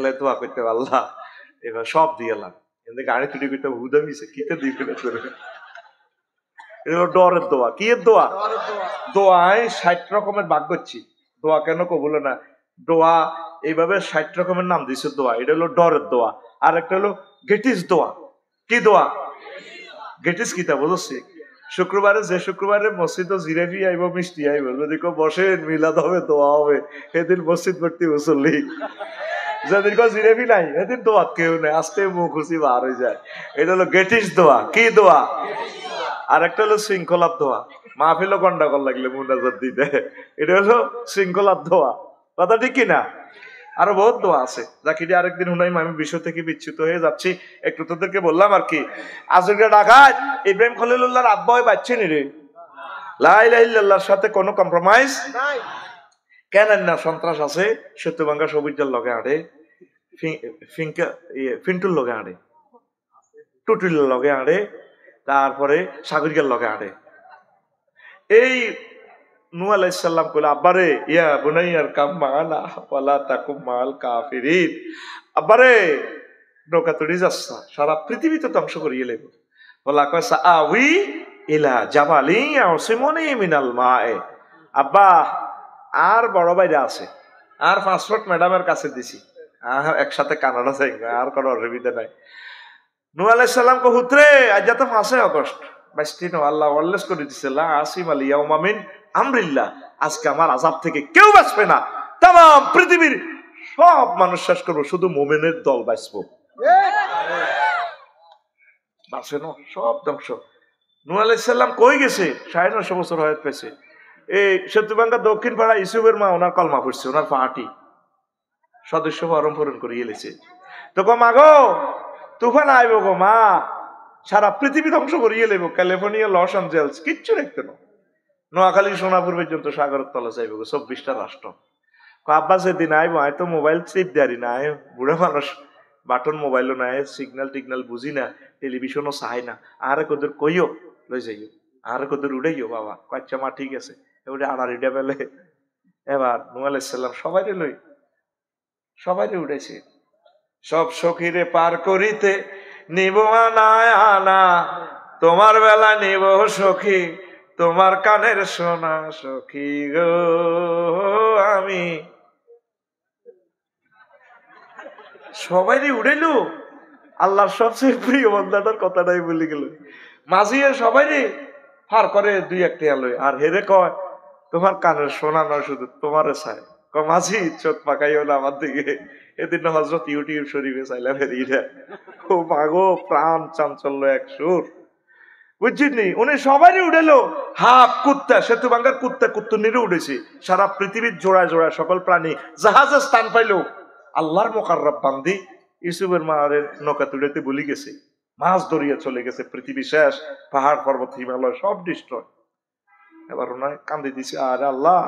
তাহলে দোয়া করতে আল্লাহ এবার সব দিয়ে এলাম, কিন্তু গাড়ি তুলি করতে হুদা মিশে কিতে দিবে না তোর। এটা হলো ডরের দোয়া। কি এর দোয়া? দোয়ায় 60 রকমের ভাগ করছি। দোয়া কেন কবুল না? দোয়া এইভাবে 60 রকমের নাম দিছে দোয়া। এটা হলো ডরের দোয়া। আর একটা হলো গেটিস দোয়া। কি দোয়া? গেটিস কিতা বুঝছি? শুক্রবারে যে শুক্রবারে মসজিদ জিরেবি আইব, মিষ্টি আইব, যদি কেউ বসেন মিলাদ হবে, দোয়া হবে, সেদিন মসজিদ ভর্তি মুসল্লি। যেদিন কেউ জিরেবি নাই সেদিন দোয়া কেউ নেই, আস্তে মুখ খুশি বার হয়ে যায়। এটা হলো গেটিস দোয়া। কি দোয়া? আর একটা হলো শৃঙ্খলার দোয়া। মাহফিলও গন্ডাগোল লাগলে মুনাজাত দিতে, এটা হলো শৃঙ্খলার দোয়া। কথা ঠিক কিনা? আরো বহুত দোয়া আছে, যাকে আরেকদিন হুনাইম। আমি বিষয় থেকে বিচ্যুত হয়ে যাচ্ছি, একটু তোদেরকে বললাম আর কি। আজকে ডাকাত ইব্রাহিম খলিলুল্লাহর আব্বা হয় বাচ্চা নি রে, লা ইলাহা ইল্লাল্লাহর সাথে কোনো কম্প্রোমাইজ নাই। কেন না? সন্ত্রাস আছে, সত্যবাঙ্গা সবুজের লগে আড়ে, ফিন্টুর লগে আড়ে, টুটুলের লগে আড়ে, তারপরে সাগরিকার লগে আড়ে। এই নূহ আলাইহিস সালাম কইল, আব্বারে ইয়া বুনাইয়ার কাম মানা ওয়ালা তাকুম মাল কাফিরিন। আব্বারে নৌকা তড়ি যাচ্ছে, সারা পৃথিবী তো ধ্বংস করিয়ে লেব। বলা কয় সাআউই ইলা জাবালি ইয়াসিমুনি মিনাল মায়ে। আব্বা আর বড় ভাইরা আছে, আর পাসপোর্ট ম্যাডামের কাছে দিছি, আর একসাথে কানাডা যাই, আর কোনো অসুবিধা নাই। নূহ আলাইহিস সালাম কো হুতরে আজ তো 5 আগস্ট 22 আল্লাহ ওয়াল্লেস করে দিছে, লা আসিম আল ইয়াউমা মিন আমরিল্লাহ। আজকে আমার আযাব থেকে কেউ বাঁচবে না, তাম পৃথিবীর সব মানুষ শেষ করবো, শুধু মুমিনের দল বাঁচবো। বাঁচে না, সব ধ্বংস। নূহ আলাইহিস সালাম কই গেছে? 950 বছর হয়ে পেছে। এই সেতুবাঙ্গা দক্ষিণ পাড়া ইসুফের মা ওনার কলমা পড়ছে, ওনার পাহাটি সদস্য ফরম পূরণ করে এলেছে। তো গো মা গো, তুফান আইব গো মা, সারা পৃথিবী ধ্বংস করিয়ে লেব, ক্যালিফোর্নিয়া, লস অ্যাঞ্জেলস কিচ্ছু রাখতে না, নোয়াখালী সোনাপুর পর্যন্ত সাগরের তলে যাইব গো, 24টা রাষ্ট্র। আব্বা যেদিন আইব, আয় তো মোবাইল চিপ দাঁড়ি না, আয় বুড়া মানুষ, বাটন মোবাইলও নাই, সিগন্যাল টিগনাল বুঝি না, টেলিভিশনও চাই না, আরে কোদের কইও লই যাইও, আরে কোদের উড়াইও বাবা। আচ্ছা মা ঠিক আছে, এবারে আড়ারিটা বেলে এবার নূহ আলাইহিস সালাম সবাইরে লই, সবাইরে উঠেছে। সব সখীরে পার করিতে নিব আনায় আনা, তোমার বেলা নিব সখী, তোমার কানের সোনা সখী গো আমি। সবাইরে উড়াইলো, আল্লাহর সবচেয়ে প্রিয় বান্দাটার কথাটাই বলে গেল। মাঝিয়ে সবাইরে পার করে 2-1 লই, আর হেরে কয় তোমার কানের সোনা নয়, শুধু তোমারে চাই। মাঝি চোখ পাকাইও না আমার দিকে। এদিন হযরত ইউটিউব শরীফে চাইলাম হেরিয়ে, ও মাগো প্রাণ চাঞ্চল্য এক সুর, বুঝছিনি? উনি সবারই উঠেলো, হাফ কুত্তা, সেতুবাঙ্গার কুত্তা কুত্তুনিরও উঠেছে, সারা পৃথিবীর জোড়ায় জোড়ায় সকল প্রাণী জাহাজে স্থান পাইল। আল্লাহর মোকাররব বান্দি ইউসুফের মায়ের নৌকা তুলেতে ভুলে গেছে, মাছ ধরিয়া চলে গেছে, পৃথিবী শেষ, পাহাড় পর্বত হিমালয় সব ডিস্ট্রয়। এবার ওনায় কান্দি দিছে, আর আল্লাহ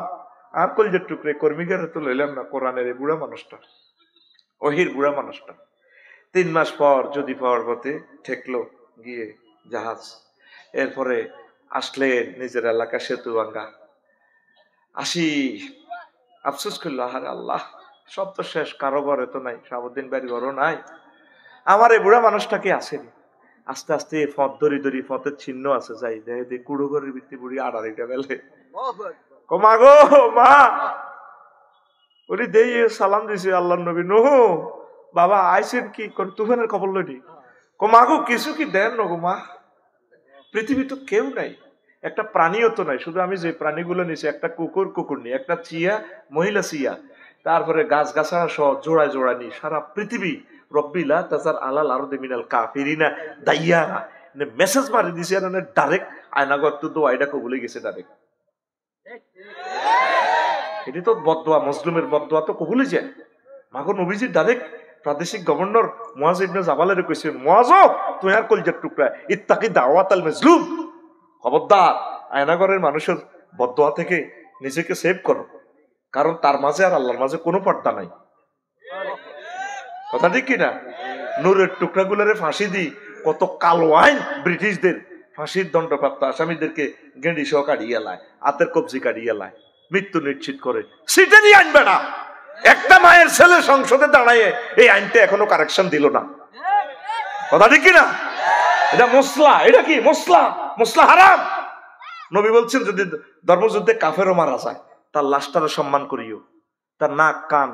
আর কলজের টুকরে কর্মীগারে তো লইলাম না, কোরআনের এই বুড়া মানুষটা, ওহির বুড়া মানুষটা। 3 মাস পর যদি পর্বতে ঠেকলো গিয়ে জাহাজ, এরপরে আসলে নিজের এলাকা সেতুবাঙ্গা আসি, আফসোস করলো, আরে আল্লাহ সব তো শেষ, কারো ঘরে তো নাই, শাহাবুদ্দিন ভাইয়ের ঘরও নাই, আমার এই বুড়া মানুষটা কি আসেনি। আস্তে আস্তে ফত ধরি ধরি, ফতের চিহ্ন আছে, যাই দেখে কুড়ো ঘরের ভিত্তি বুড়ি আড়ারিটা বেলে, মা গো মা, উনি দিয়ে সালাম দিছে আল্লাহর নবী, নূহ বাবা আইসেন কি করে, তুফানের খবর লইনি। মা গো কিছু কি দেন নগো মা, পৃথিবী তো কেউ নাই, একটা প্রাণীও তো নাই, শুধু আমি যে প্রাণীগুলো নিছি, একটা কুকুর নি, একটা চিয়া মহিলা চিয়া, তারপরে গাছ গাছাড়া সহ জোড়ায় জোড়া নি, সারা পৃথিবী রব্বিলা তাজার আলাল আরদি মিনাল কাফিরিনা দাইয়ারা মেসেজ মারি দিছে, ডাইরেক্ট আয়নাগর তো দোয়াইটা কবুলে গেছে ডাইরেক্ট। এটি তো বদদোয়া, মুসলিমের বদদোয়া তো কবুলে যায়। মাগো নবীজি ডাইরেক্ট প্রাদেশিক গভর্নর মুয়াজ ইবনে জাবালের কইছেন, মুয়াজ তুই আর কলজার টুকরা, ইত্তাকি দাওয়াতাল মাজলুম, খবরদার আয়নাগরের মানুষের বদদোয়া থেকে নিজেকে সেভ করো, কারণ তার মাঝে আর আল্লাহর মাঝে কোনো পর্দা নাই। কথা ঠিক কিনা? নূরের টুকরাগুলোরে ফাঁসি দি, কত কালো আইন ব্রিটিশদের ফাঁসির দণ্ডপ্রাপ্ত আসামিদেরকে গেঁড়ি সহ কাটিয়ে লায়, হাতের কবজি কাটিয়ে লায়, মৃত্যু নিশ্চিত করে, সিটে দিয়ে আনবে না, একটা মায়ের ছেলে সংসদে দাঁড়ায় এই আইনটা এখনো কারেকশন দিল না। কথা ঠিক কিনা? এটা মশলা, এটা কি মশলা? মশলা হারাম। নবী বলছেন যদি ধর্মযুদ্ধে কাফেরও মারা যায় তার লাশটারে সম্মান করিও, তার নাক কান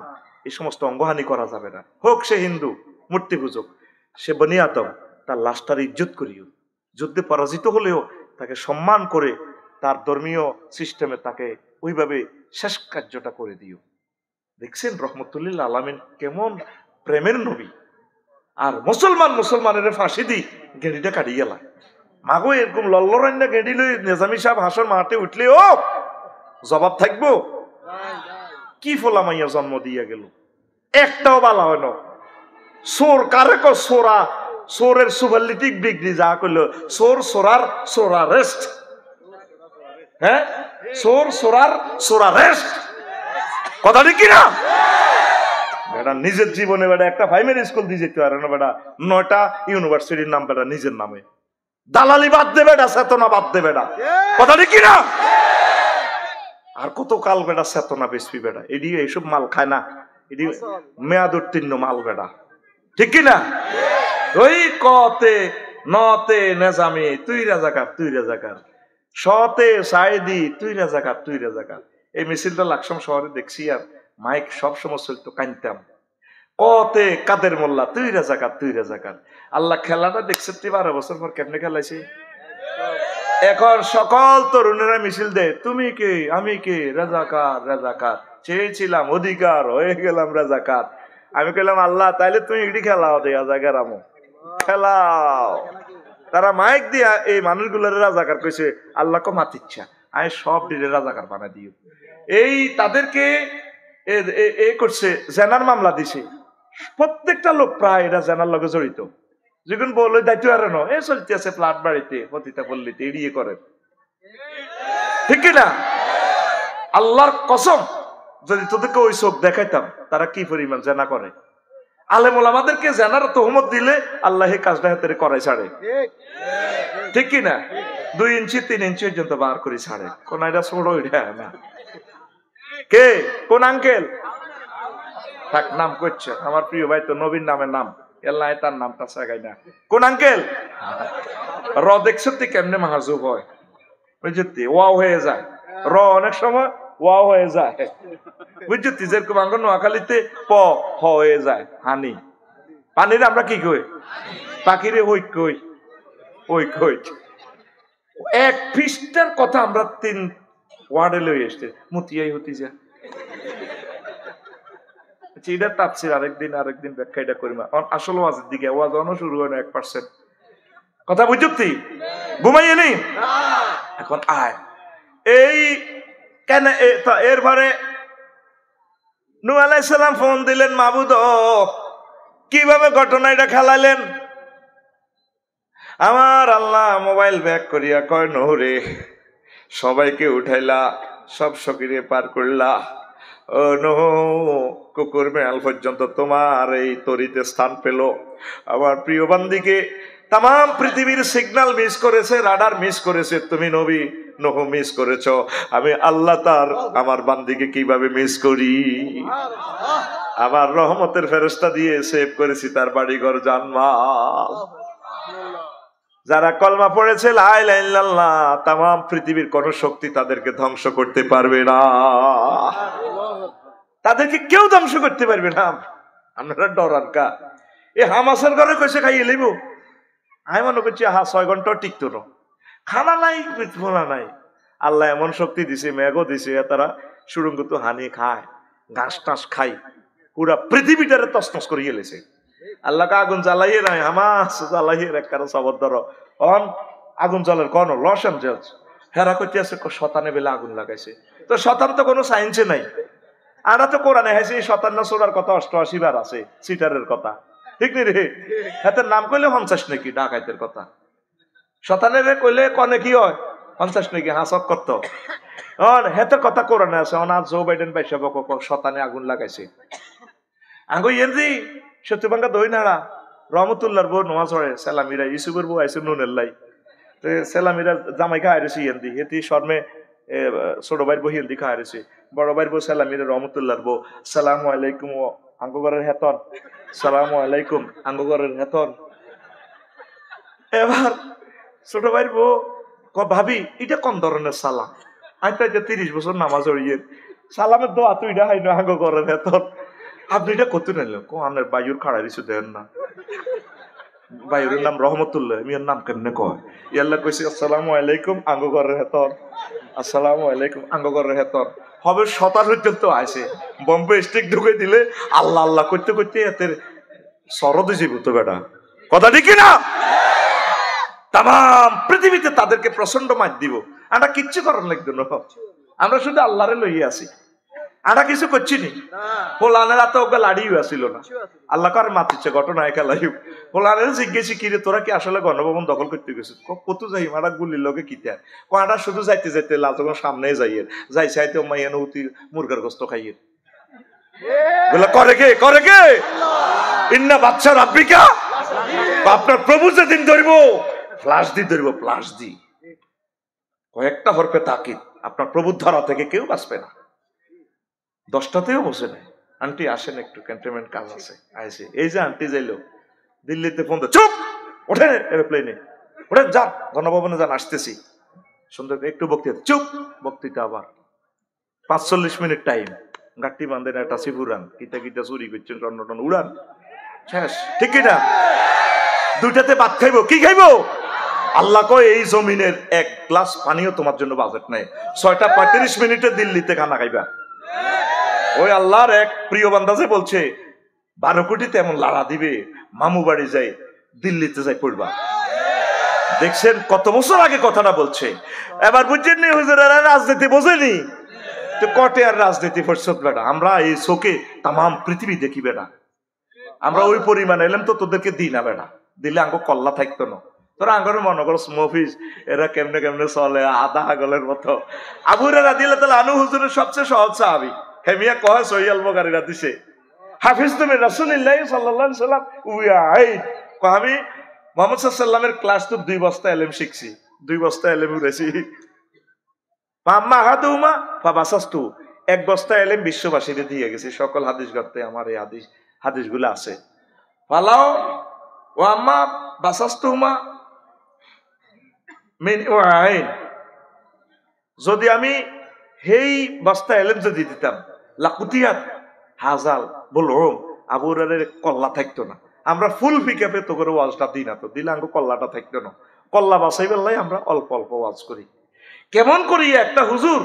এই সমস্ত অঙ্গহানি করা যাবে না। হোক সে হিন্দু মূর্তি পূজক, সে বনি আদম, তার লাশটার ইজ্জত করিও। যুদ্ধে পরাজিত হলেও তাকে সম্মান করে তার ধর্মীয় সিস্টেমে তাকে ওইভাবে শেষ কার্যটা করে দিও। দেখছেন রহমতুল্লিল আলামিন কেমন প্রেমের নবী। আর মুসলমানের ফাঁসি দি গেঁড়িটা কাটিয়ে গেলা মাগো, এরকম লল্লরান্না গেঁড়ি লই নেজামি সাহেব হাসর মাঠে উঠলে ও জবাব থাকবো? কি ফোলা মাইয়া জন্ম দিয়া গেল, একটাও বালা হয় না। সোর কারে ক সোরা, সোরের সুপারলিটিক ডিগ্রি যা করলো সোর সোরার সোরা রেস্ট। হ্যাঁ, সোর সোরার সোরা রেস্ট। কথা ঠিক কিনা? বেটা নিজের জীবনে বেটা একটা প্রাইমারি স্কুল দিয়ে যেতে পারে না, বেটা 9টা ইউনিভার্সিটির নাম বেটা নিজের নামে। দালালি বাদ দে বেটা, চেতনা বাদ দে বেটা। কথা ঠিক কিনা? আর কত কাল বেটা চেতনা বেশি বেটা, এডি এইসব মাল খায় না, এডি মেয়াদ উত্তীর্ণ মাল বেটা। ঠিক কিনা? ওই কতে নতে নেজামি তুই রাজাকার, তুই রাজাকার, সতে সাইদি তুই রাজাকার, তুই রাজাকার। এই মিছিলটা লাকসাম শহরে দেখছি, আর মাইক সবসময় চলতো, কানতাম। কতে কাদের মোল্লা তুই রাজাকার, তুই রাজাকার। আল্লাহ খেলাটা দেখছে 12 বছর পর কেমনে খেলাইছে। এখন সকল তরুণেরা মিছিল দেয় তুমি কে আমি কে, রাজাকার রাজাকার। চেয়েছিলাম অধিকার, হয়ে গেলাম রাজাকার। আমি কইলাম আল্লাহ তাইলে তুমি এটি খেলাও দে রাজাকার, আমো খেলাও। তারা মাইক দিয়া এই মানুষগুলোর রাজাকার কইছে, আল্লাহ কো মাতিচ্ছা আমি সব দিলে রাজাকার বানাই দিও। এই তাদেরকে এ করছে, জেনার মামলা দিছে। প্রত্যেকটা লোক প্রায় এরা জেনার লগে জড়িত। যখন বলে দায়িত্ব আর এ চলতে আছে ফ্ল্যাট বাড়িতে পতিতা পল্লীতে এড়িয়ে করে। ঠিক কিনা? আল্লাহর কসম যদি তোদেরকে ওই চোখ দেখাইতাম তারা কি পরিমাণ জেনা করে। আলেম ওলামাদেরকে জেনার তহমত দিলে আল্লাহ কাজটা হাতে করাই ছাড়ে। ঠিক কিনা? 2 ইঞ্চি 3 ইঞ্চি পর্যন্ত বার করে ছাড়ে। কোন এটা ছোট না। কে কোন আঙ্কেল? থাক, নাম করছে আমার প্রিয় ভাই তো নবীর নামের নাম এল্লাই, তার নামটা সাগাই না। কোন আঙ্কেল? র দেখছো কেমনে মাহাজুব হয়, বুঝছি ওয়াও হয়ে যায়। র অনেক সময় ওয়াও হয়ে যায়, বুঝছি। যেরকম আঙ্গ নোয়াখালীতে প হয়ে যায় হানি। পানির আমরা কি কই? পাখিরে ওই কই, ওই কই। এক পৃষ্ঠার কথা আমরা 3 ওয়ার্ডে লই এসছে, মতিয়াই হতি যা। এটা তাফসীর আরেকদিন ব্যাখ্যা এটা করি। আসলে ওয়াজের দিকে ওয়াজ অন শুরু হয় না 1%। কথা বুঝতি? ঘুমাইয়ে নি এখন আয়। এই কেন এরপরে নূহ আলাইহিস সালাম ফোন দিলেন, মাবুদ কিভাবে ঘটনা এটা খেলাইলেন? আমার আল্লাহ মোবাইল ব্যাক করিয়া কয়, নূহ রে সবাইকে উঠাইলা, সব সকিরে পার করলা, ও নূহ কুকুর মেয়াল পর্যন্ত তোমার এই তরিতে স্থান পেল। আমার প্রিয় বান্দিকে তাম পৃথিবীর সিগন্যাল মিস করেছে, রাডার মিস করেছে, তুমি নবী নূহ মিস করেছ। আমি আল্লাহ তার আমার বান্দিকে কিভাবে মিস করি? আমার রহমতের ফেরেশতা দিয়ে সেভ করেছি তার বাড়িঘর জান্নাত। যারা কলমা পড়েছে লা ইলাহা ইল্লাল্লাহ, তাম পৃথিবীর কোন শক্তি তাদেরকে ধ্বংস করতে পারবে না। তাদেরকে কেউ ধ্বংস করতে পারবে না। আপনারা ডরান কা? এ হামাসের ঘরে কইছে খাইয়ে লইব। আমি মনে করছি 6 ঘন্টা টিকতো না, খানা নাই পিঠা নাই। আল্লাহ এমন শক্তি দিছে, মেঘও দিছে, তারা সুরঙ্গ তো হানি খায়, ঘাস টাস খাই, পুরা পৃথিবীটারে তছনছ করিয়ে লেছে। আল্লাহকে আগুন জ্বালাইয়ে নাই, হামাস জ্বালাইয়ে এক কারো সবর ধরো অন আগুন জ্বলের কোন লস এঞ্জেলস হেরা করতে আছে শতানে বেলা আগুন লাগাইছে। তো শতান তো কোনো সায়েন্সে নাই। আনা তো কোরআনে হাইছে শতান্ন সোরার কথা 88 বার আছে, সিটারের কথা। ঠিক নি রে? হাতের নাম কইলে 50 নাকি ডাকাইতের কথা, শতানের কইলে কনে কি হয় 50 নাকি হাসক করতো। হেতের কথা কোরআনে আছে। অনাথ জো বাইডেন পাইছে শতানে আগুন লাগাইছে। আঙ্গো ইয়েন্দি সত্যবাঙ্গা দই নাড়া রহমতুল্লাহর বউ নোয়া চড়ে সেলামিরা ইসুবের বউ আইসে নুনের লাই সেলামিরা জামাই খা আইরেছি ইয়েন্দি হেতি শর্মে ছোট ভাইয়ের বউ হিন্দি খাওয়া রয়েছে, বড় ভাইয়ের বউ সালামির রহমতুল্লাহর বউ সালামু আলাইকুম আঙ্গগরের হেতন, সালামু আলাইকুম আঙ্গগরের হেতন। এবার ছোট ভাইয়ের বউ ভাবি এটা কোন ধরনের সালাম, আমি তো 30 বছর নামাজ পড়িয়ে সালামের দোয়া তুই এটা হাই না আঙ্গগরের হেতন, আপনি এটা করতে নিলেন আপনার বায়ুর খাড়া দিছু দেন না। বাইরের নাম রহমতুল্লাহ, আমি এর নাম কেমনে কয়? ইয়াল্লাহ কইছি আসসালামু আলাইকুম আঙ্গগরের হেতন, আসসালামু আলাইকুম আঙ্গগরের হেতন। হবে 17 পর্যন্ত আছে, বম্বে স্টিক ঢুকে দিলে আল্লাহ আল্লাহ করতে করতে এতে সরদে যাইব তো বেটা, কথা ঠিক না? তাম পৃথিবীতে তাদেরকে প্রচন্ড মার দিব, আমরা কিচ্ছু করার লাগবে না, আমরা শুধু আল্লাহরে লইয়ে আছি, আমরা কিছু করছি নি। পোলানের হাতে ওকে লাড়িও আসিল না, আল্লাহ কার মাতিচ্ছে ঘটনা একালাইও। পোলানের জিজ্ঞেসি কিরে তোরা কি আসলে গণভবন দখল করতে গেছিস? কত যাই মারা গুলির লোকে কিতে কোয়াটা শুধু যাইতে যাইতে লাল তখন সামনে যাইয়ের যাই চাইতে মাইয়ান উতি মুরগার গোস্ত খাইয়ের করে কে করে কে ইন্না বাচ্চা রাব্বিকা, আপনার প্রভু যেদিন ধরবো ফ্লাশ দি ধরবো, ফ্লাশ দি কয়েকটা হরপে তাকিদ, আপনার প্রভুর ধরা থেকে কেউ বাঁচবে না। 10টাতেও বসে নেই, আন্টি আসেন একটু ক্যান্টনমেন্ট কাজ আছে, আইসে এই যে আন্টি যাইলো দিল্লিতে ফোন দেয়, চুপ ওঠেন এরোপ্লেনে ওঠেন যান গণভবনে যান আসতেছি, সুন্দর একটু বক্তৃতা, চুপ বক্তৃতা আবার 45 মিনিট টাইম, গাট্টি বান্ধেন একটা সিফ উড়ান, কিতা কিতা চুরি করছেন টন উড়ান শেষ, ঠিক কিনা? 2টাতে ভাত খাইবো, কি খাইবো? আল্লাহ কয় এই জমিনের 1 গ্লাস পানিও তোমার জন্য বাজেট নাই, 6টা 35 মিনিটে দিল্লিতে খানা খাইবা। ওই আল্লাহর এক প্রিয় বান্দা যে বলছে 12 কোটিতে এমন লাড়া দিবে, মামু বাড়ি যাই দিল্লিতে যাই পড়বা। দেখছেন কত বছর আগে কথাটা বলছে, এবার বুঝছেন নি হুজুরেরা রাজনীতি বোঝেনি তো কটে আর রাজনীতি পরিষদ বেটা, আমরা এই চোখে তাম পৃথিবী দেখি বেটা, আমরা ওই পরিমাণ এলাম তো তোদেরকে দিই না বেটা, দিলে আঙ্গ কল্লা থাকতো না। তোরা আঙ্গরে মনে করো মফিজ এরা কেমনে কেমনে চলে আধা আগলের মতো। আবু হুরায়রা রাদিয়াল্লাহু তাআলা আনহু হুজুরের সবচেয়ে সহজ সাহাবী, হেমিয়া কয় সহিহ বুখারীরা দিছে হাফিজ তুমি রাসূলুল্লাহ সাল্লাল্লাহু আলাইহি সাল্লাম উয়াইদ কয় আমি মুহাম্মদ সাল্লাল্লাহু আলাইহি সাল্লামের ক্লাস তো 2 বস্তা ইলম শিখছি, 2 বস্তা ইলম উড়েছি। পাম্মা হাদুমা ফাবাসাস্তু 1 বস্তা ইলম বিশ্ববাসীকে দিয়ে গেছি, সকল হাদিস গ্রন্থে আমার এই হাদিসগুলো আছে। ফালাও ওয়া আম্মা বাসাস্তুমা মিন ওয়াইন, যদি আমি হেই বস্তা ইলম যদি দিতাম লাকুতিয়াত হাজাল বলুম আবু হুরায়রার কল্লা থাকতো না। আমরা ফুল ফিকাপে তো করে ওয়াজটা দিই না, তো দিলে আঙ্গো কল্লাটা থাকতো না, কল্লা বাঁচাইবার লাই আমরা অল্প অল্প ওয়াজ করি। কেমন করিয়া একটা হুজুর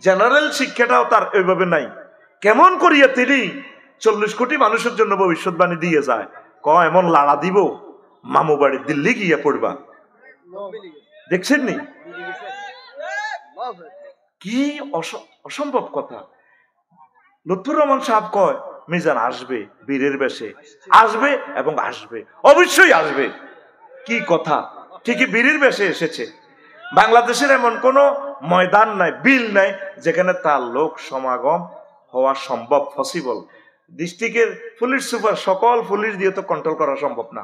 জেনারেল শিক্ষাটাও তার এইভাবে নাই, কেমন করিয়া তিনি 40 কোটি মানুষের জন্য ভবিষ্যৎবাণী দিয়ে যায়, এমন লাড়া দিব মামু বাড়ি দিল্লি গিয়া পড়বা। দেখছেন নি কি অসম্ভব কথা। লুৎফুর রহমান সাহেব কয় মিজান আসবে বীরের বেশে, আসবে এবং আসবে, অবশ্যই আসবে। কি কথা, ঠিকই বীরের বেশে এসেছে। বাংলাদেশের এমন কোন ময়দান নাই, বিল নাই যেখানে তার লোক সমাগম হওয়া সম্ভব, পসিবল। ডিস্ট্রিক্টের পুলিশ সুপার সকল পুলিশ দিয়ে তো কন্ট্রোল করা সম্ভব না,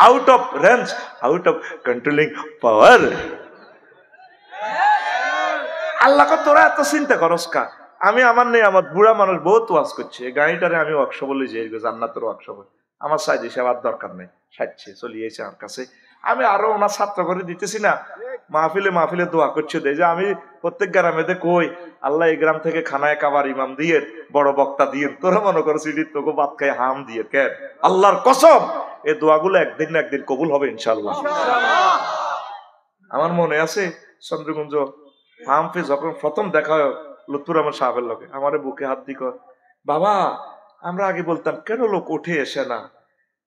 out of range, out of controlling power. Allah তোরা এত চিন্তা করস কা? আমি আমার নেই, আমার বুড়া মানুষ বহুত ওয়াজ করছে, গাড়িটারে আমি ওয়ার্কশপ বলে যে জান্নাতের ওয়ার্কশপ, আমার সাইজে সেবার দরকার নেই, সাজছে চলিয়েছে আমার কাছে, আমি আরো ওনার ছাত্র করে দিতেছি না, মাহফিলে মাহফিলে দোয়া করছে দেয় যে আমি প্রত্যেক গ্রামেতে কই আল্লাহ এই গ্রাম থেকে খানায় কাবার ইমাম দিয়ে বড় বক্তা দিয়ে, তোরা মনে করো সিডি তোকে ভাত খাই হাম দিয়ে কেন? আল্লাহর কসম এই দোয়াগুলো একদিন না একদিন কবুল হবে ইনশাআল্লাহ। আমার মনে আছে চন্দ্রগঞ্জ হামফে যখন প্রথম দেখা হয় লুৎফুর রহমান সাহেবের লোকে, আমার বুকে হাত দি কয় বাবা আমরা আগে বলতাম কেন লোক উঠে এসে না,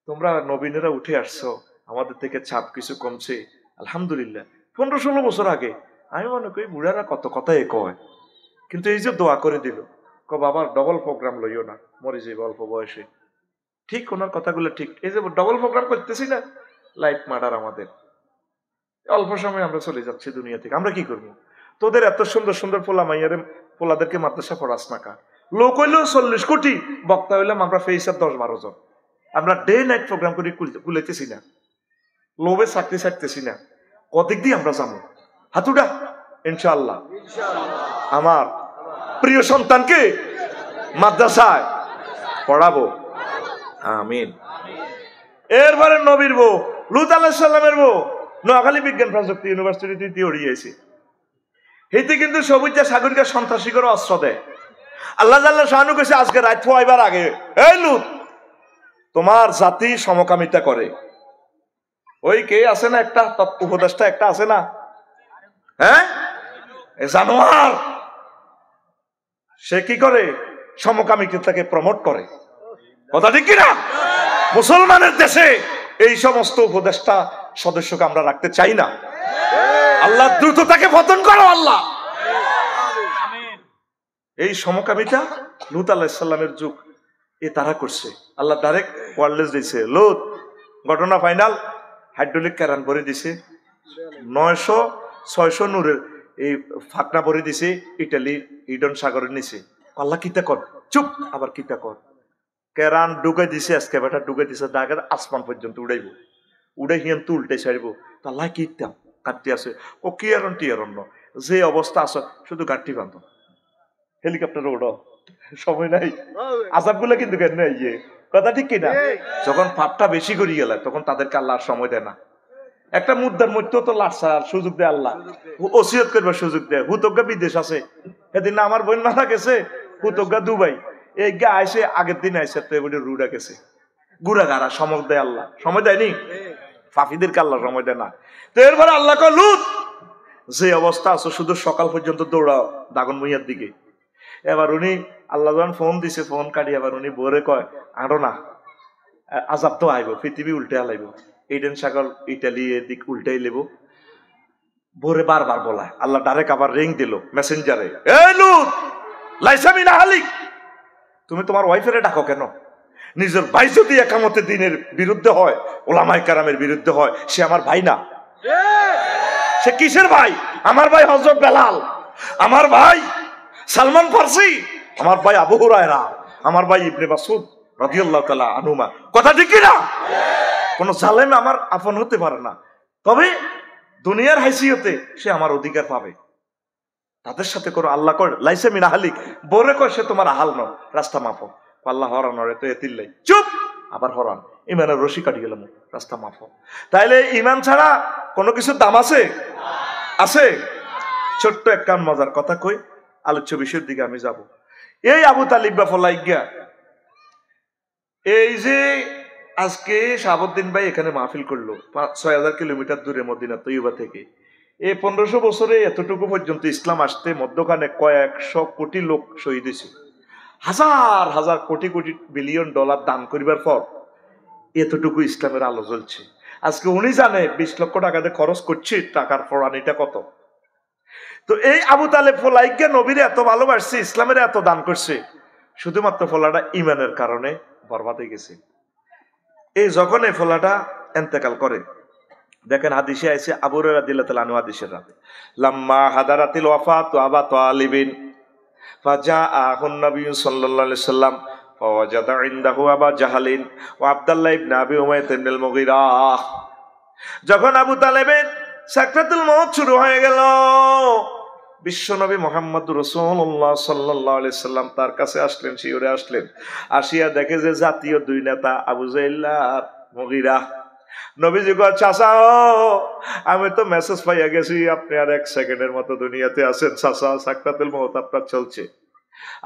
তোমরা নবীনেরা উঠে আসছো, আমাদের থেকে ছাপ কিছু কমছে আলহামদুলিল্লাহ। 15-16 বছর আগে আমি মনে করি বুড়ারা কত কথাই কয়, কিন্তু এই যে দোয়া করে দিল বাবার ডবল প্রোগ্রাম লইও না, মরে যাবে অল্প বয়সে। ঠিক ওনার কথাগুলো ঠিক, এই যে ডবল প্রোগ্রাম করতেছি না, লাইফ মার্ডার আমাদের, অল্প সময় আমরা চলে যাচ্ছি দুনিয়া থেকে, আমরা কি করবো? তোদের এত সুন্দর সুন্দর পোলা মাইয়ারে পোলাদেরকে মাদ্রাসা পড়াস না কা? লোক হইলেও 40 কোটি, বক্তা হইলাম আমরা ফেসার 10-12 জন, আমরা ডে নাইট প্রোগ্রাম করে কুলাইতেছি না, লোভে ছাড়তেছি না, কদিক দিয়ে আমরা যাবো? হাতুডা ইনশাআল্লাহ আমার প্রিয় সন্তানকে মাদ্রাসায় পড়াবো, আমিন। এরপরে নবীর বউ লুত আলাইহিস সালামের বউ নোয়াখালী বিজ্ঞান প্রযুক্তি ইউনিভার্সিটিতে তৈরি হয়েছে। হেতে কিন্তু সবুজা সাগরিকা সন্ত্রাসী করে অস্ত্র দেয়। আল্লাহ জাল্লা শাহানু কইছে আজকে রাত পোয়াইবার আগে, এই লুত তোমার জাতি সমকামিতা করে। ওই কে আছে না একটা উপদেষ্টা একটা আছে না, হ্যাঁ জানোয়ার, সে কি করে সমকামিতাকে প্রমোট করে। কথা ঠিক কিনা? মুসলমানের দেশে এই সমস্ত উপদেষ্টা সদস্যকে আমরা রাখতে চাই না। আল্লাহ দ্রুত তাকে পতন করো আল্লাহ। এই সমকামিতা লুত আলাইহিস সালামের যুগ এ তারা করছে। আল্লাহ ডাইরেক্ট ওয়ারলেস দিয়েছে, লুত ঘটনা ফাইনাল হাইড্রোলিক ক্যারান ভরে দিছে, 900-600 নূরের এই ফাঁকনা ভরে দিছে ইটালি ইডন সাগরের নিচে। আল্লাহ কিতা কর, চুপ, আবার কিতা কর, কেরান ঢুকে দিছে, আজকে বেটা ঢুকে দিছে ঢাকার আসমান পর্যন্ত উড়াইব, উড়ে হিয়ান তো উল্টে ছাড়ব। তো আল্লাহ কিতাম কাটতে আছে ও কি আরন টি আরণ্য যে অবস্থা আছে শুধু গাঠটি বান্ধ, হেলিকপ্টার ওড়ো, সময় নাই। আজাব গুলা কিন্তু কেন ইয়ে কথা ঠিক কিনা? যখন পাপটা বেশি করি গেল তখন তাদেরকে আল্লাহ সময় দেয় না। একটা মুদ্রার মধ্যে তো লাড়ার সুযোগ দেয় আল্লাহ, ওসিয়ত করবার সুযোগ দেয়। হুতজ্ঞা বিদেশ আছে, সেদিন না আমার বোন মাথা গেছে, হুতজ্ঞা দুবাই, এই গা আইসে আগের দিন আইসে তো এবারে রুড়া গেছে, গুড়া গাড়া সময় দেয় আল্লাহ, সময় দেয়নি পাপীদেরকে আল্লাহ সময় দেয় না। তো এরপরে আল্লাহ কয় লুত যে অবস্থা আছে শুধু সকাল পর্যন্ত দৌড়াও দাগন মুইয়ার দিকে। এবার উনি আল্লাহ যখন ফোন দিছে ফোন কাটি এবার উনি বোরে কয় আরো না, আজাব তো আইব, পৃথিবী উল্টে আলাইব, ইডেন সাগর ইটালি এদিক উল্টাই লেব। বোরে বারবার বলায় আল্লাহ ডাইরেক্ট আবার রিং দিল মেসেঞ্জারে, এই লুত লাইসা মিন আহলিক, তুমি তোমার ওয়াইফেরে ডাকো কেন? নিজের ভাই যদি একামতে দিনের বিরুদ্ধে হয়, ওলামায়ে কেরামের বিরুদ্ধে হয়, সে আমার ভাই না। সে কিসের ভাই? আমার ভাই হযরত বেলাল, আমার ভাই সালমান ফারসি, আমার ভাই আবু হুরায়রা, আমার ভাই ইবনে মাসউদ রাদিয়াল্লাহু তাআলা আনহুমা। কথা ঠিক কিনা? কোন জালেম আমার আপন হতে পারে না, তবে দুনিয়ার হাইসিয়তে সে আমার অধিকার পাবে। তাদের সাথে করো আল্লাহ কর লাইসা মিন আহলিক, বরে কর সে তোমার আহাল ন, রাস্তা মাফো। আল্লাহ হরানোর তো এতিল্লাই, চুপ, আবার হরান, ইমানের রশি কাটি গেলাম, রাস্তা মাফো। তাইলে ইমান ছাড়া কোনো কিছুর দাম আছে? আছে। ছোট্ট একটা মজার কথা কই, আলোচ্য বিষয়ের দিকে আমি যাব। এই আবু তালিব বা ফলাইগা, এই যে আজকে শাহাবুদ্দিন ভাই এখানে মাহফিল করলো 6000 কিলোমিটার দূরে মদিনা তৈয়বা থেকে, এই 1500 বছরে এতটুকু পর্যন্ত ইসলাম আসতে মধ্যখানে কয়েকশো কোটি লোক শহীদ হয়েছে, হাজার হাজার কোটি কোটি বিলিয়ন ডলার দান করিবার পর এতটুকু ইসলামের আলো জ্বলছে। আজকে উনি জানে 20 লক্ষ টাকাতে খরচ করছে, টাকার ফরানিটা কত। তো এই আবু তালেব ফলাইকে নবীরে এত ভালোবাসছে, ইসলামের এত দান করছে, শুধুমাত্র ফলাটা ইমানের কারণে বরবাদ হয়ে গেছে। এই যখন এই ফলাটা এন্তেকাল করে, দেখেন হাদিসে আইছে আবু হুরায়রা রাদিয়াল্লাহু তাআলা আনহু হাদিসের রাতে, লাম্মা হাদারাতিল ওয়াফাতু আবা তালিবিন ফাজাআহুন নবী সাল্লাল্লাহু আলাইহি সাল্লাম ফাওয়াজাদা ইনদাহু আবা জাহালিন ওয়া আব্দুল্লাহ ইবনে আবি উমাইয়া ইবনে মুগীরা। যখন আবু তালেবের সাকরাতুল মউত শুরু হয়ে গেল, বিশ্বনবী মুহাম্মদুর রাসূলুল্লাহ সাল্লাল্লাহু আলাইহি সাল্লাম তার কাছে আসলেন, শিয়রে আসলেন, আসিয়া দেখে যে জাতীয় দুই নেতা আবু জাহেল আর মুগীরা। নবীজি কয়, চাচা আমি তো মেসেজ পাইয়া গেছি আপনি আর 1 সেকেন্ডের মতো দুনিয়াতে আছেন, চাচা সাকরাতুল মউত আপনার চলছে,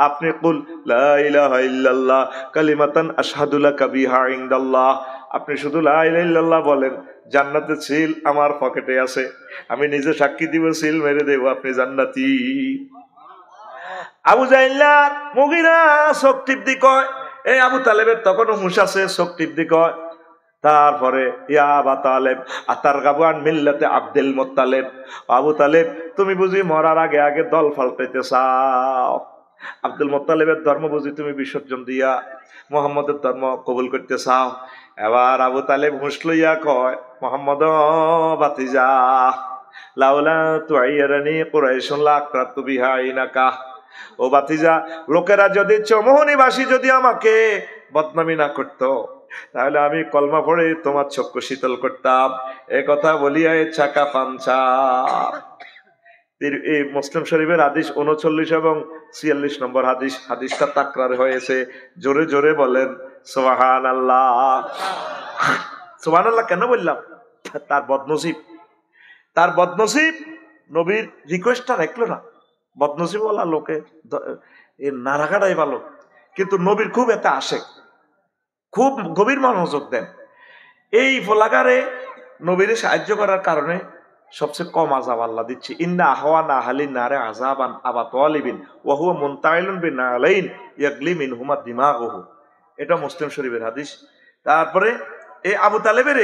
আপনি কুল লা ইলাহা ইল্লাল্লাহ কালিমাতান আশহাদু লাকা বিহা ইনদাল্লাহ, আপনি শুধু লা ইলাহা ইল্লাল্লাহ বলেন, জান্নাতের সিল আমার পকেটে আছে, আমি নিজে সাক্ষী দিব, সিল মেরে দেব, আপনি জান্নাতি। আবু জাহেল আর মুগীরা চোখ টিপদি কয়, এই আবু তালেবের তখনও হুঁশ আছে, চোখ টিপদি কয়। তারপরে ইয়া আবা তালেব আতারগাবু আন মিল্লাতে আব্দুল মুত্তালিব, আবু তালেব তুমি বুঝি মরার আগে আগে দল পাল্টাইতে চাও, আব্দুল মুত্তালিবের ধর্ম বুঝি তুমি বিসর্জন দিয়া মুহাম্মদের ধর্ম কবুল করতে চাও। এবার আবু তালেব হুঁশ লইয়া কয়, মুহাম্মদ ভাতিজা লাউলা তুআইরানি কুরাইশুন লাকরাতু বিহা ইনাকা, ও ভাতিজা লোকেরা যদি চৌমুহনীবাসী যদি আমাকে বদনামি না করতো তাহলে আমি কলমা পড়ে তোমার চক্ষু শীতল করতাম। এ কথা বলিয়া চাকা পাঞ্চা এই মুসলিম শরীফের হাদিস 39 এবং 46 নম্বর হাদিস। হাদিসটা তাকরার হয়েছে, জোরে জোরে বলেন সুবহানাল্লাহ। সুবহানাল্লাহ কেন বললাম? তার বদনসিব, তার বদনসিব নবীর রিকোয়েস্টটা রাখলো না। বদনসিব বলা লোকে না রাখাটাই ভালো, কিন্তু নবীর খুব এতে আসে, খুব গভীর মনোযোগ দেন। এই ফলাগারে নবীর সাহায্য করার কারণে সবচেয়ে কম আযাব আল্লাহ দিচ্ছে। ইন্না আহওয়ানা আহলিন নারে আযাবান আবা তালিবিন ওয়া হুয়া মুনতাইলুন বিনালাইন ইয়াগলি মিনহুমা দিমাগুহু। এটা মুসলিম শরীফের হাদিস। তারপরে এই আবু তালেবের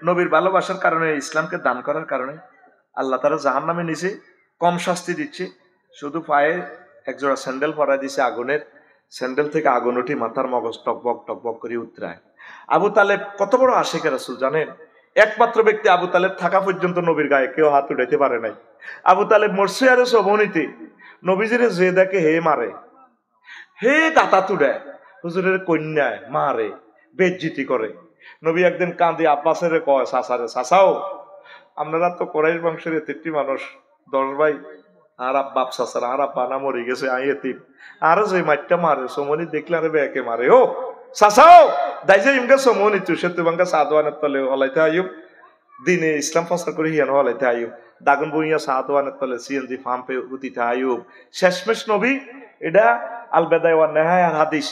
নবীর ভালোবাসার কারণে, ইসলামকে দান করার কারণে আল্লাহ তাআলা জাহান্নামে নিচে কম শাস্তি দিচ্ছে। শুধু পায়ে একজোড়া স্যান্ডেল পরাই দিছে আগুনের, স্যান্ডেল থেকে আগুন উঠে মাথার মগজ টকবক টকবক করে উতরায়। আবু তালেব কত বড় আশিক রাসূল জানেন? একমাত্র ব্যক্তি আবু তালেব থাকা পর্যন্ত নবীর গায়ে কেউ হাত উঠাইতে পারে নাই। আবু তালেব মরছে আর সবনীতে নবীজিরে যে দেখে হে মারে, হে গাতা তুড়ায়, হুজুরের কন্যায় মারে, বেজ্জিতি করে। নবী একদিন কাঁদি আব্বাসের কয়, চাচারে, চাচাও আপনারা তো কোরাইশ বংশের এতিমটি মানুষ, 10 ভাই, আর বাপ চাচারা, আর আব্বা না মরে গেছে, আই এতিম, আর যে মাইটটা মারে সমনি দেখলে আরে বেকে মারে। ও চাচাও দাইজে ইমগা সমনি তু সেতু বাঙ্গা সাদওয়ানের তলে হলাইতে আইব, দিনে ইসলাম প্রচার করে হিয়ান হলাইতে আইব, দাগুন বইয়া সাদওয়ানের তলে সিএনজি ফার্মে হুতিতে আইব। শেষমেশ নবী, এটা আল বেদায় ওয়ান নেহায়ার হাদিস,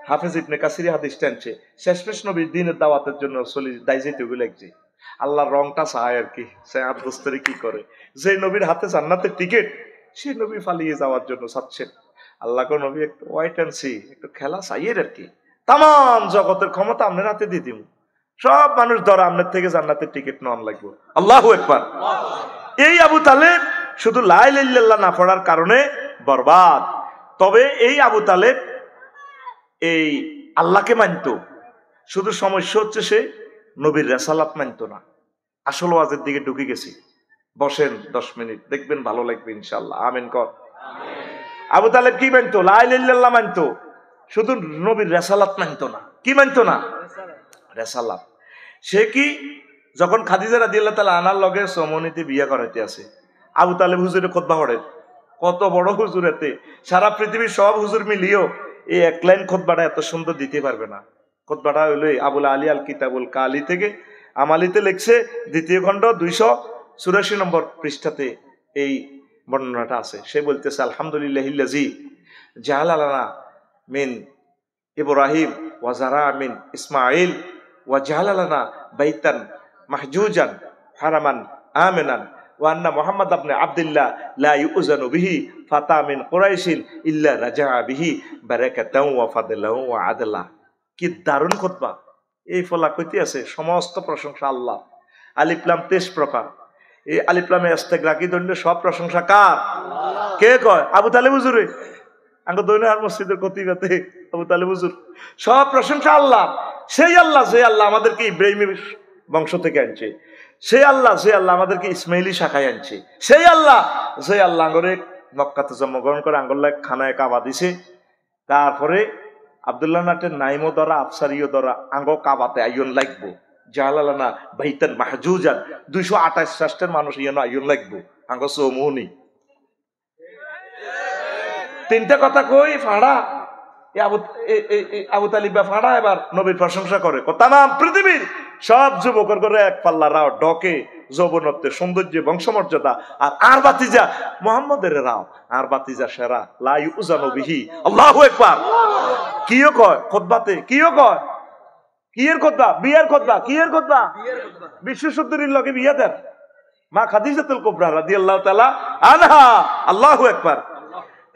হাফেজ ইবনে কাসির হাদিস টেনছে, শেষমেশ নবী দিনের দাওয়াতের জন্য চলি দাইজেতে লাগছে। আল্লাহর রংটা চায় আর কি, সে আর দোস্তরে কি করে, যে নবীর হাতে জান্নাতের টিকিট সে নবী ফালিয়ে যাওয়ার জন্য চাচ্ছেন। আল্লাহকে নবী একটু ওয়াইট অ্যান্ড সি, একটু খেলা চাইয়ের আর কি। তাম জগতের ক্ষমতা আপনার হাতে দিয়ে দিব, সব মানুষ ধরা আপনার থেকে জান্নাতের টিকিট নেওয়ান লাগবে। আল্লাহু আকবার। এই আবু তালেব শুধু লা ইলাহা ইল্লাল্লাহ না পড়ার কারণে বরবাদ। তবে এই আবু তালেব এই আল্লাহকে মানত, শুধু সমস্যা হচ্ছে সে নবীর রেসালাত মানত না। আসল ওয়াজের দিকে ঢুকে গেছি, বসেন 10 মিনিট, দেখবেন ভালো লাগবে ইনশাআল্লাহ। আমিন কর। আবু তালেব কি মানত? লা ইলাহা ইল্লাল্লাহ মানত, শুধু নবীর রেসালাত মানত না। কি মানত না? রেসালাত। সে কি যখন খাদিজা রাদিয়াল্লাহু তাআলা আনার লগে সমনিতে বিয়ে করাইতে আছে, আবু তালেব হুজুরে খুতবা পড়েন। কত বড় হুজুর, এতে সারা পৃথিবীর সব হুজুর মিলিয়েও এই এক লাইন খুতবাটা এত সুন্দর দিতে পারবে না। খুতবাটা হইল আবুল আলী আল কিতাবুল কালি থেকে, আমালিতে লিখছে 2য় খণ্ড 284 নম্বর পৃষ্ঠাতে এই বর্ণনাটা আছে। সে বলতেছে, আলহামদুলিল্লাহিল্লাযী জাআলা লানা মিন ইব্রাহিম ওয়া যারা মিন ইসমাঈল ওয়া জাআলা লানা বাইতান মাহজুজান হারামান আমিনান ওয়া আন্না মুহাম্মদ ইবনে আব্দুল্লাহ লা ইউযানু বিহি ফাতা মিন কুরাইশিন ইল্লা রাজা'a বিহি বারাকাতাও ওয়া ফাদলাও ওয়া আদলা। কি দারুণ খুতবা! এই ফলা কইতে আছে সমস্ত প্রশংসা আল্লাহ। আলিফ লাম 23 প্রকার, এই আলিফ লামে ইস্তেগরাকি দন্ড সব প্রশংসা কার? কে কয়? আবু তালেব হুজুরে। আঙ্গ দৈনার মসজিদের কতিবাতে আবু তালেব হুজুর। সব প্রশংসা আল্লাহ। সেই আল্লাহ যে আল্লাহ আমাদেরকে ইব্রাহিমী বংশ থেকে আনছে, সেই আল্লাহ যে আল্লাহ আমাদেরকে ইসমাইলি শাখায় আনছে, সেই আল্লাহ যে আল্লাহ আঙ্গরে মক্কাতে জন্মগ্রহণ করে আঙ্গল্লাহ খানায় কাবা দিছে। তারপরে আব্দুল্লাহ নাটের নাইমো দ্বারা আফসারিও দ্বারা আঙ্গ কাবাতে আইন লাগবো, জালালানা বাইতান মাহজুজান 228 রাষ্ট্রের মানুষ ইয়ন আইন লাগবো আঙ্গ চৌমুনি। 3টা কথা কই ফাড়া আবু তালিব ফাড়া এবার নবীর প্রশংসা করে। তামাম পৃথিবীর সব যুবকের করে এক পাল্লা রাও ডকে যৌবনত্বের সৌন্দর্য বংশমর্যাদা। আর বাতিজা মুহাম্মদের রাও, আর বাতিজা সেরা লা ইউযানু বিহি। আল্লাহু আকবার। কিও কয় খুতবাতে, কিও কয় কিয়ের খুতবা? বিয়ের খুতবা। কিয়ের খুতবা? বিশ্ব সুন্দরীর লগে বিয়ে দেন মা খাদিজাতুল কুবরা রাদিয়াল্লাহু তাআলা আনহা। আল্লাহু আকবার।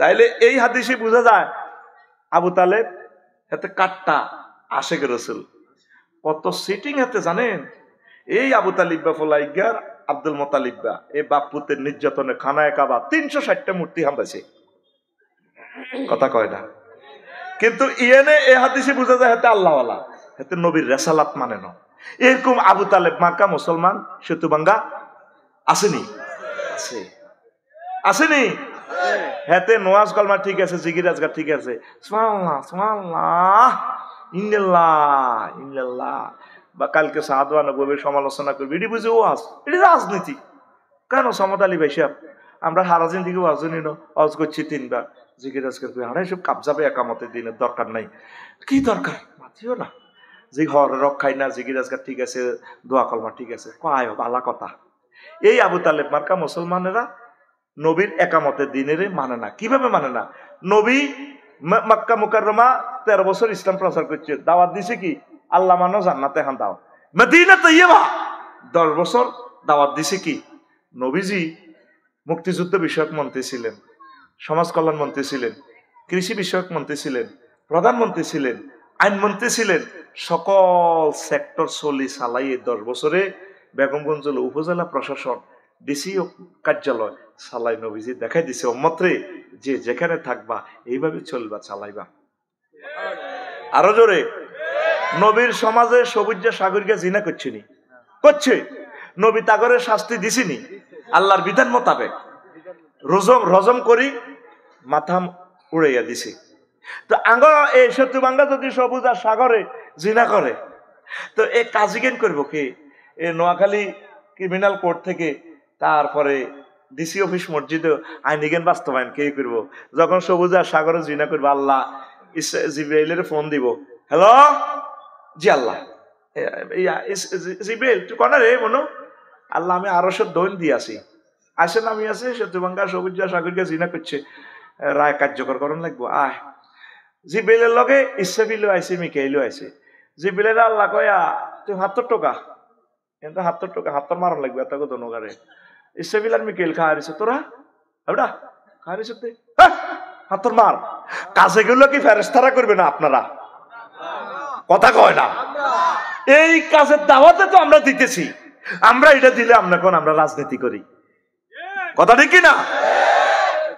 তাইলে এই হাদিসে বোঝা যায় আবু তালেব এতে কাটটা আশেক রাসূল। কত সিটিং এতে জানেন? এই আবু তালিবা ফলাইগার আব্দুল মোতালিবা এই বাপুতের নির্যাতনে খানায় কাবা 360টা মূর্তি হামড়াছে। কথা কয় না, কিন্তু ইয়েনে এই হাদিসে বোঝা যায় হাতে আল্লাহওয়ালা, হাতে নবীর রেসালাত মানে না। এরকম আবু তালেব মার্কা মুসলমান সেতুবাঙ্গা আসেনি? আছে, আসেনি? হাতে নোয়াজ কলমা ঠিক আছে, জিকির আজগার ঠিক আছে, সুবহানাল্লাহ সুবহানাল্লাহ ইন্নাল্লাহ ইন্নাল্লাহ, বা কালকে সাদওয়া নববীর সমালোচনা করবে, এটি বুঝে ওয়াজ, এটি রাজনীতি। কেন? সমত আলী ভাই সাহেব আমরা হারাজিন দিকে অজ করছি 3 বার জিকির আজকার করি হারাই সব কাবজাবে একামতের দিনের দরকার নাই। কি দরকার মাতিও না, যে ঘর রক্ষাই না জিকির আজকার ঠিক আছে, দোয়া কলমা ঠিক আছে, কয় ভালা কথা। এই আবু তালেব মার্কা মুসলমানেরা নবীর একামতের দিনের মানে না। কিভাবে মানে না? নবী মক্কা মুকাররমা 13 বছর ইসলাম প্রচার করছে, দাওয়াত দিছে কি আল্লাহ মানো জান্নাতে হান দাও। মদিনা তৈয়বা 10 বছর দাওয়াত দিছে কি? নবীজি মুক্তিযুদ্ধ বিষয়ক মন্ত্রী ছিলেন, সমাজ কল্যাণ মন্ত্রী ছিলেন, কৃষি বিষয়ক মন্ত্রী ছিলেন, প্রধানমন্ত্রী ছিলেন, আইনমন্ত্রী ছিলেন, সকল সেক্টর চলি চালাইয়ে 10 বছরে বেগমগঞ্জ উপজেলা প্রশাসন ডিসি কার্যালয় চালাই নবীজি দেখাই দিছে উম্মতরে যে যেখানে থাকবা এইভাবে চলবা চালাইবা। আরো জোরে, নবীর সমাজে সবুজ সাগরিকা জিনা করছেনি, করছে, নবী তাগরের শাস্তি দিছিনি আল্লাহর বিধান মোতাবেক, রজম করি মাথা উড়াইয়া দিছি। তো আঙ্গ এই শত্রুবাঙ্গা যদি সবুজ আর সাগরে জিনা করে তো এ কাজিগেন করবো কি? এ নোয়াখালী ক্রিমিনাল কোর্ট থেকে তারপরে ডিসি অফিস মসজিদে আইনিগেন বাস্তবায়ন কে করবো? যখন সবুজ আর সাগরে জিনা করবো আল্লাহ জিব্রাইলের ফোন দিব, হ্যালো জি আল্লাহ জিব্রাইল তুই কনা রে মনো, আল্লাহ আমি আরো সব দৈন দিয়ে আসি, আসেন আমি আছে শত্রুবাঙ্গা সবুজ সাগরকে জিনা করছে, রায় কার্যকর করণ লাগবো। আয় জিব্রাইলের লগে ইসরাফিলও আইছে, মিকাইলও আইছে। জিব্রাইলের আল্লাহ কয়া তুই 70 টাকা, কিন্তু 70 টাকা হাতর মারণ লাগবে এত কত নগারে। ইসরাফিল আর মিকাইল খাওয়ারিছে, তোরা ওটা খাওয়ারিছে তুই হাতর মার। কাজে গুলো কি ফেরেশতারা করবে না আপনারা? কথা কয় না। এই কাজের দাওয়াতে তো আমরা দিতেছি, আমরা এটা দিলে আমরা কোন আমরা রাজনীতি করি, কথা ঠিক না?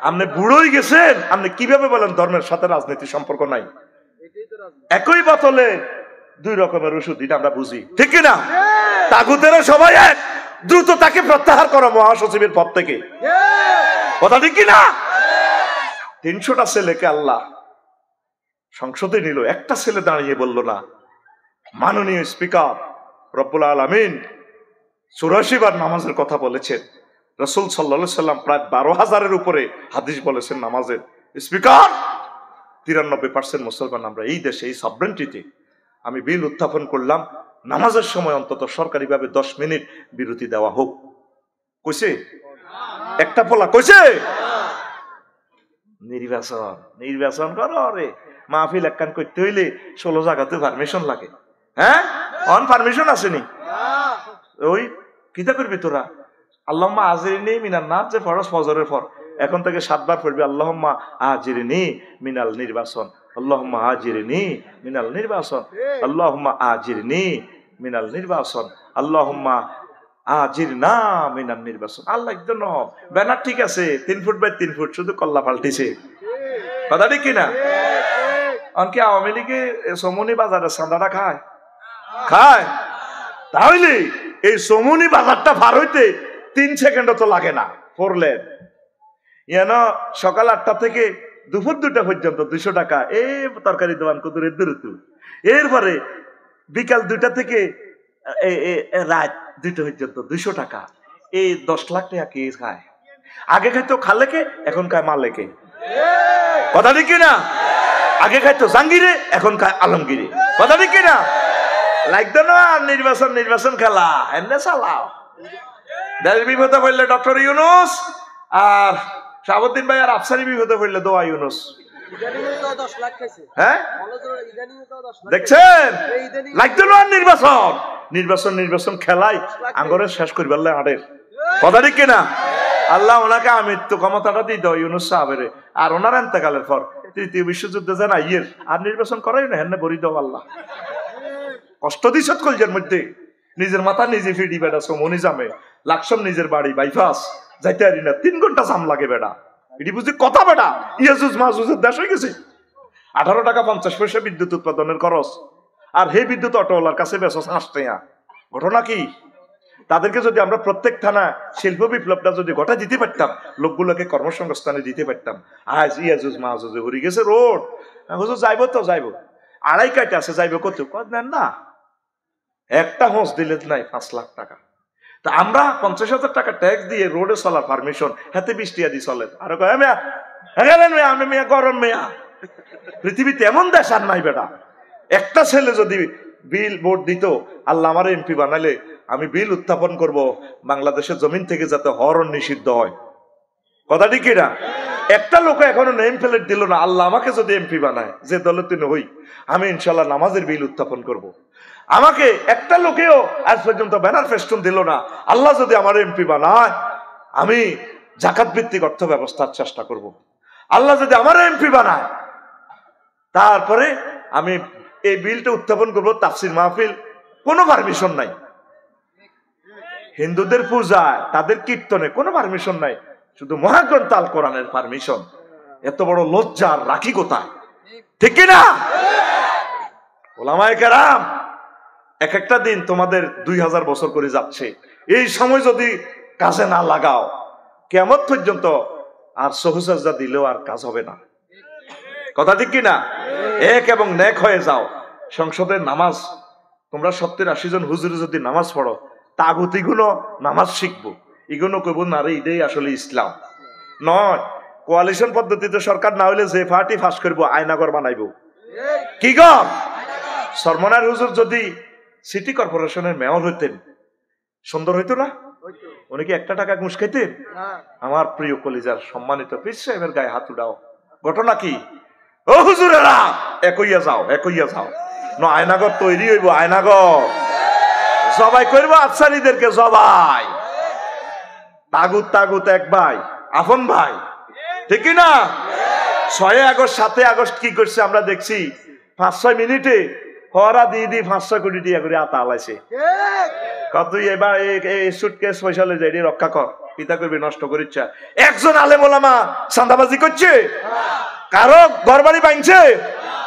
আপনি বুড়োই গেছেন, আপনি কিভাবে বলেন ধর্মের সাথে রাজনীতি সম্পর্ক নাই? একই বোতলে 2 রকমের ওষুধ, এটা আমরা বুঝি, ঠিক কিনা? তাগুতেরা সবাই এক, দ্রুত তাকে প্রত্যাহার করো মহাসচিবের পদ থেকে, কথা ঠিক কিনা? 300টা ছেলেকে আল্লাহ সংসদে নিল, একটা ছেলে দাঁড়িয়ে বলল না মাননীয় স্পিকার রব্বুল আলামিন 84 বার নামাজের কথা বলেছেন, রাসূল সাল্লাল্লাহু আলাইহি সাল্লাম প্রায় 12,000-এর উপরে হাদিস বলেছেন নামাজের। স্পিকার 93% মুসলমান আমরা এই দেশে, এই সভরেন্টিতে আমি বিল উত্থাপন করলাম, নামাজের সময় অন্তত সরকারিভাবে 10 মিনিট বিরতি দেওয়া হোক। কইছে একটা পোলা, কইছে নির্বাচন করো রে, মাহফিল একখান করতে হইলে 16 জায়গাতে পারমিশন লাগে। হ্যাঁ অন পারমিশন আসেনি? ওই কিতা করবি তোরা? আল্লাহুম্মা আজিরনি মিনান নার যে ফরজ ফজরের পর এখন থেকে 7 বার পড়বি আল্লাহুম্মা আজিরনি মিনাল নির্বাচন, আল্লাহুম্মা আজিরনি মিনাল নির্বাচন, আল্লাহুম্মা আজিরনি মিনাল নির্বাচন, আল্লাহুম্মা আজিরনা মিনাল নির্বাচন। আল্লাহ একদম ব্যানার ঠিক আছে 3 ফুট বাই 3 ফুট, শুধু কল্লা পাল্টিছে, কথা ঠিক কিনা? অনকে আওয়ামী লীগে সমনি বাজারে চাঁদাটা খায় খায়, তাহলে এই সমনি বাজারটা পার হইতে 3 সেকেন্ডও তো লাগে না। 4 লেন সকাল 8টা থেকে দুপুর 2টা পর্যন্ত 200 টাকা এই তরকারি দোকান কুদুরের দূরত্ব, এরপরে বিকাল 2টা থেকে রাত 2টা পর্যন্ত 200 টাকা, এই 10 লাখ টাকা কে খায়? আগে খাইতো খালেকে, এখন খায় মালেকে, কথা ঠিক কিনা? আগে খাইতো জাঙ্গিরে, এখন খায় আলমগিরে, কথা ঠিক কিনা? লাগতো না নির্বাচন খেলা, এমনি চালাও। দেশ বিপদে পড়লে ডক্টর ইউনুস, আর শাহাবুদ্দিন ভাই আর আফসারি বিপদে পড়লে দোয়া ইউনুস। হ্যাঁ দেখছেন, লাগতো না নির্বাচন খেলাই আঙ্গরে শেষ করি পারলে হাটের, কথা ঠিক কিনা? আল্লাহ ওনাকে আমৃত্যু ক্ষমতাটা দিয়ে দাও ইউনুস সাহেবের, আর ওনার এন্তেকালের পর 3য় বিশ্বযুদ্ধে যেন আইয়ের আর নির্বাচন করাই না, হেন বরি দাও আল্লাহ। কষ্ট দিছ কলজের মধ্যে, নিজের মাথা নিজে ফিডি বেড়া সমনি জামে, লাকসম নিজের বাড়ি বাইপাস যাইতে পারি না, 3 ঘন্টা জাম লাগে বেড়া, এটি বুঝি কথা বেড়া। ইয়াজুজ মাহুজের দেশ হয়ে গেছে, 18 টাকা 50 পয়সা বিদ্যুৎ উৎপাদনের খরচ, আর হে বিদ্যুৎ অটোওয়ালার কাছে বেশ 5 টাকা। ঘটনা কি? তাদেরকে যদি আমরা প্রত্যেক থানা শিল্প বিপ্লবটা যদি ঘটা দিতে পারতাম, লোকগুলোকে কর্মসংস্থানে দিতে পারতাম, আজ ইয়াজুজ মাহুজে হরি গেছে রোড, হুজুর যাইবো তো যাইবো, 2.5 কাটা আছে, যাইবো কত নেন না, একটা হোঁস দিলে নাই 5 লাখ টাকা। তা আমরা 50,000 টাকা ট্যাক্স দিয়ে রোডে চলার পারমিশন হাতে 20 টাকা দিয়ে চলেন। আর কয় মেয়া মেয়া আমি মেয়া গরম মেয়া। পৃথিবীতে এমন দেশ আর নাই বেটা। একটা ছেলে যদি বিল ভোট দিত, আল্লাহ আমার এমপি বানালে আমি বিল উত্থাপন করব বাংলাদেশের জমিন থেকে যাতে হরণ নিষিদ্ধ হয়। কথা ঠিক কিনা? একটা লোক এখনো নেম প্লেট দিল না, আল্লাহ আমাকে যদি এমপি বানায়, যে দলে তিনি হই, আমি ইনশাল্লাহ নামাজের বিল উত্থাপন করব। আমাকে একটা লোকেও আজ পর্যন্ত ব্যানার ফেস্টুন দিল না, আল্লাহ যদি আমার এমপি বানায় আমি জাকাত ভিত্তিক অর্থ ব্যবস্থার চেষ্টা করব। আল্লাহ যদি আমার এমপি বানায় তারপরে আমি এই বিলটা উত্থাপন করবো। তাফসির মাহফিল কোনো পারমিশন নাই, হিন্দুদের পূজায় তাদের কীর্তনে কোনো পারমিশন নাই, শুধু মহাগ্রন্থ আল কোরআনের পারমিশন। এত বড় লজ্জার রাখি কোথায়? ঠিক কিনা? ওলামায়ে কেরাম, এক একটা দিন তোমাদের 2000 বছর করে যাচ্ছে, এই সময় যদি কাজে না লাগাও কিয়ামত পর্যন্ত আর সহুসাজদা দিলেও আর কাজ হবে না। কথা ঠিক কিনা? এক এবং নেক হয়ে যাও। সংসদের নামাজ তোমরা 70-80 জন হুজুরে যদি নামাজ পড়ো, তাগুতি গুলো নামাজ শিখবো, এগুলো কইব না রে এটাই আসলে ইসলাম নয়। কোয়ালিশন পদ্ধতিতে সরকার না হইলে যে পার্টি ফাঁস করবো আয়নাগর বানাইবো। কি গো, সরমনার হুজুর যদি সিটি কর্পোরেশনের মেয়র হইতেন সুন্দর হইতো না? উনি কি একটা টাকা ঘুষ খাইতেন? আমার প্রিয় কলিজার সম্মানিত পীর সাহেবের গায়ে হাত উঠাও। ঘটনা কি? ও হুজুরেরা একইয়া যাও, একইয়া যাও। না আয়নাগর তৈরি হইব, আয়নাগর জবাই করবো আফসারিদেরকে, জবাই। তাগুত তাগুত এক ভাই, আপন ভাই, ঠিক না? 6 আগস্ট 7 আগস্ট কি করছে আমরা দেখছি। 5-6 মিনিটে হরা দিয়ে 500 কোটি টাকা করে আতা আলাইছে। তুই এবার এই সুটকেস পয়সা লয়ে যাই রক্ষা কর, পিতা করবি নষ্ট করিচ্ছা। একজন আলেম ওলামা চাঁদাবাজি করছে, কারো ঘরবাড়ি ভাঙছে,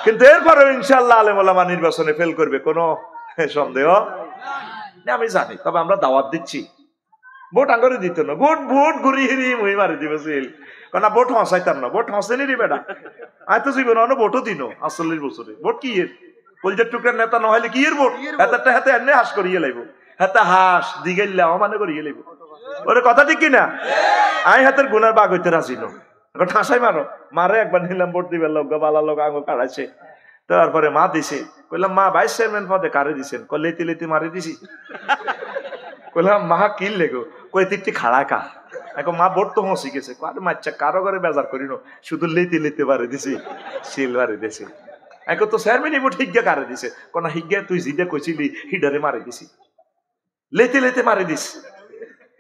কিন্তু এরপরে ইনশাআল্লাহ আলেম ওলামা নির্বাচনে ফেল করবে, কোনো সন্দেহ আমি জানি। তবে আমরা দাওয়াত দিচ্ছি, ভোট আঙ্গরে দিত না, ভোট ভোট ঘুরি হিরি মুই মারি দিবেছিল না, ভোট হসাইতাম না, ভোট হসেনি রে বেটা। আয় তো জীবন ভোটও দিন 48 বছরে। ভোট কি এর কলজার টুকরার নেতা নহলে কি এর ভোট? হাতে হাতে এনে হাস করিয়ে লাইব, হাতে হাস দিগাইলা মানে করিয়ে লাইব। ওরে কথা ঠিক কিনা? আই হাতের গুনার বাগ হইতে রাজি ন, এখন ঠাসাই মারো মারে। একবার নিলাম ভোট দিবার লোক বালা লোক আঙুল কাড়াইছে, তারপরে মা দিছে। কইলাম মা ভাইস চেয়ারম্যান পদে কারে দিছেন? লেতি লেতি মারি দিছি। কইলাম মা কি লেগো? কই তিনটি খাড়া কা। এখন মা ভোট তো হসি গেছে, আরে মাচ্চা কারো করে বেজার করিনো, শুধু লেতি লেতি মারি দিছি, সিল মারি দিছি। এখন তো চেয়ারম্যানই ভোট হিজ্ঞা কারে দিছে? কোনা হিজ্ঞা তুই জিদে কইছিলি হিডারে মারি দিছি, লেতে লেতে মারি দিস,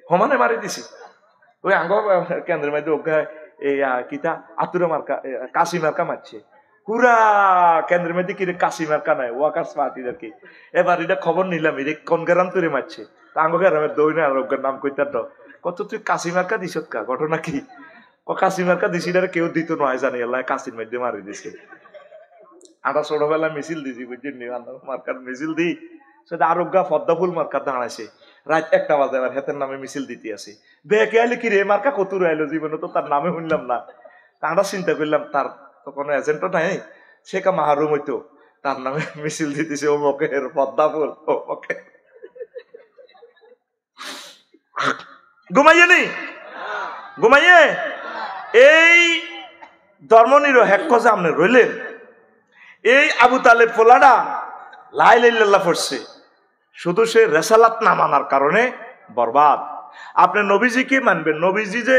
সমানে মারি দিছি। ওই আঙ্গ কেন্দ্রের মধ্যে ওকে এই কিতা আতুরা মার্কা কাশি মার্কা মারছে পুরা কেন্দ্রের মধ্যে কি কাশি মার্কা নাই ওয়াকার্স পার্টির আর কি। এবার এটা খবর নিলাম এটা কোন গ্রাম তৈরি মারছে, আঙ্গ গ্রামের দৌড়ে আর ওকে নাম কইতার দ কত তুই কাশি মার্কা দিস কা? ঘটনা কি? ও কাশি মার্কা দিছি কেউ দিত নয় জানি, আল্লাহ কাশির মধ্যে মারি দিছে। আমরা ছোটবেলা মিছিল দিছি বুঝছেন, মার্কার মিছিল দিই, সেটা আরোগ্যা পদ্মা ফুল মার্কা দাঁড়াইছে রাত 1টা বাজে, আবার হেতের নামে মিছিল দিতে আসি। বেকে আইলে কি রে মার্কা কতুর আইলো, জীবনে তো তার নামে শুনলাম না। আমরা চিন্তা করলাম তার তো কোনো এজেন্টও নাই, সে কা মাহরুম হইতো, তার নামে মিছিল দিতেছে অমকের পদ্মা ফুল অমকে। ঘুমাইয়ে নি ঘুমাইয়ে এই ধর্মনিরপেক্ষ যে আপনি রইলেন, এই আবু তালেব ফোলাডা লা ইলাহা ইল্লাল্লাহ পড়ছে, শুধু সে রেসালাত না মানার কারণে বরবাদ। আপনি নবীজিকে মানবেন, নবীজি যে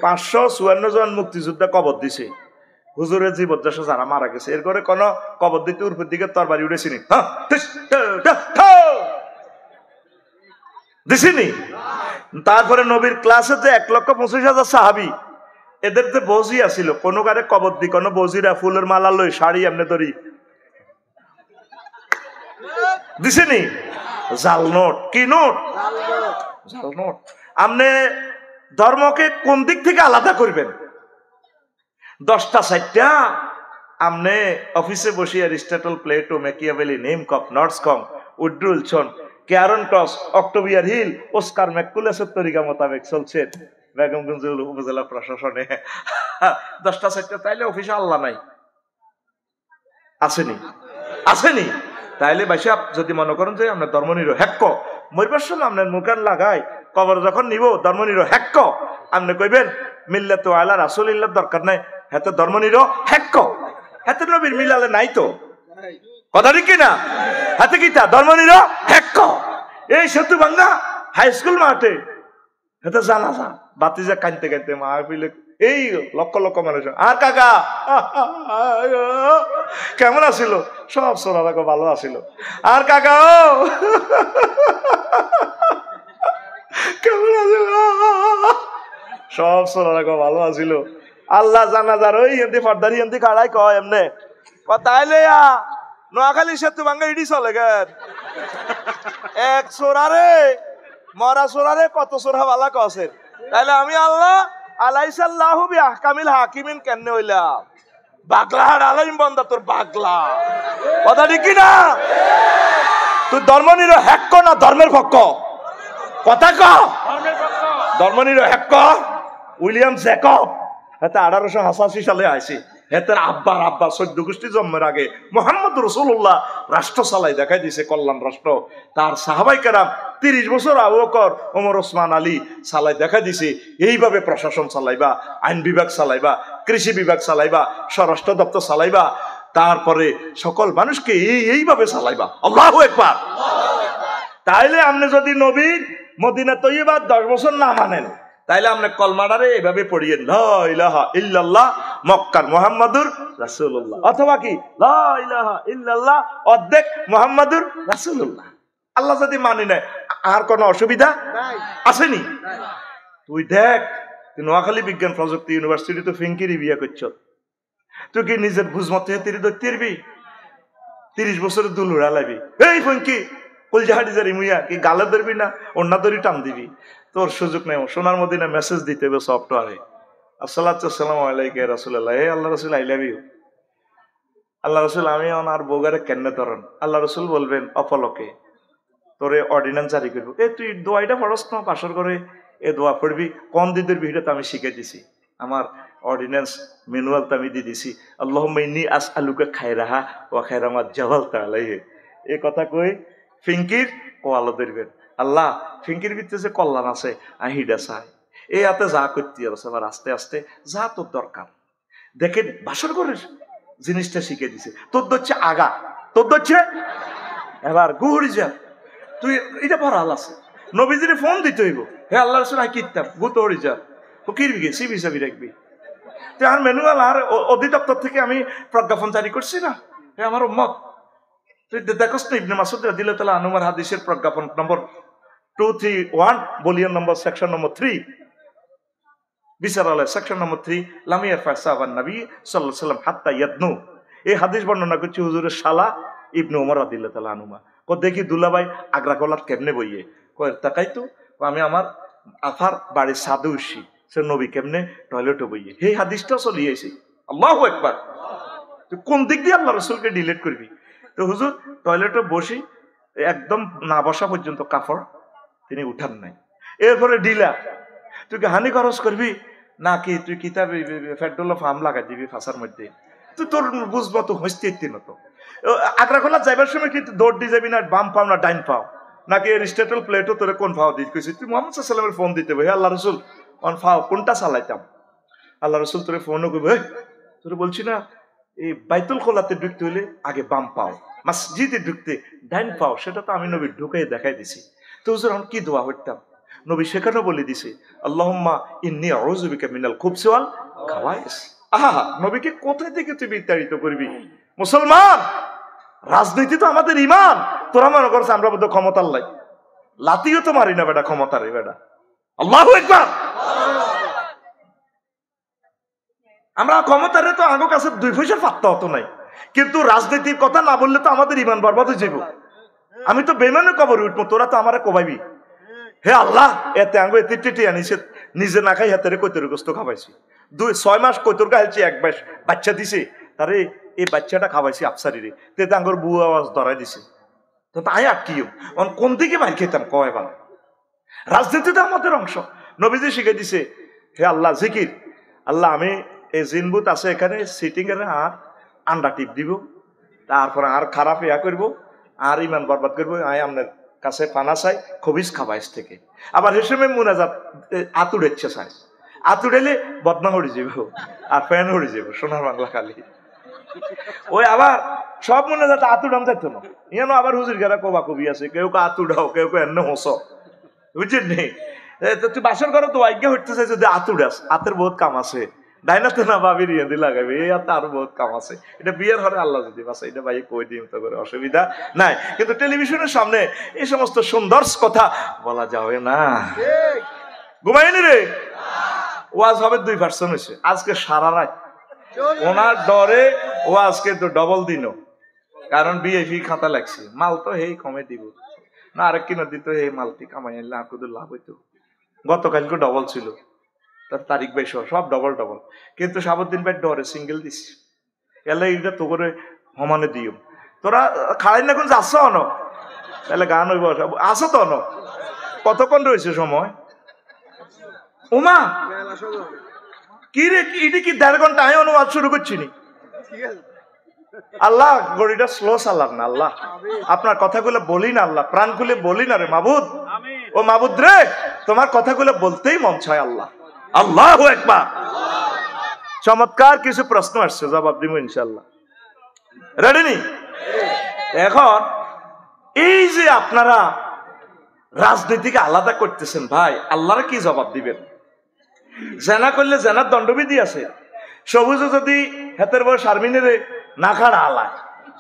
554 জন মুক্তিযোদ্ধা কবর দিছে, হুজুরের জীবদ্দশা যারা মারা গেছে, এর করে কোন কবর দিতে উপর দিকে তরবারি উঠেছিনি দিছিনি। তারপরে নবীর ক্লাসে যে 1,25,000 সাহাবি, এদের যে বজি আছিল, কোন কারে কবর দি কোন বজিরা ফুলের মালা লই শাড়ি এমনি ধরি দিছিনি। জাল নোট, কি নোট? জাল নোট। আপনি ধর্মকে কোন দিক থেকে আলাদা করবেন? 10টা 4টা আপনি অফিসে বসে অ্যারিস্টটল, প্লেটো, ম্যাকিয়াভেলি, নেমকপ, নর্সকম, উড্রুলসন, ক্যারন ক্রস, অক্টোবিয়ার হিল, ওস্কার ম্যাকুলাসের তরিকা মোতাবেক চলছে বেগমগঞ্জ উপজেলা প্রশাসনে। 10টা 4টা তাইলে অফিসে আল্লাহ নাই আসেনি, আসেনি। তাইলে বাইসা যদি মনে করেন যে আমরা ধর্মনিরপেক্ষ, মরবার সময় আপনার মুখান লাগাই কবর যখন নিব ধর্ম নির হ্যাক্ক আপনি কইবেন মিল্লাত আলা রাসূলিল্লাহ দরকার নাই, হাতে ধর্ম নির হ্যাক্ক, হাতে নবীর মিলালে নাই তো, কথা ঠিক না? হাতে কিতা ধর্ম নির হ্যাক্ক। এই সেতু ভাঙ্গা হাই স্কুল মাঠে হাতে জানাজা বাতিজা কানতে কানতে মাহফিলে এই লক্ষ লক্ষ মানুষ, আর কাকা কেমন আছিল? সব সোনারা ভালো আছিল। আর কাকা কেমন আছিল? সব সোনারা ভালো আছিল। আল্লাহ জানাজার ওই এমনি ফর্দারি এমনি কাড়াই কয় এমনে তাইলে নোয়াখালী সেতু ভাঙ্গা ইডি চলে গেন এক সোরারে মরা সোরারে কত সোরা বালা কসের। তাইলে আমি আল্লাহ আলাইসাল্লাহু বিআহকামিল হাকিমিন কেমনে হইলাম? বাগলাহার আলাইম বন্দা তোর বাগলা, কথা ঠিক না? তুই ধর্ম নির হ্যাক্ক না ধর্মের পক্ষ? কথা ক, ধর্ম নির হ্যাক্ক। উইলিয়াম জ্যাকব হাতে 1888 সালে আইছে, হেতের আব্বার আব্বা 14 গোষ্ঠী জন্মের আগে মুহাম্মদ রাসূলুল্লাহ রাষ্ট্র চালাই দেখাই দিছে, কল্যাণ রাষ্ট্র। তার সাহাবায়ে কেরাম 30 বছর আবু বকর ওমর ওসমান আলী চালাই দেখা দিছে এইভাবে প্রশাসন চালাইবা, আইন বিভাগ চালাইবা, কৃষি বিভাগ চালাইবা, স্বরাষ্ট্র দপ্তর চালাইবা, তারপরে সকল মানুষকে এইভাবে চালাইবা। আল্লাহু আকবার। তাইলে আপনি যদি নবীর মদিনা তৈয়বা 10 বছর না মানেন, তাইলে আপনি কলমাটারে এভাবে পড়িয়েন লা ইলাহা ইল্লাল্লাহ মক্কার মুহাম্মাদুর রাসূলুল্লাহ, অথবা কি লা ইলাহা ইল্লাল্লাহ অর্ধেক মুহাম্মাদুর রাসূলুল্লাহ। আল্লাহ যদি মানি না আর কোনো অসুবিধা আসেনি? তুই দেখ, তুই নোয়াখালী বিজ্ঞান প্রযুক্তি ইউনিভার্সিটি তো ফিঙ্কিরি বিয়া করছ, তুই কি নিজের বুঝমতে তিরি ধরবি? 30 বছরের দুল উড়ালাবি, এই ফিঙ্কি কলজাহাটি জারি মুইয়া কি গালে ধরবি না অন্য ধরি টান দিবি? তোর সুযোগ নেই। সোনার মদিনা মেসেজ দিতে হবে সফটওয়্যারে, আসসালাতু আসসালামু আলাইকা ইয়া রাসূলুল্লাহ, হে আল্লাহ রাসূল আই লাভ ইউ। আল্লাহ রাসূল আমি আমার বউগারে কেন্নে ধরন? আল্লাহ রাসূল বলবেন অপলকে তোরে অর্ডিন্যান্স জারি করবো, এ তুই দোয়াইটা পড়স না পাশর করে, এ দোয়া পড়বি কোন দিদের ভিডিও তো আমি শিখে দিছি, আমার অর্ডিন্যান্স ম্যানুয়াল তো আমি দিয়ে দিছি। আল্লাহুম্মা ইন্নী আসআলুকা খায়রাহা ওয়া খায়রা মা জাবালতা আলাইহি। এই কথা কই ফিঙ্কির ও আলো ধরবেন, আল্লাহ ফিঙ্কির ভিতরে যে কল্যাণ আছে আহিডা চাই, এই হাতে যা করতে আছে আবার আস্তে আস্তে যা তোর দরকার। দেখেন ভাষণ করে জিনিসটা শিখে দিছে, তোর হচ্ছে আগা, তোর হচ্ছে এবার গুহরি যা তুই এটা বড় আল আছে। নবীজিরে ফোন দিতে হইব, হে আল্লাহ রাসূল আই কিতাব গুতরি যা ও কিরবি সিবি সাবি রাখবি। তো আর ম্যানুয়াল আর অধিদপ্তর থেকে আমি প্রজ্ঞাপন জারি করছি না, হে আমার উম্মত তুই দেখোস না ইবনে মাসউদ রাদিয়াল্লাহু তাআলা আনহুর হাদিসের প্রজ্ঞাপন নম্বর 231 ভলিউম নম্বর সেকশন নম্বর 3 বিচারালয় সেকশন নম্বর 3 লামিয়া ফাসাবান নবী সাল্লাল্লাহু আলাইহি সাল্লাম হাত্তা ইয়াদনু। এই হাদিস বর্ণনা করছে হুজুরের শালা ইবনে ওমর রাদিয়াল্লাহু তাআলা আনহুমা। কো দেখি দুলাভাই আগ্রা কলার কেমনে বইয়ে কয় তাকাই তো আমি আমার আফার বাড়ির সাদু উঠছি, সে নবী কেমনে টয়লেটে বইয়ে। এই হাদিসটা চলিয়েছে। আল্লাহু আকবার। তুই কোন দিক দিয়ে আল্লাহ রাসূলকে ডিলিট করবি? তো হুজুর টয়লেটে বসি একদম না বসা পর্যন্ত কাপড় তিনি উঠান নাই, এরপরে ডিলা তুই কি হানি খরচ করবি নাকি তুই কিতাব পেট্রোল ফার্ম লাগাই দিবি ফাঁসার মধ্যে? তুই তোর বুঝবো তো হইতে নত। আগ্রা খোলা যাইবার সময় কিন্তু দৌড় দিয়ে যাবি না বাম পাও না ডাইন পাও নাকি স্টেটল প্লেটও তোরে কোন ফাও দিয়ে কইছিস? তুই মুহাম্মদ সাল্লাল্লাহু আলাইহি ওয়াসাল্লামের ফোন দিতে হবে, হে আল্লাহ রাসূল কোন ফাও কোনটা চালাইতাম? আল্লাহ রাসূল তোরে ফোনও করবে, তোরে বলছি না এই বাইতুল খোলাতে ঢুকতে হইলে আগে বাম পাও, মসজিদে ঢুকতে ডাইন পাও, সেটা তো আমি নবী ঢুকাই দেখাই দিছি। তো হুজুর আমি কি দোয়া করতাম? নবী সেখানেও বলে দিছে আল্লাহুম্মা ইন্নী আউযু বিকা মিনাল খুবসি ওয়াল খাবাইস। আহা, নবীকে কোথায় থেকে তুই বিতাড়িত করবি? মুসলমান, রাজনীতি তো আমাদের ইমান। তোরা মনে করছ আমরা বোধ ক্ষমতার লাই, লাতিও তো মারি না বেটা ক্ষমতার বেটা। আল্লাহু আকবার। আমরা ক্ষমতারে তো আগো কাছে 2 পয়সার পাত্তা হতো নাই, কিন্তু রাজনীতির কথা না বললে তো আমাদের ইমান বরবাদ হয়ে যাবো। আমি তো বেমানে কবর উঠবো, তোরা তো আমারে কবাইবি। হে আল্লাহ, এতে আঙ্গো এতে টেটে আনিছে, নিজে না খাই হাতের কৈতর গোস্ত খাওয়াইছি। 6 মাস কৈতর খাইছি, এক মাস বাচ্চা দিছে তারে, এই বাচ্চাটা খাওয়াইছি আফসারিরে, তেতে আঙ্গর বউ আওয়াজ ধরাই দিছে। তো তাই আটকিও কোন দিকে বাইর খেতাম কয় বা? রাজনীতি তো আমাদের অংশ। নবীজি শিখে দিছে, হে আল্লাহ জিকির, আল্লাহ আমি এই জিনবুত আছে এখানে সিটিং এর আর আন্ডা টিপ দিব, তারপরে আর খারাপ ইয়া করবো আর ইমান বরবাদ করবো, আয় আপনার কাছে পানা চাই খবিজ খাবাইস থেকে। আবার হেসেমে মুনাজাত আতুড়েচ্ছে চাই, আতুড়েলে বদনাম হয়ে যাব আর ফ্যান হয়ে যাব সোনার বাংলা খালি। ওই আবার সব মুনাজাত আতুড়াম যাইতো না, ইয়ানো আবার হুজুর গেরা কবা কবি আছে, কেউ কে আতুড়াও, কেউ কে এনে হস, বুঝছেন নি? তুই বাসর ঘরে তো আজ্ঞা হইতে চাই যদি আতুড়াস, হাতের বহুত কাম আছে, ডাইনাতে না ভাবির ইয়ে দিয়ে লাগাবে, এই হাতে আরো বহুত কাম আছে। এটা বিয়ের ঘরে আল্লাহ যদি বাসা, এটা ভাই কই দিন তো করে অসুবিধা নাই, কিন্তু টেলিভিশনের সামনে এই সমস্ত সুন্দর কথা বলা যাবে না। ঘুমাইনি রে, ওয়াজ হবে 2% হয়েছে আজকে সারা রাত, ওনার ডরে ও আজকে তো ডবল দিন, কারণ বিএফি খাতা লাগছে, মাল তো হেই কমে দিব না, আরেক কিনা দিত এই মালটি কামাই আনলে আর কত লাভ হইতো। গতকালকে ডবল ছিল, তার তারিখ ভাই সব ডবল ডবল, কিন্তু সাবুদ্দিন ভাই ডরে সিঙ্গেল দিছি, এলে এটা তো করে সমানে দিও। তোরা খাড়াই না কোন যাচ্ছ অন, তাহলে গান হইব আসো তো অন, কতক্ষণ রয়েছে সময়? ওমা কি রে, এটা কি 1.5 ঘন্টা আমি অনুবাদ শুরু করছি নি? আল্লাহ গড়িটা স্লো চালান না আল্লাহ, আপনার কথাগুলো বলি না আল্লাহ, প্রাণ খুলে বলি না রে মাবুদ। ও মাবুদ রে, তোমার কথাগুলো বলতেই মন চায় আল্লাহ। আল্লাহু আকবার। চমৎকার কিছু প্রশ্ন আসছে, জবাব দিব ইনশাআল্লাহ। রেডি নি? এখন এই যে আপনারা রাজনীতিকে আলাদা করতেছেন ভাই, আল্লাহর কি জবাব দিবেন? জেনা করলে জেনার দণ্ডবিধি আছে, সবুজ যদি হেতের বয়স শারমিনেরে না খাড়া আলায়,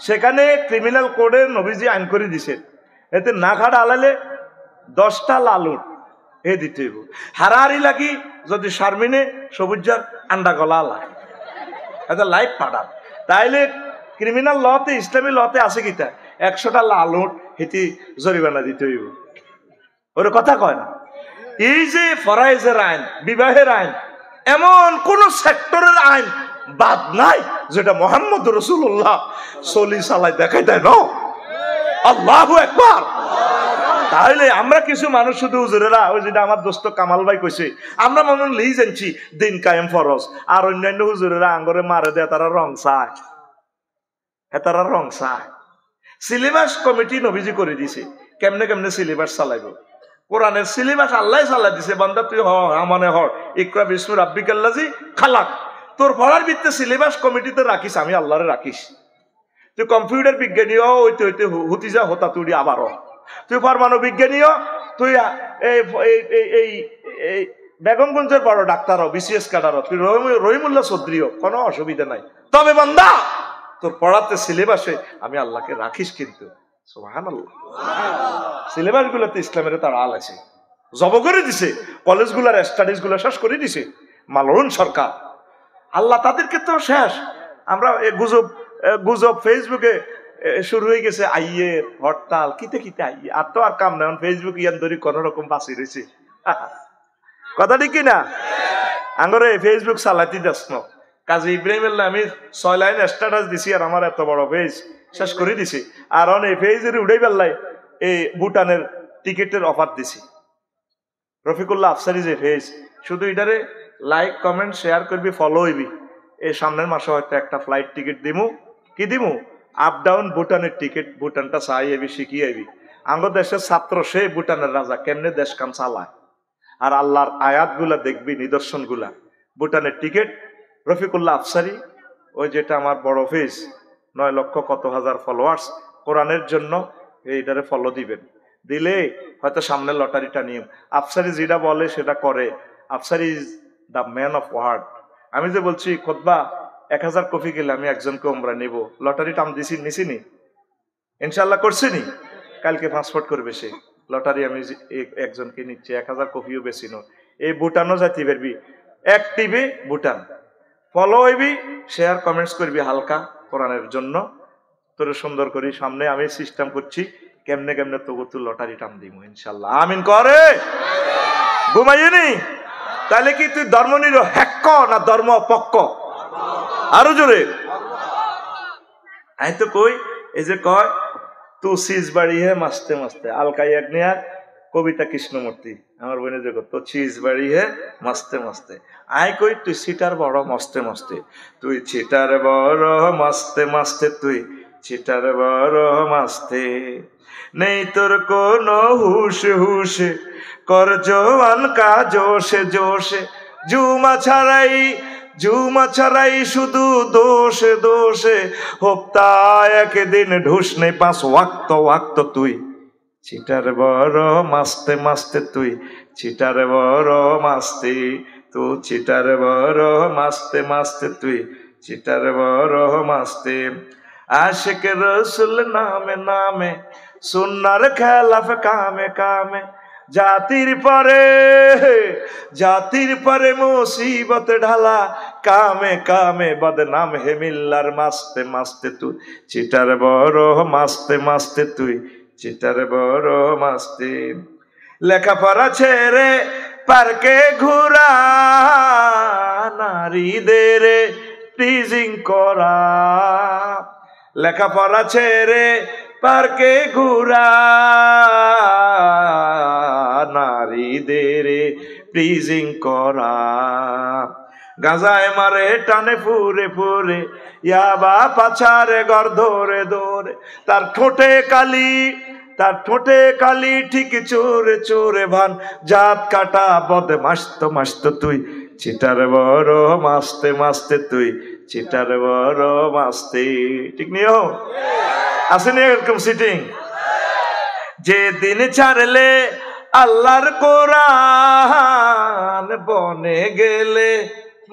সেখানে ক্রিমিনাল কোডে নবীজি আইন করে দিছে, এতে না খাড়া আলালে 10টা লালুট এ দিতে হইব। হারাহারি লাগি যদি শারমিনে সবুজার আন্ডা গলা আলায়, এটা লাইফ পাঠান, তাইলে ক্রিমিনাল লতে, ইসলামী লতে আছে কিতা 100টা লালুট হেতি জরিমানা দিতে হইব। ওর কথা কয় না। এই যে ফরাইজের আইন, বিবাহের আইন, এমন কোন সেক্টরের আইন বাদ নাই যেটা মুহাম্মদ রাসূলুল্লাহ সলি সালাই দেখাই দেয় না। আল্লাহু আকবার। তাহলে আমরা কিছু মানুষ শুধু হুজুরেরা, ওই যেটা আমার দোস্ত কামাল ভাই কইছে, আমরা মনে লিজ আনছি দিন কায়েম ফরজ, আর অন্যান্য হুজুরেরা আঙ্গরে মারে দেয়, তারা রং চায়, তারা রং চায়। সিলেবাস কমিটি নবীজি করে দিছে, কেমনে কেমনে সিলেবাস চালাইব। কোরআনের সিলেবাস আল্লাহ চালাই দিছে, বান্দা তুই মানে হর ইকরা বিস্মি রাব্বিকাল্লাযী খালাক, তোর পড়ার ভিত্তিতে সিলেবাস কমিটিতে রাখিস, আমি আল্লাহরে রাখিস। তুই কম্পিউটার বিজ্ঞানীও হইতে হইতে হুতি যা হতা তুই আবারও, তুই পরমাণু বিজ্ঞানীও, তুই এই বেগমগঞ্জের বড় ডাক্তারও, বিসিএস কাডারও, তুই রহিমুল্লাহ চৌধুরীও, কোনো অসুবিধা নাই। তবে বান্দা তোর পড়াতে সিলেবাসে আমি আল্লাহকে রাখিস, কিন্তু সুবহানাল্লাহ সিলেবাস গুলোতে ইসলামের তার আল আছে, জব করে দিছে, কলেজগুলার স্টাডিজ গুলো শেষ করে দিছে মালরুন সরকার। আল্লাহ তাদেরকে তো শেষ। আমরা গুজব ফেসবুকে শুরু হয়ে গেছে, আইয়ে হরতাল কিতে কিতে আইয়ে, আর তো আর কাম নাই, ফেসবুক ইয়ান ধরি কোন রকম বাঁচি রয়েছে। কথা ঠিক কিনা? আঙ্গরে ফেসবুক চালাইতে যাস না, কাজী ইব্রাহিম আমি 6 লাইন স্ট্যাটাস দিছি, আর আমার এত বড় পেজ শেষ করে দিছি। আর অনেক পেজের উড়াই বেল্লাই এই ভুটানের টিকিটের অফার দিছি। রফিকুল্লাহ আফসারি যে পেজ, শুধু এটারে লাইক কমেন্ট শেয়ার করবি, ফলো হইবি, এই সামনের মাসে হয়তো একটা ফ্লাইট টিকিট দিমু, কি দিমু, আপ ডাউন ভুটানের টিকিট, ভুটানটা চাই আইবি, শিখিয়ে আইবি। আঙ্গ দেশের ছাত্র সে ভুটানের রাজা কেমনে দেশ কাম চালায়, আর আল্লাহর আয়াত গুলা দেখবি, নিদর্শন গুলা। ভুটানের টিকিট রফিকুল্লাহ আফসারি, ওই যেটা আমার বড় পেজ, 9 লক্ষ কত হাজার ফলোয়ার্স, কোরআনের জন্য এইটারে ফলো দিবেন, দিলে হয়তো সামনে লটারিটা নিয়ম। আফসারি যেটা বলে সেটা করে, আফসারি is the man of word. আমি যে বলছি খুতবা 1000 কপি গেলে আমি একজনকে উমরা নিব, লটারিটা আমি নিছিনি ইনশাল্লাহ, করছিনি, কালকে পাসপোর্ট করবে সে, লটারি আমি একজনকে নিচ্ছি, 1000 কপিও বেশি নো। এই ভুটানও যাইতে পারবি, এক টিভি ভুটান, ফলো হইবি, শেয়ার কমেন্টস করবি হালকা কোরআনের জন্য, তোর সুন্দর করি সামনে আমি সিস্টেম করছি, কেমনে কেমনে তো তুই লটারি টাম দিব ইনশাল্লাহ, আমিন করে। ঘুমাইনি তাহলে কি তুই ধর্ম নিরপেক্ষ না ধর্ম পক্ষ? আরো জোরে আই তো কই, এই যে কয় তু সিজ বাড়ি হে মাস্তে মাস্তে, আলকাই একনিয়া কবিতা কৃষ্ণমূর্তি আমার বোনের যে তো চিজ বাড়ি হে মাস্তে মাস্তে, আই কই তুই সিটার বড় মস্তে মস্তে, তুই চিটার বড় মাস্তে মাস্তে, তুই চিটার বড় মাস্তে। নেই তোর কোনো হুশ হুশ, কর জওয়ান কা জোশে জোশে, জুমা ছাড়াই শুধু দোষে দোষে, হপ্তায় একদিন ঢুস নেই 5 ওয়াক্ত তুই চিটার বড় মাস্তে মাস্তে তুই চিটার বড় মাস্তি, তু চিটার বড় মাস্তে মাস্তে তুই চিটার বড় মাস্তে। আশিক রসুল নামে নামে, সুন্নার খেলাফ কামে কামে, জাতির পরে মুসিবত ঢালা, কামে কামে বদনাম হে মিল্লার মাস্তে মাস্তে তুই চিটার বড় মাস্তে মাস্তে তুই চিটার বড় মাস্তি। লেখাপড়া ছেড়ে পার্কে ঘোরা, নারীদের টিজিং করা, লেখাপড়া ছেড়ে পার্কে ঘোরা, নারীদের প্রিজিং করা, গাজায় মারে টানে ফুরে ফুরে, ইয়াবা পাছারে ঘর ধরে ধরে, তার ঠোঁটে কালি ঠিক চোরে চোরে ভান, জাত কাটা বদমাস তো তুই চিটার বড় মাস্তে মাস্তে তুই চিটার বড় মাস্তে। ঠিক নিও আসেনি এরকম সিটিং? যে দিন ছাড়লে আল্লাহর কোরআন, বনে গেলে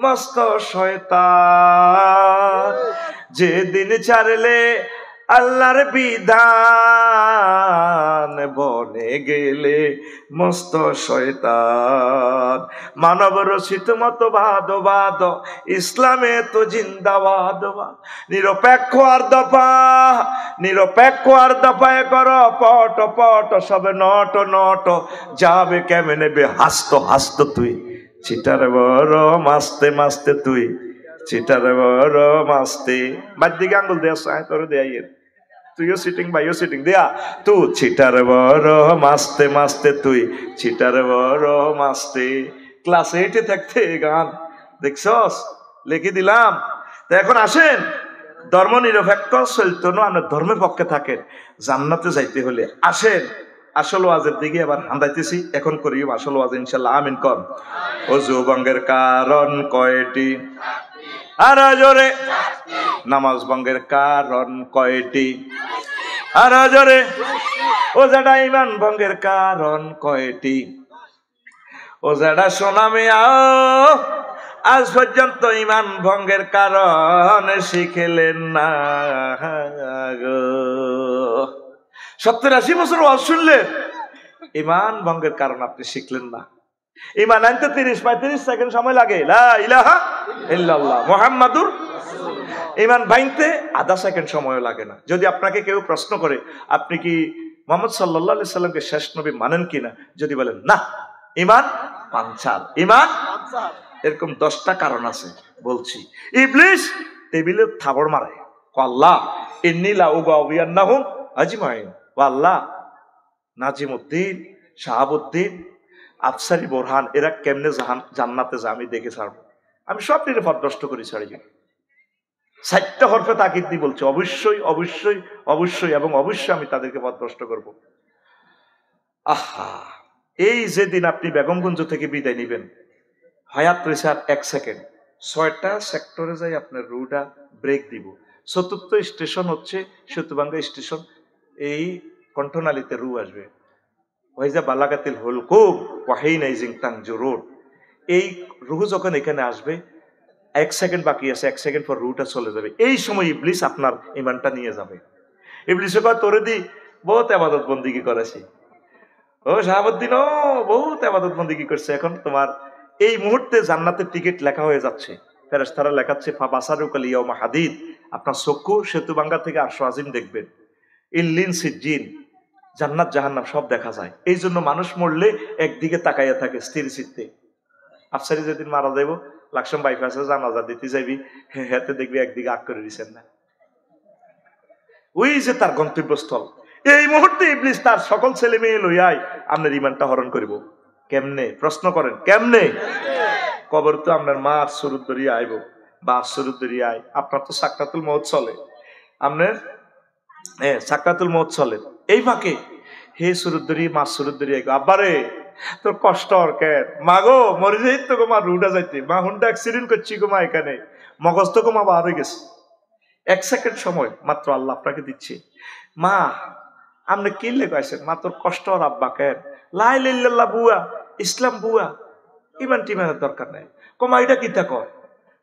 মস্ত শয়তান, যে দিন ছাড়লে আল্লাহর বিধান, বনে গেলে মস্ত শয়তান। মানব রচিত মতবাদ ইসলামে তো জিন্দাবাদ, নিরপেক্ষ আর দফায় কর পট পট, সবে নট যাবে কেমনে বে হাসতো তুই চিটার বড় মাস্তে মাস্তে তুই চিটার বড় মাস্তে। বাদ দিকে আঙ্গুল দেয়া তোরে দেয়, তুইও সিটিং ভাইও সিটিং দেয়া, তু চিটার বড় মাস্তে মাস্তে তুই চিটার বড় মাস্তে। ক্লাস 8-এ থাকতে গান দেখছস লিখে দিলাম। তো এখন আসেন, ধর্ম নিরপেক্ষ চলতো না, আমরা ধর্মের পক্ষে থাকেন জান্নাতে যাইতে হলে আসেন আসল ওয়াজের দিকে আবার হান্দাইতেছি। এখন করি আসল ওয়াজ ইনশাল্লাহ, আমিন কর। ওযু ভঙ্গের কারণ কয়টি? আর জোরে। নামাজ ভঙ্গের কারণ কয়টি? আর জোরে। ওজাডা ইমান ভঙ্গের কারণ কয়টি? ওজাডা সোনা মিয়া আজ পর্যন্ত ইমান ভঙ্গের কারণ শিখলেন না গো। 70-80 বছর ওয়াজ শুনলেন, ইমান ভঙ্গের কারণ আপনি শিখলেন না। ইমান আনতে 30-35 সেকেন্ড সময় লাগে, লা ইলাহা ইল্লাল্লাহ মুহাম্মাদুর। ইমান ভাঙতে আধা সেকেন্ড সময় লাগে না। যদি আপনাকে কেউ প্রশ্ন করে আপনি কি মুহাম্মদ সাল্লাল্লাহু আলাইহি সাল্লামকে শেষ নবী মানেন কিনা, যদি বলেন না, ইমান পাঞ্চাল, ইমান এরকম 10টা কারণ আছে বলছি। ইবলিস টেবিলে থাবড় মারে, আল্লাহ ইন্নী লা উগাউবিয়ান্নাহুম আজমাইন, আল্লাহ নাজিমউদ্দিন, শাহাবুদ্দিন, আফসারি বোরহান এরা কেমনে জান্নাতে যা আমি দেখে ছাড়বো, আমি সব নিরাপদ নষ্ট করে ছাড়ি। 4টা হরফে তাকিদ দিয়ে বলছে অবশ্যই অবশ্যই অবশ্যই এবং অবশ্যই আমি তাদেরকে পথভ্রষ্ট করব। আহা, এই যেদিন আপনি বেগমগঞ্জ থেকে বিদায় নিবেন, হায়াত রয়েছে আর 1 সেকেন্ড, 6টা সেক্টরে যাই আপনার রুটা ব্রেক দিব। 4র্থ স্টেশন হচ্ছে সেতুবাঙ্গা স্টেশন, এই কণ্ঠনালীতে রু আসবে। ওয়াইজা বালাগাতিল হুলকুম ওয়াহিনাইজিং তানজুরুন, এই রুহু যখন এখানে আসবে 1 সেকেন্ড বাকি আছে, 1 সেকেন্ড পর রুটা চলে যাবে। এই সময় ইবলিস আপনার ইমানটা নিয়ে যাবে। ইবলিসে কয় তোরে দি বহুত ইবাদত বন্দেগী করেছি, ও শাহাবুদ্দিন ও বহুত ইবাদত বন্দেগী করছে, এখন তোমার এই মুহূর্তে জান্নাতের টিকিট লেখা হয়ে যাচ্ছে। ফেরেশতারা লেখাচ্ছে ফাবাসারুকাল ইয়াউমা হাদিদ, আপনার চক্ষু সেতুবাঙ্গা থেকে আরশ আজিম দেখবেন। ইল্লিন সিজ্জিন, জান্নাত জাহান্নাম সব দেখা যায়। এই জন্য মানুষ মরলে একদিকে তাকাইয়া থাকে স্থির চিত্তে। আফসারি যেদিন মারা যাইব, লাকসাম বাইপাসে জানাজা দিতে যাইবি, হেতে দেখবি একদিকে আগ করে দিচ্ছেন না, ওই যে তার গন্তব্যস্থল। এই মুহূর্তে ইবলিস তার সকল ছেলে মেয়ে লইয়াই আপনার ইমানটা হরণ করিব। কেমনে? প্রশ্ন করেন কেমনে? কবর তো আপনার মা আর সুরুদ দরিয়া আইব বা সুরুদ দরিয়া আই, আপনার তো সাকরাতুল মউত চলে, আপনার সাকরাতুল মউত চলে। এই ফাঁকে হে সুরুদ্দরি মা সুরুদ্দরি আব্বারে তোর কষ্ট আর কেন মা গো মরে যাই তো গো মা রুডা যাইতে মা হুন্ডা অ্যাক্সিডেন্ট করছি গো মা এখানে মগজ তো গো মা বার হয়ে গেছে। 1 সেকেন্ড সময় মাত্র আল্লাহ আপনাকে দিচ্ছে। মা আপনি কি লেগাইছেন? মা তোর কষ্ট আর আব্বা কেন? লা ইলাহা ইল্লাল্লাহ বুয়া, ইসলাম বুয়া, ইমান টিমানের দরকার নাই। কমা এটা কি থাকো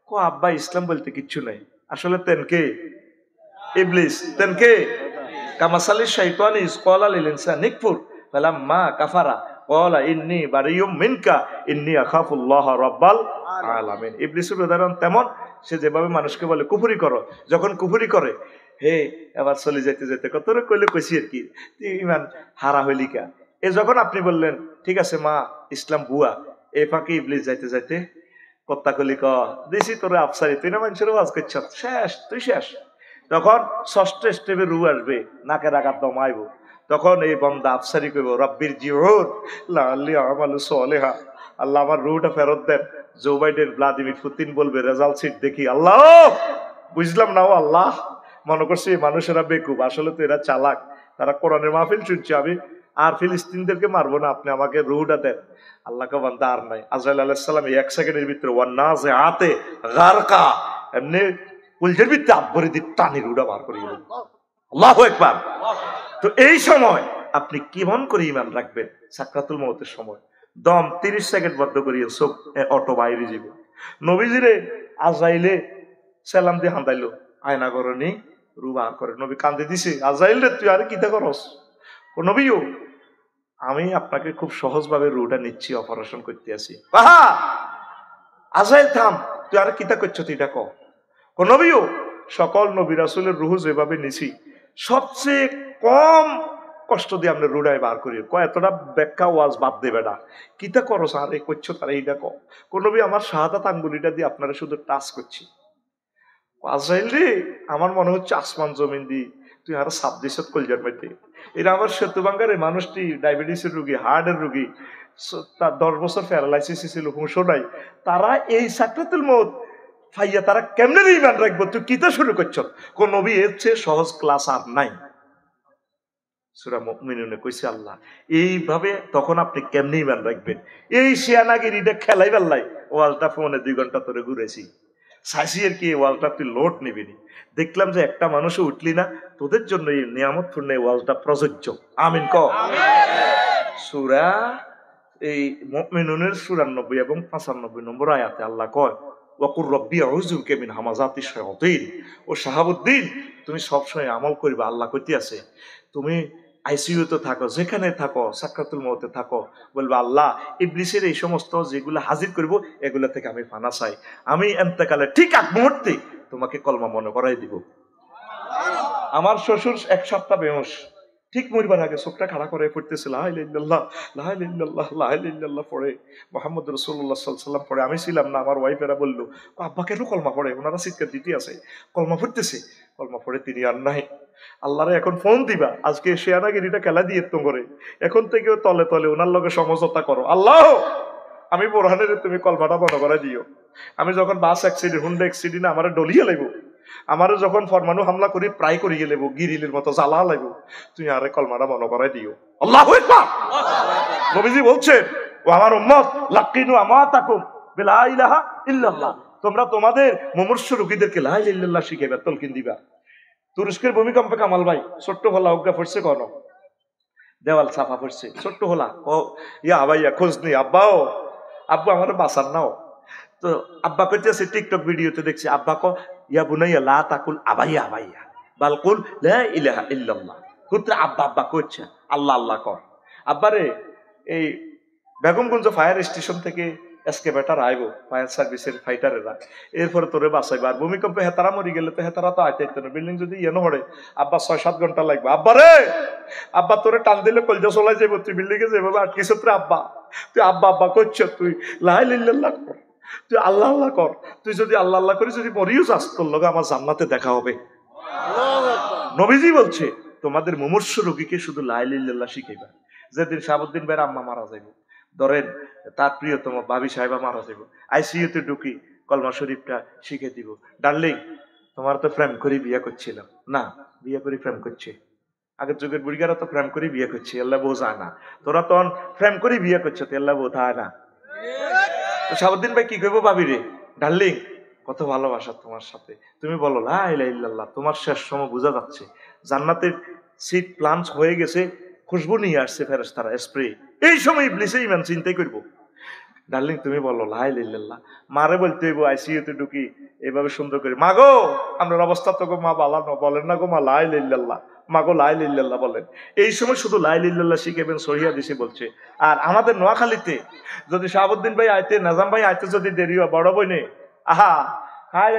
কো আব্বা ইসলাম বলতে কিচ্ছু নাই। আসলে তেনকে ইবলিস, তেনকে কামাসালি শাইতানি ইসকালা লিল ইনসান নিকফুর ফালাম্মা কাফারা ক্বালা ইন্নী বারিয়ুম মিনকা ইন্নী আখাফুল্লাহ রাব্বাল আলামিন। ইবলিসের উদাহরণ তেমন, সে যেভাবে মানুষকে বলে কুফরি করো, যখন কুফরি করে হে এবার চলে যেতে যেতে কত কইলে কইছি আর কি তুই ইমান হারা হইলি কা। এ যখন আপনি বললেন ঠিক আছে মা ইসলাম বুয়া, এই ফাঁকে ইবলিস যাইতে যাইতে কত্তা কলি ক দিছি তোরে আফসারি, তুই না মানুষের ওয়াজ করছ, শেষ তুই শেষ। তখন 6ষ্ঠ স্টেপে রু আসবে, নাকের আঘাত দমাইব, তখন এই বন্দা আফসারি কইব রব্বির জিউর লাআল্লি আমালু সালিহা, আল্লাহ আমার রুটা ফেরত দেন। জো বাইডেন ভ্লাদিমির পুতিন বলবে রেজাল্ট শিট দেখি, আল্লাহ বুঝলাম না ও আল্লাহ, মনে করছি মানুষেরা বেকুব, আসলে তো এরা চালাক, তারা কোরআনের মাহফিল শুনছে, আমি আর ফিলিস্তিনদেরকে মারবো না, আপনি আমাকে রুটা দেন। আল্লাহকে বান্দা আর নাই। আজরাইল আলাইহিস সালাম 1 সেকেন্ডের ভিতরে ওয়ান্নাজিআতে গারকা এমনি কুলজের ভিতরে আব্বরে দি টানি রুটা বার করে গেলেন। আল্লাহু আকবার। তো এই সময় আপনি কেমন করে ঈমান রাখবেন? সাকরাতুল মউতের সময় দম 30 সেকেন্ড বন্ধ করিয়ে চোখ অটো বাইরে যাব। নবীজিরে আজরাইলে সালাম দিয়ে হাঁদাইলো, আয়না করনি রু বার করে। নবী কান্দে দিছে, আজরাইল রে তুই আরে কিতা করস? ও নবীও আমি আপনাকে খুব সহজভাবে রুটা নিচ্ছি, অপারেশন করতে আসি। আহা আজরাইল থাম, তুই আর কিতা করছ তুই এটা কও। ও নবীও সকল নবী রাসূলের রুহ যেভাবে নিছি সবচেয়ে কম কষ্ট দিয়ে আপনি রুডায় বার করি, এতটা ব্যাখ্যা ওয়াজ বাদ দেবে না, কিতা করো স্যার এই করছো তারা এইটা কো। কোন নবী আমার শাহাদাত আঙ্গুলিটা দিয়ে আপনারা শুধু টাচ করছি। আজরাইল রে আমার মনে হচ্ছে আসমান জমিন দি তুই আর 26 কলজার মধ্যে। এরা আমার সেতু বাঙ্গারে মানুষটি ডায়াবেটিসের রোগী, হার্টের রোগী, তার 10 বছর প্যারালাইসিস ছিল, হুঁশো নাই, তারা এই সাকরাতুল মউত ফাইয়া তারা কেমনে ঈমান রাখবো? তুই কিতা শুরু করছ? কোন নবী এর চেয়ে সহজ ক্লাস আর নাই। সূরা মুমিনুনে কইছে আল্লাহ এইভাবে, তখন আপনি কেমনে ঈমান রাখবেন? এই শিয়ানাগিরিটা খেলাই বেল্লাই ওয়ালটা ফোনে 2 ঘন্টা ধরে ঘুরেছি, সাইসিয়ের কি ওয়ালটা তুই লোড নিবিনি, দেখলাম যে একটা মানুষও উঠলি না, তোদের জন্য এই নিয়ামতপূর্ণ এই ওয়ালটা প্রযোজ্য। আমিন ক। সূরা এই মুমিনুনের 94 এবং 95 নম্বর আয়াতে আল্লাহ কয় ওয়াকুর রব্বি আউযুবিকা মিন হামাযাতিশ শায়াতিন। ও শাহাবুদ্দিন তুমি সবসময় আমল করবে, আল্লাহ কইতে আছে তুমি আইসিইউতে থাকো, যেখানে থাকো, সাকরাতুল মউতে থাকো, বলবে আল্লাহ ইবলিসের এই সমস্ত যেগুলো হাজির করব এগুলা থেকে আমি ফানা চাই, আমি এন্তেকালে ঠিক এক মুহূর্তে তোমাকে কলমা মনে করাই দিব। আমার শ্বশুর 1 সপ্তাহ বেহুশ, ঠিক মরবার আগে চোখটা খাড়া করে পড়তেছে লা ইলাহা ইল্লাল্লাহ লা ইলাহা ইল্লাল্লাহ লা ইলাহা ইল্লাল্লাহ পড়ে, মুহাম্মদুর রাসূলুল্লাহ সাল্লাল্লাহু আলাইহি ওয়াসাল্লাম পড়ে। আমি ছিলাম না, আমার ওয়াইফেরা বলল আব্বা কেন কলমা পড়ে? ওনারা চিৎকার দিতে আছে, কলমা পড়তেছে, কলমা পড়ে তিনি আর নাই। আল্লাহরে এখন ফোন দিবা, আজকে শেয়ানাগিরিটা খেলা দিয়ে তো করে, এখন থেকেও তলে তলে ওনার লগে সমঝোতা করো। আল্লাহ আমি বোরহানের তুমি কলমাটা বন্ধ করে দিও। আমি যখন বাস অ্যাক্সিডেন্ট, হুন্ডা অ্যাক্সিডেন্ট আমারে ডলিয়ে লাগবো, আমারও যখন ফরমানু হামলা করি প্রায় করি গেলেব গিরিলের মতো জ্বালা লাগবো, তুই আরে কলমাটা মনে করাই দিও। আল্লাহু আকবার। নবীজি বলছেন ও আমার উম্মত লাকিনু আমাতাকুম বিলা ইলাহা ইল্লাল্লাহ, তোমরা তোমাদের মুমূর্ষু রোগীদেরকে লা ইলাহা ইল্লাল্লাহ শিখাইবা, তলকিন দিবা। তুরস্কের ভূমিকম্পে কামাল ভাই ছোট্ট হলা অজ্ঞা পড়ছে, কোন দেওয়াল সাফা পড়ছে, ছোট্ট হলা ও ইয়া ভাইয়া খোঁজ নেই, আব্বাও আব্বু আমার বাসার নাও। তো আব্বা কইতেছে টিকটক ভিডিওতে দেখছি, আব্বা ক ইয়া বুনাইয়া লা তাকুল আবাইয়া আবাইয়া বাল কুল লা ইলাহা ইল্লাল্লাহ। পুত্র আব্বা আব্বা কইছে আল্লাহ আল্লাহ কর। আব্বারে এই বেগমগঞ্জ ফায়ার স্টেশন থেকে এসকেভেটার আইব, ফায়ার সার্ভিসের ফাইটারেরা, এরপরে তোরে বাঁচাইবা। আর ভূমিকম্পে হেতারা মরি গেলে তো হেতারা তো আইতে না, বিল্ডিং যদি ইয়ে হড়ে আব্বা 6-7 ঘন্টা লাগবে। আব্বা রে আব্বা তোরে টান দিলে কলজা চলাই যাবো, তুই বিল্ডিং এ যেভাবে আটকেছ তোরে আব্বা, তুই আব্বা আব্বা করছ, তুই লা ইলাহা ইল্লাল্লাহ কর, তুই আল্লাহ আল্লাহ কর। তুই যদি আল্লাহ আল্লাহ করে যদি মরিও যাস তোর লগে আমার জান্নাতে দেখা হবে। নবীজি বলছে তোমাদের মুমূর্ষু রোগীকে শুধু লা ইলাহা ইল্লাল্লাহ শিখাইবা। যেদিন শাহাবুদ্দিন ভাইয়ের আম্মা মারা যাইব, ধরেন তার প্রিয়তম ভাবি সাহেবা মারা যাইব, আইসিইউতে ঢুকি কলমা শরীফটা শিখে দিব। ডার্লিং তোমার তো প্রেম করে বিয়ে করছিলাম না, বিয়ে করে প্রেম করছে, আগের যুগের বুড়িগারা তো প্রেম করে বিয়ে করছে, আল্লাহ বউ যায় না। তোরা তো প্রেম করে বিয়ে করছো, তো আল্লাহ বউ থাকে না। তো শাহাবুদ্দিন ভাই কি করবো ভাবি রে, ডার্লিং কত ভালোবাসা তোমার সাথে, তুমি বলো লা ইলাহা ইল্লাল্লাহ। তোমার শেষ সময় বোঝা যাচ্ছে জান্নাতের সিট প্লান্স হয়ে গেছে, খুশবু নিয়ে আসছে ফেরেশতারা স্প্রে। এই সময় ইবলিসে ইমান চিন্তাই করবো। ডার্লিং তুমি বলো লা ইলাহা ইল্লাল্লাহ। মারে বলতে হইব আইসিইউতে ঢুকি এভাবে সুন্দর করে, মা গো আপনার অবস্থা তো গো মা বালানো, বলেন না গো মা লা ইলাহা ইল্লাল্লাহ, মা গো লা ইলাহা ইল্লাল্লাহ বলেন। এই সময় শুধু লা ইলাহা ইল্লাল্লাহ শিখেবেন, সহিহ হাদিসে বলছে। আর আমাদের নোয়াখালীতে যদি শাহাবুদ্দিন ভাই আইতে, নাজাম ভাই আইতে যদি দেরি হয়, বড় বই নেই আহা হায়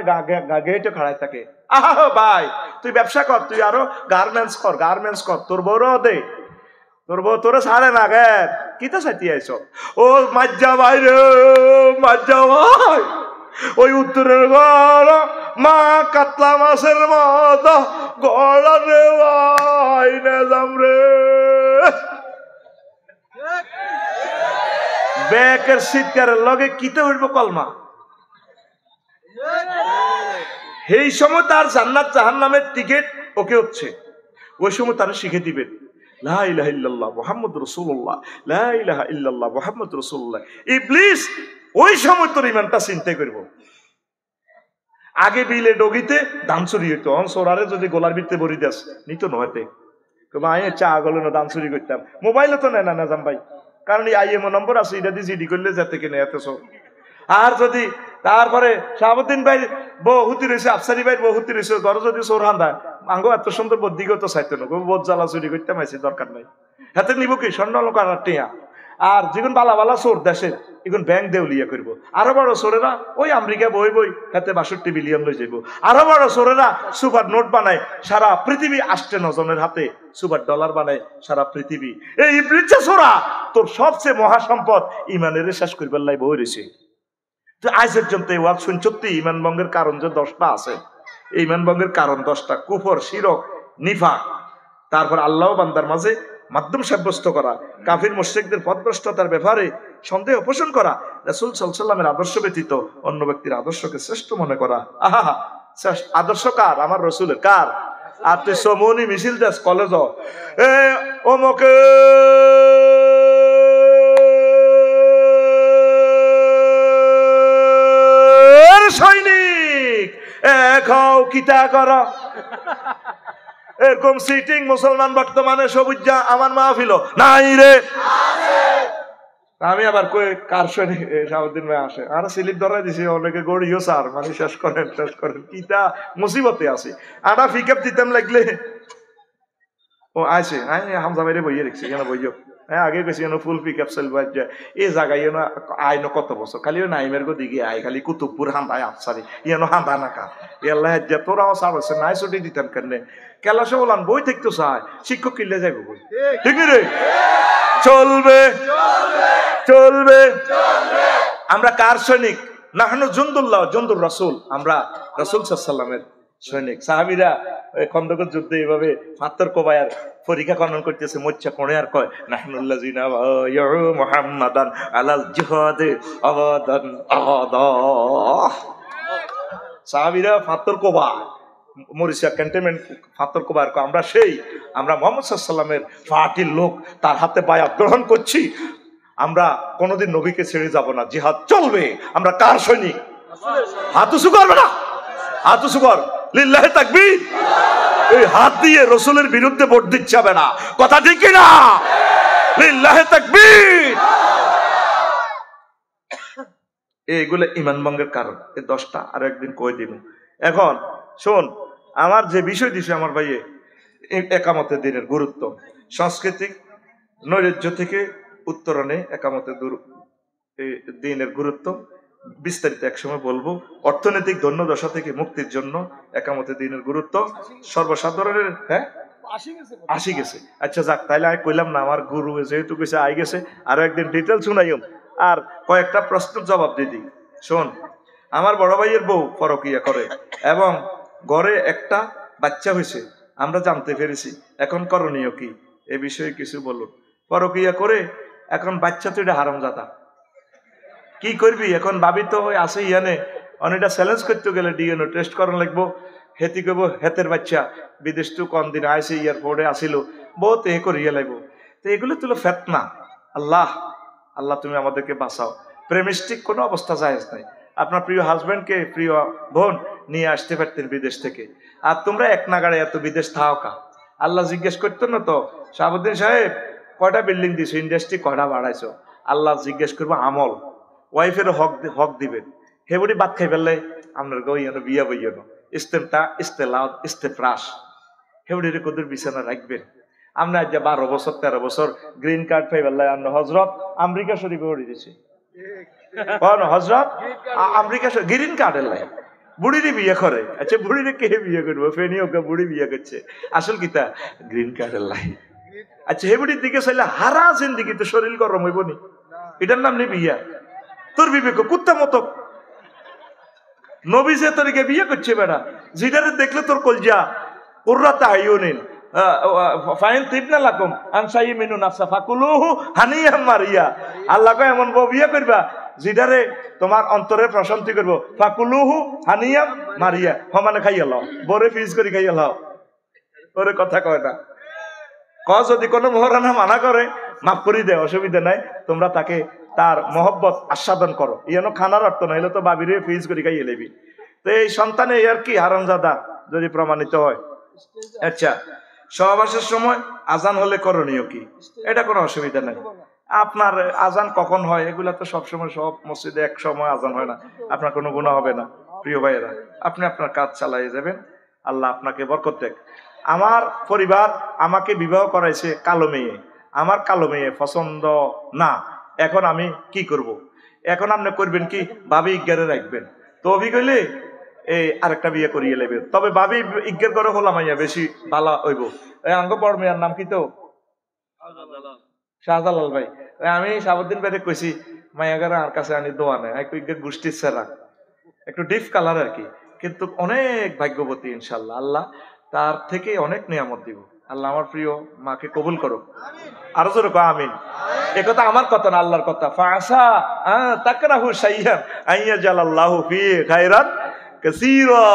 গেটে খাড়াই থাকে, আহা ভাই তুই ব্যবসা কর, তুই আরো গার্মেন্টস কর, তোর বড় দে, তোর বউ তোরে ছাড়ে না গে, কিতা চাইতে আইছ? ও মাজ্জা ভাই রে, মাজ্জা ভাই ওই উত্তরের ঘর মা কাতলা মাছের মত গলা রে ভাই নাজাম রে। ব্যাকের শীতকারের লগে কিতে উঠবো কলমা। এই সময় তার জান্নাত জাহান্নামের টিকিট ওকে হচ্ছে, ওই সময় তারা শিখে দিবেন লা ইলাহা ইল্লাল্লাহ মুহাম্মাদুর রাসূলুল্লাহ, লা ইলাহা ইল্লাল্লাহ মুহাম্মাদুর রাসূলুল্লাহ। ইবলিস ওই সময় তোর ইমানটা চিন্তা করব। আগে বিলে ডগিতে দান চুরি হইতো, সোরারে যদি গোলার ভিতরে বড়ি দাস নিত নয়তে আয় চা গলে না দান চুরি করতাম। মোবাইলে তো নেয় না নাজাম ভাই, কারণ এই আইএমও নম্বর আছে, এটা দিয়ে জিডি করলে যেতে কিনে এত সব। আর যদি তারপরে শাহাবুদ্দিন ভাই বউ হুতি রয়েছে, আফসারি ভাই বউ হুতি রয়েছে, ঘরে যদি চোর হান্দা আঙ্গো এত সুন্দর বদিকেও তো চাইতো না, বোধ জ্বালা চুরি করতে মাইছি দরকার নাই, হাতে নিব কি স্বর্ণ লোক আর টিয়া। আর যেগুন বালা বালা চোর দেশে এখন ব্যাংক দেউলিয়া করবো। আরো বড় চোরেরা ওই আমেরিকা বই হাতে 62 বিলিয়ন লই যাইব। আরো বড় চোরেরা সুপার নোট বানায় সারা পৃথিবী, 8 জনের হাতে সুপার ডলার বানায় সারা পৃথিবী। এই ইবলিসে চোরা তোর সবচেয়ে মহাসম্পদ ইমানের শেষ করবার লাই বই রয়েছে। তো আজ পর্যন্ত এই ওয়াজ শুনছতি ইমান ভঙ্গের কারণ যে 10টা আছে, এই ইমান ভঙ্গের কারণ 10টা, কুফর, শিরক, নিফাক, তারপর আল্লাহ বান্দার মাঝে মাধ্যম সাব্যস্ত করা, কাফির মুশরিকদের পথভ্রষ্টতার ব্যাপারে সন্দেহ পোষণ করা, রাসূল সাল্লাল্লাহু আলাইহি ওয়াসাল্লামের আদর্শ ব্যতীত অন্য ব্যক্তির আদর্শকে শ্রেষ্ঠ মনে করা। আহা আদর্শ কার? আমার রাসূলের। কার? আর তুই সমনি মিছিল দাস কলেজ এ ওমকে সৈনিক খাও কিতা কর, এরকম সিটিং মুসলমান বর্তমানে সবুজা আমার মাহফিল নাই রে। আমি আবার কই কার সৈনিক শাহাবুদ্দিন ভাই আসে, আর স্লিপ ধরাই দিছি অনেকে গড়িও স্যার মানে শেষ করেন কিতা মুসিবতে আছে। আটা পিকআপ দিতাম লাগলে ও আছে হামজা ভাইরে বইয়ে রেখছি, কেন বইও হ্যাঁ আগে গেছি ফুল পিক আপ সেল বাজ এই জায়গায় আইন কত বছর খালি নাইমের গো দিকে আই খালি কুতুবপুর হান্দায় আফসারি ইয়েনো হান্দা নাকা এল্লাহ তোরাও সার হচ্ছে নাই ছুটি দিতাম কেন কেলাসে বলান বই থাকতো চায় শিক্ষক কিনলে যাইব বই ঠিক রে চলবে চলবে। আমরা কার সৈনিক? নাহনু জুন্দুল্লাহ জুন্দুর রাসূল, আমরা রাসূল সাল্লাল্লাহু আলাইহি ওয়াসাল্লামের সৈনিক। সাহাবীরা খন্দকের যুদ্ধে এইভাবে পাথর কোবায়ার পরীক্ষা খনন করতেছে, মোচ্চা কোণে আর কয় নাহনুল্লাযিনা বায়াউ মুহাম্মাদান আলাল জিহাদে আবাদান আবাদা। সাহাবীরা পাথর কোবা মরিসা ক্যান্টনমেন্ট পাথর কোবার আমরা সেই আমরা মুহাম্মদ সাল্লাল্লাহু আলাইহি ওয়াসাল্লামের ফাটির লোক, তার হাতে বায়াত গ্রহণ করছি, আমরা কোনোদিন নবীকে ছেড়ে যাব না, জিহাদ চলবে। আমরা কার সৈনিক? হাত উঁচু করবে না, হাত উঁচু কর, লিল্লাহি তাকবীর। এই হাত দিয়ে রাসূলের বিরুদ্ধে ভোট দিচ্ছে হবে না, কথা ঠিক কি না? লিল্লাহি তাকবীর। এইগুলো ঈমান ভঙ্গের কারণ, এই 10টা আর একদিন কই দিব। এখন শোন, আমার যে বিষয় দিছে আমার ভাইয়ে একামতের দিনের গুরুত্ব, সাংস্কৃতিক নৈরাজ্য থেকে উত্তরণে একামতের দিনের গুরুত্ব বিস্তারিত একসময় বলবো। অর্থনৈতিক দৈন্যদশা থেকে মুক্তির জন্য একামতের দিনের গুরুত্ব সর্বসাধারণের হ্যাঁ আসি গেছে। আচ্ছা যাক, তাইলে আমি কইলাম না, আমার গুরু যেহেতু কইছে আই গেছে, আরো একদিন ডিটেল শুনাইম আর কয়েকটা প্রশ্নের জবাব দিদি। শোন, আমার বড় ভাইয়ের বউ পরকিয়া করে এবং ঘরে একটা বাচ্চা হয়েছে, আমরা জানতে পেরেছি। এখন করণীয় কি এ বিষয়ে কিছু বলুন। পরকিয়া করে এখন বাচ্চা তো এটা হারামজাদা, কি করবি এখন? ভাবি তো ওই আছে ইয়ানে অনেকটা চ্যালেঞ্জ করতে গেলে ডিএনএ টেস্ট করানো লাগবো, হেতি কব হেতের বাচ্চা বিদেশ তো কোন দিন আইসে এয়ারপোর্টে আসিল বহুত এ করিয়া লাগব। তো এগুলো তুলো ফেতনা। আল্লাহ আল্লাহ তুমি আমাদেরকে বাঁচাও। প্রেমিস্টিক কোনো অবস্থা জায়েজ নাই। আপনার প্রিয় হাজবেন্ডকে প্রিয় বোন নিয়ে আসতে পারতেন বিদেশ থেকে, আর তোমরা এক নাগাড়ে এত বিদেশ থাও কা? আল্লাহ জিজ্ঞেস করতো না তো শাহাবুদ্দিন সাহেব কয়টা বিল্ডিং দিছো, ইন্ডাস্ট্রি কয়টা বাড়াইছো? আল্লাহ জিজ্ঞেস করবো আমল, ওয়াইফেরও হক দিবেন। হেবুড়ি বাদ খাই ফেললে আপনার গইয়ানো বিয়া বইয়ানো ইস্তেমটা ইস্তেলাও ইস্তেফ্রাস হেবুড়ির কদুর বিছানা রাখবেন। আমরা আজ 12 বছর 13 বছর গ্রিন কার্ড পাই ফেললাই আন্ন হজরত আমেরিকা শরীফে হয়ে দিয়েছে হজরত আমেরিকা গ্রিন কার্ডের লাই বুড়িরই বিয়ে করে। আচ্ছা বুড়িরে কে বিয়ে করবো? ফেনি ওকে বুড়ি বিয়ে করছে, আসল কিতা গ্রিন কার্ডের লাই। আচ্ছা হে বুড়ির দিকে চাইলে হারা জিন্দিগি তো শরীর গরম হইব নি? এটার নাম নেই বিয়া? তোর বিবেক কুত্তা মতো নবী যে তোরকে বিয়ে করছে বেড়া, যেটারে দেখলে তোর কলজা কুররাতা আয়ুনিন ফাইন তিবনা লাকুম আনসাই মিনু নাফসা ফাকুলুহু হানিয়াম মারিয়া। আল্লাহ কয় এমন বউ বিয়ে করবা যেটারে তোমার অন্তরে প্রশান্তি করবো। ফাকুলুহু হানিয়াম মারিয়া সমানে খাইয়া লও, বরে ফিজ করে খাইয়া লও। ওরে কথা কয় না, যদি কোনো মহারানা মানা করে মাফ করি দেয়, অসুবিধা নাই, তোমরা তাকে তার মহব্বত আস্বাদন করো। ইয়ানো খানার অর্থ নইলে তো বাবিরে ফিজ করে খাইয়ে লেবি। তো এই সন্তানে আর কি হারামজাদা যদি প্রমাণিত হয়। আচ্ছা সহবাসের সময় আজান হলে করণীয় কি? এটা কোনো অসুবিধা নাই। আপনার আজান কখন হয় এগুলা তো সবসময় সব মসজিদে এক সময় আজান হয় না, আপনার কোনো গুনাহ হবে না। প্রিয় ভাইয়েরা, আপনি আপনার কাজ চালিয়ে যাবেন, আল্লাহ আপনাকে বরকত দেখ। আমার পরিবার আমাকে বিবাহ করাইছে কালো মেয়ে, আমার কালো মেয়ে পছন্দ না, এখন আমি কি করব? এখন আপনি করবেন কি? ভাবি ইজ্ঞারে রাখবেন। তো অভি কইলে এই আরেকটা বিয়ে করিয়ে নেবেন, তবে ভাবি ইজ্ঞের করে হলাম আইয়া বেশি ভালো হইব। এই আঙ্গ বড় মেয়ের নাম কি? তো শাহজালাল ভাই। আমি শাহাবুদ্দিন ভাইরে কইছি মাইয়াগারা আর কাছে আনি দোয়া নেই, ইজ্ঞের গোষ্ঠীর সেরা একটু ডিপ কালার আর কি, কিন্তু অনেক ভাগ্যবতী ইনশাল্লাহ। আল্লাহ তার থেকে অনেক নিয়ামত দিব। আল্লাহ আমার প্রিয় মাকে কবুল করো। আরো জোরে কও আমিন। একথা আমার কথা না, আল্লাহর কথা। ফাসা তাকরাহু শাইয়ান আইয়াজালাল্লাহু ফি খায়রান কাসীরা।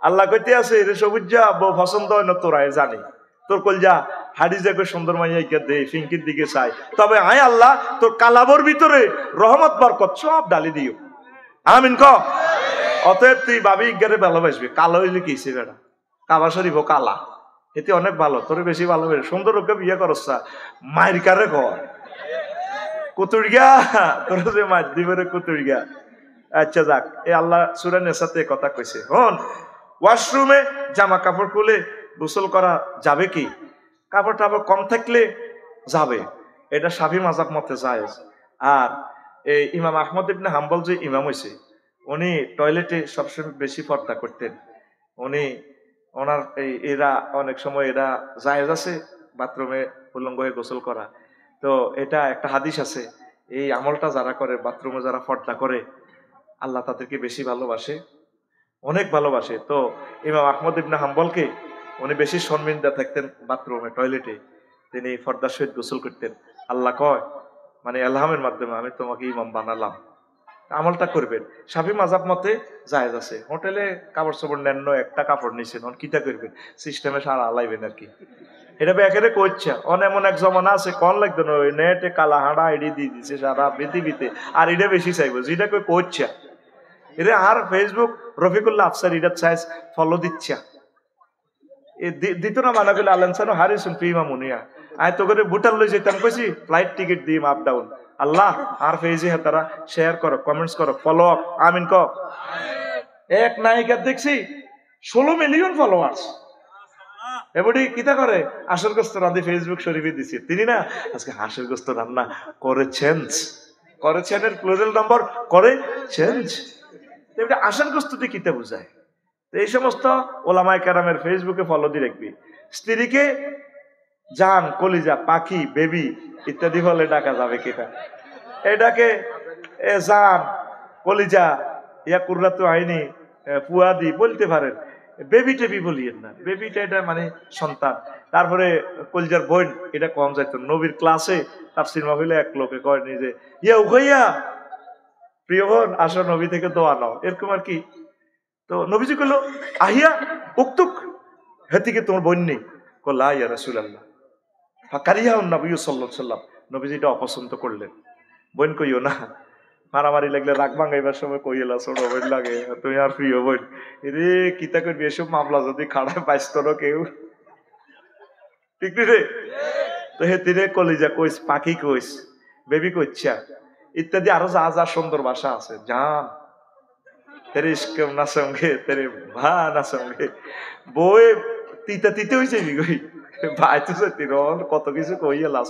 আল্লাহ কইতে আছে রে সবুজা বউ পছন্দ হয় না তোরা জানি, তোর কলজা হাডিজা কই সুন্দর মাইয়া ইকা দে ফিঙ্কির দিকে চাই, তবে আয় আল্লাহ তোর কালাবর ভিতরে রহমত বরকত সব ডালি দিও। আমিন ক। অতএব তুই ভাবি ইজ্ঞারে ভালোবাসবি। কালো হইলে কি হিসেবে বেড়া? কাবা শরীফ কালা, এতে অনেক ভালো, তোর বেশি ভালোবাসে। সুন্দর ওকে বিয়ে করস মায়ের কারে ঘর কুতুরিয়া, তোর যে মার দিবে রে কুতুরিয়া। আচ্ছা যাক, এ আল্লাহ সূরা নিসাতে কথা কইছে। হন ওয়াশরুমে জামা কাপড় খুলে গোসল করা যাবে কি? কাপড় টাপড় কম থাকলে যাবে, এটা শাফি মাযহাব মতে জায়েজ। আর এই ইমাম আহমদ ইবনে হাম্বল যে ইমাম হইছে, উনি টয়লেটে সবসময় বেশি পর্দা করতেন। উনি ওনার এরা অনেক সময় এরা জায়েজ আছে বাথরুমে উলঙ্গ হয়ে গোসল করা। তো এটা একটা হাদিস আছে, এই আমলটা যারা করে বাথরুমে যারা পর্দা করে আল্লাহ তাদেরকে বেশি ভালোবাসে, অনেক ভালোবাসে। তো ইমাম আহমদ ইবনে হাম্বলকে উনি বেশি শর্মিন্দা থাকতেন বাথরুমে টয়লেটে, তিনি পর্দার সহিত গোসল করতেন। আল্লাহ কয় মানে এলহামের মাধ্যমে আমি তোমাকে ইমাম বানালাম, আমলটা করবেন। শাফি মাযহাব মতে জায়েজ আছে। হোটেলে কাপড় চোপড় নেন, একটা কাপড় নিছেন, কিতা করবেন? সিস্টেমে সারা আলাইবেন আর কি। এটা বেকারে কইছা অন এমন এক জমানা আছে কন লাগতো না, ওই নেটে কালা হাঁড়া আইডি দিয়ে দিছে সারা পৃথিবীতে, আর এটা বেশি চাইবো যেটা কই কইছা এটা। আর ফেসবুক রফিকুল্লাহ আফসার এটা চাইজ ফলো দিচ্ছা দিত না মানা করলে আলানসানো হারিসুন ফিমা মুনিয়া আয় তো করে ভুটান লই যেতাম কইছি ফ্লাইট টিকিট দিম আপ ডাউন। আল্লাহ আর পেজে তারা শেয়ার করো, কমেন্টস করো, ফলো আপ। আমিন ক। এক নায়িকা দেখছি 16 মিলিয়ন ফলোয়ার্স। এবারে কিতা করে হাঁসের গোস্ত রাঁধি ফেসবুক শরীফে দিছি। তিনি না আজকে হাঁসের গোস্ত রান্না করেছেন, করেছেনের প্লুরাল নাম্বার করেছেন। এটা হাঁসের গোস্তটি কিতা বুঝায়? এই সমস্ত ওলামায়ে কেরামের ফেসবুকে ফলো দিয়ে রাখবি। স্ত্রীকে জান, কলিজা, পাখি, বেবি ইত্যাদি বলে ডাকা যাবে কিনা? এটাকে জান, কলিজা, ইয়া কুররাতু আইনি, ফুয়াদি বলতে পারেন, বেবি টেবি বলিয়েন না। বেবিটা এটা মানে সন্তান। তারপরে কলিজার বোন এটা কম যাইত। নবীর ক্লাসে তাফসীর মাহফিলে এক লোকে কয় নিজে ইয়া উখাইয়া প্রিয় বোন আসো নবী থেকে দোয়া নাও, এরকম আর কি। তো নবীজি কইল আহিয়া উক্তুক হেতিকে তোমার বোন নেই কল্লা ইয়া রাসূলুল্লাহ ফাকারিয়া নবী সাল্লাল্লাহু আলাইহি ওয়াসাল্লাম নবীজি এটা অপছন্দ করলেন বোন কইও না মারামারি লাগলে রাগ ভাঙাইবার সময় কইলা ছোট বোন লাগে তুমি আর প্রিয় বোন রে কিতা করবি এসব মামলা যদি খাড়ায় পাইছ না কেউ ঠিক রে তো হেতিরে কলিজা কইস পাখি কইস বেবি কইছা ইত্যাদি আরো যা যা সুন্দর ভাষা আছে জান তেরে ইশকে না সঙ্গে তেরে ভা না সঙ্গে বই তিতা তিতে হইছে গই ভাই তো তিরন কত কিছু কইয়া লাস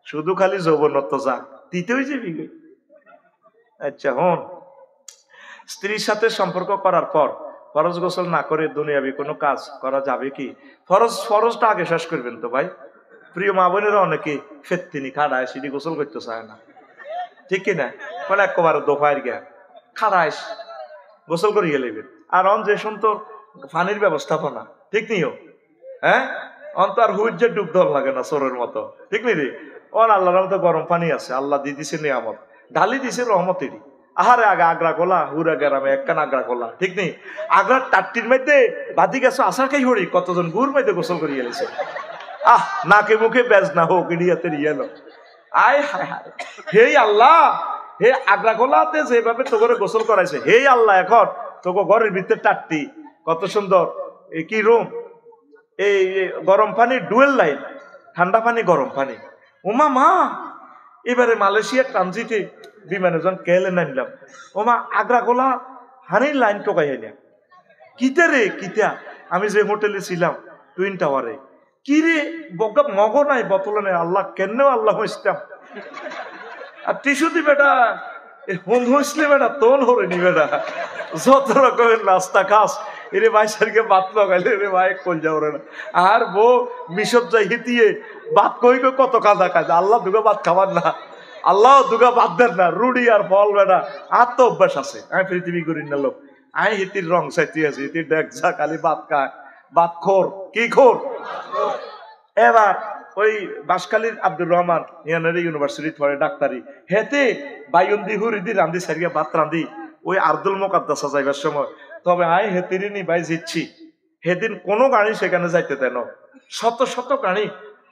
শুধু খালি যৌবনত্ব যা তিতে হইছে গই আচ্ছা হন স্ত্রীর সাথে সম্পর্ক করার পর ফরজ গোসল না করে দুনিয়াবি কোনো কাজ করা যাবে কি ফরজটা আগে শেষ করবেন তো ভাই প্রিয় মা বোনেরা অনেকে ফেত্তিনি খাড়ায় সিডি গোসল করতে চায় না ঠিক কিনা মানে একবার দোফায় গিয়া খাড়াইস গোসল করিয়ে লেবেন আর অন যে সন্তর পানির ব্যবস্থাপনা ঠিক নিও হ্যাঁ অন্তর হুজ্জে ডুব ধর লাগে না চোরের মতো ঠিক নি রে অন আল্লাহর মতো গরম পানি আছে আল্লাহ দিয়ে দিছে নিয়ামত ঢালি দিছে রহমতেরই আহারে আগে আগ্রা কোলা হুরা গেরামে একখান আগ্রা কোলা ঠিক নেই আগ্রার টাট্টির মধ্যে বাদি গেছো আসার খাই হরি কতজন গুড় মধ্যে গোসল করিয়ে গেছে নাকে মুখে বেজ না হোক ইডিয়াতে ইয়েলো আয় হায় হায় হে আল্লাহ হে আগ্রা কোলাতে যেভাবে তো করে গোসল করাইছে হে আল্লাহ এখন তোকে ঘরের ভিতরে টাট্টি কত সুন্দর কি রুম এই গরম পানি ডুয়েল লাইন ঠান্ডা পানি গরম পানি ওমা মা এবারে মালয়েশিয়ার ট্রানজিটে বিমানে যখন কেলে নামলাম ওমা আগ্রা কোলা হানির লাইন টোকাই না কিতে রে কিতা আমি যে হোটেলে ছিলাম টুইন টাওয়ারে কি রে বকা মগ নাই বোতলে নাই আল্লাহ কেন আল্লাহ ইসলাম আর টিস্যু দি বেটা হোম হইসলে বেটা তোল হরে নি বেটা যত রকমের নাস্তা খাস এরে ভাই সারকে বাত লাগাইলে রে ভাই কল যাও রে না আর বউ মিশব যাই হিতিয়ে বাত কই কত কাজা কাজা আল্লাহ দুগা বাত খাবার না আল্লাহ দুগা বাদ দেন না রুডি আর ফল বেটা আর তো অভ্যাস আছে আমি পৃথিবী করি না লোক আমি হিতির রং চাইতে আছি হিতির দেখ যা খালি বাত খায় বাত খোর কি খোর এবার ওই বাসখালীর আব্দুর রহমান ইয়ানারি ইউনিভার্সিটি পড়ে ডাক্তারি হেতে বাইন্দি হুরিদি রান্ধি সারিয়া ভাত রান্ধি ওই আব্দুল মোকাদ্দাসা যাইবার সময় তবে আই হেতিরই নি ভাই জিচ্ছি সেদিন কোনো গাড়ি সেখানে যাইতে দেন শত শত গাড়ি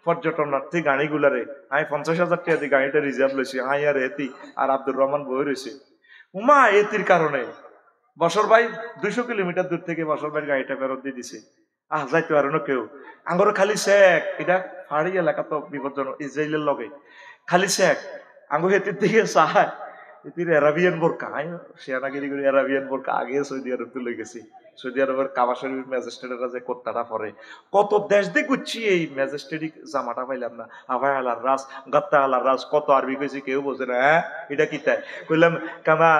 পর্যটনার্থী গাড়িগুলারে আমি 50,000 টাকা দিয়ে গাড়িটা রিজার্ভ লইছি আই আর হেতি আর আব্দুর রহমান বই রয়েছে উমা এতির কারণে বছর ভাই 200 কিলোমিটার দূর থেকে বছর ভাই গাড়িটা ফেরত দিয়ে দিছে যাইতে পারো না কেউ আঙ্গর খালি শেখ এটা পাহাড়ি এলাকা তো বিপজ্জনক ইসরায়েলের লগে খালি শেখ আঙ্গু হেতির দিকে চায় এটির অ্যারাবিয়ান বোরকা সেনাগিরি করে অ্যারাবিয়ান বোরকা আগে সৌদি আরব তুলে গেছি সৌদি আরবের কাবা শরীফ ম্যাজিস্ট্রেটরা যে কোত্তাটা পরে কত দেশ দিয়ে ঘুরছি এই ম্যাজিস্ট্রেটিক জামাটা পাইলাম না আভাই আলার রাস গাত্তা আলার রাস কত আরবি কইছি কেউ বোঝে না হ্যাঁ এটা কি তাই কইলাম কামা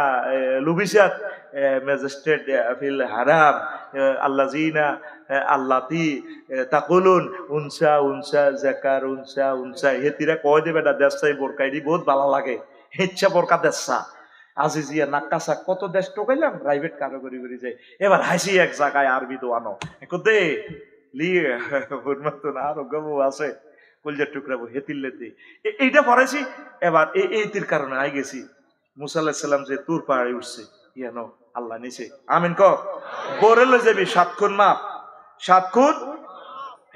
লুবিসাত ম্যাজিস্ট্রেট ফিল হারাম আল্লাযিনা আল্লাতি তাকুলুন উনসা উনসা জাকার উনসা উনসা হেতিরা কয় দেবে না দেশাই বোরকা এটি বহুত ভালো লাগে ইচ্ছা বোরকা দেশা আজিজিয়া নাক্কাসা কত দেশ টোকাইলাম প্রাইভেট কারো করি করি যাই এবার হাসি এক জায়গায় আরবি তো আনো দে লিয়ে না আরো গবু আছে কলজার টুকরাবো হেতিল্লেতে এইটা পড়াইছি এবার এইটির কারণে আই গেছি মুসা আলাইহিস সালাম যে তুর পাহাড়ে উঠছে ইয়ানো আল্লাহ নিছে আমিন ক বোরেলে যাবি 7 খুন মাপ 7 খুন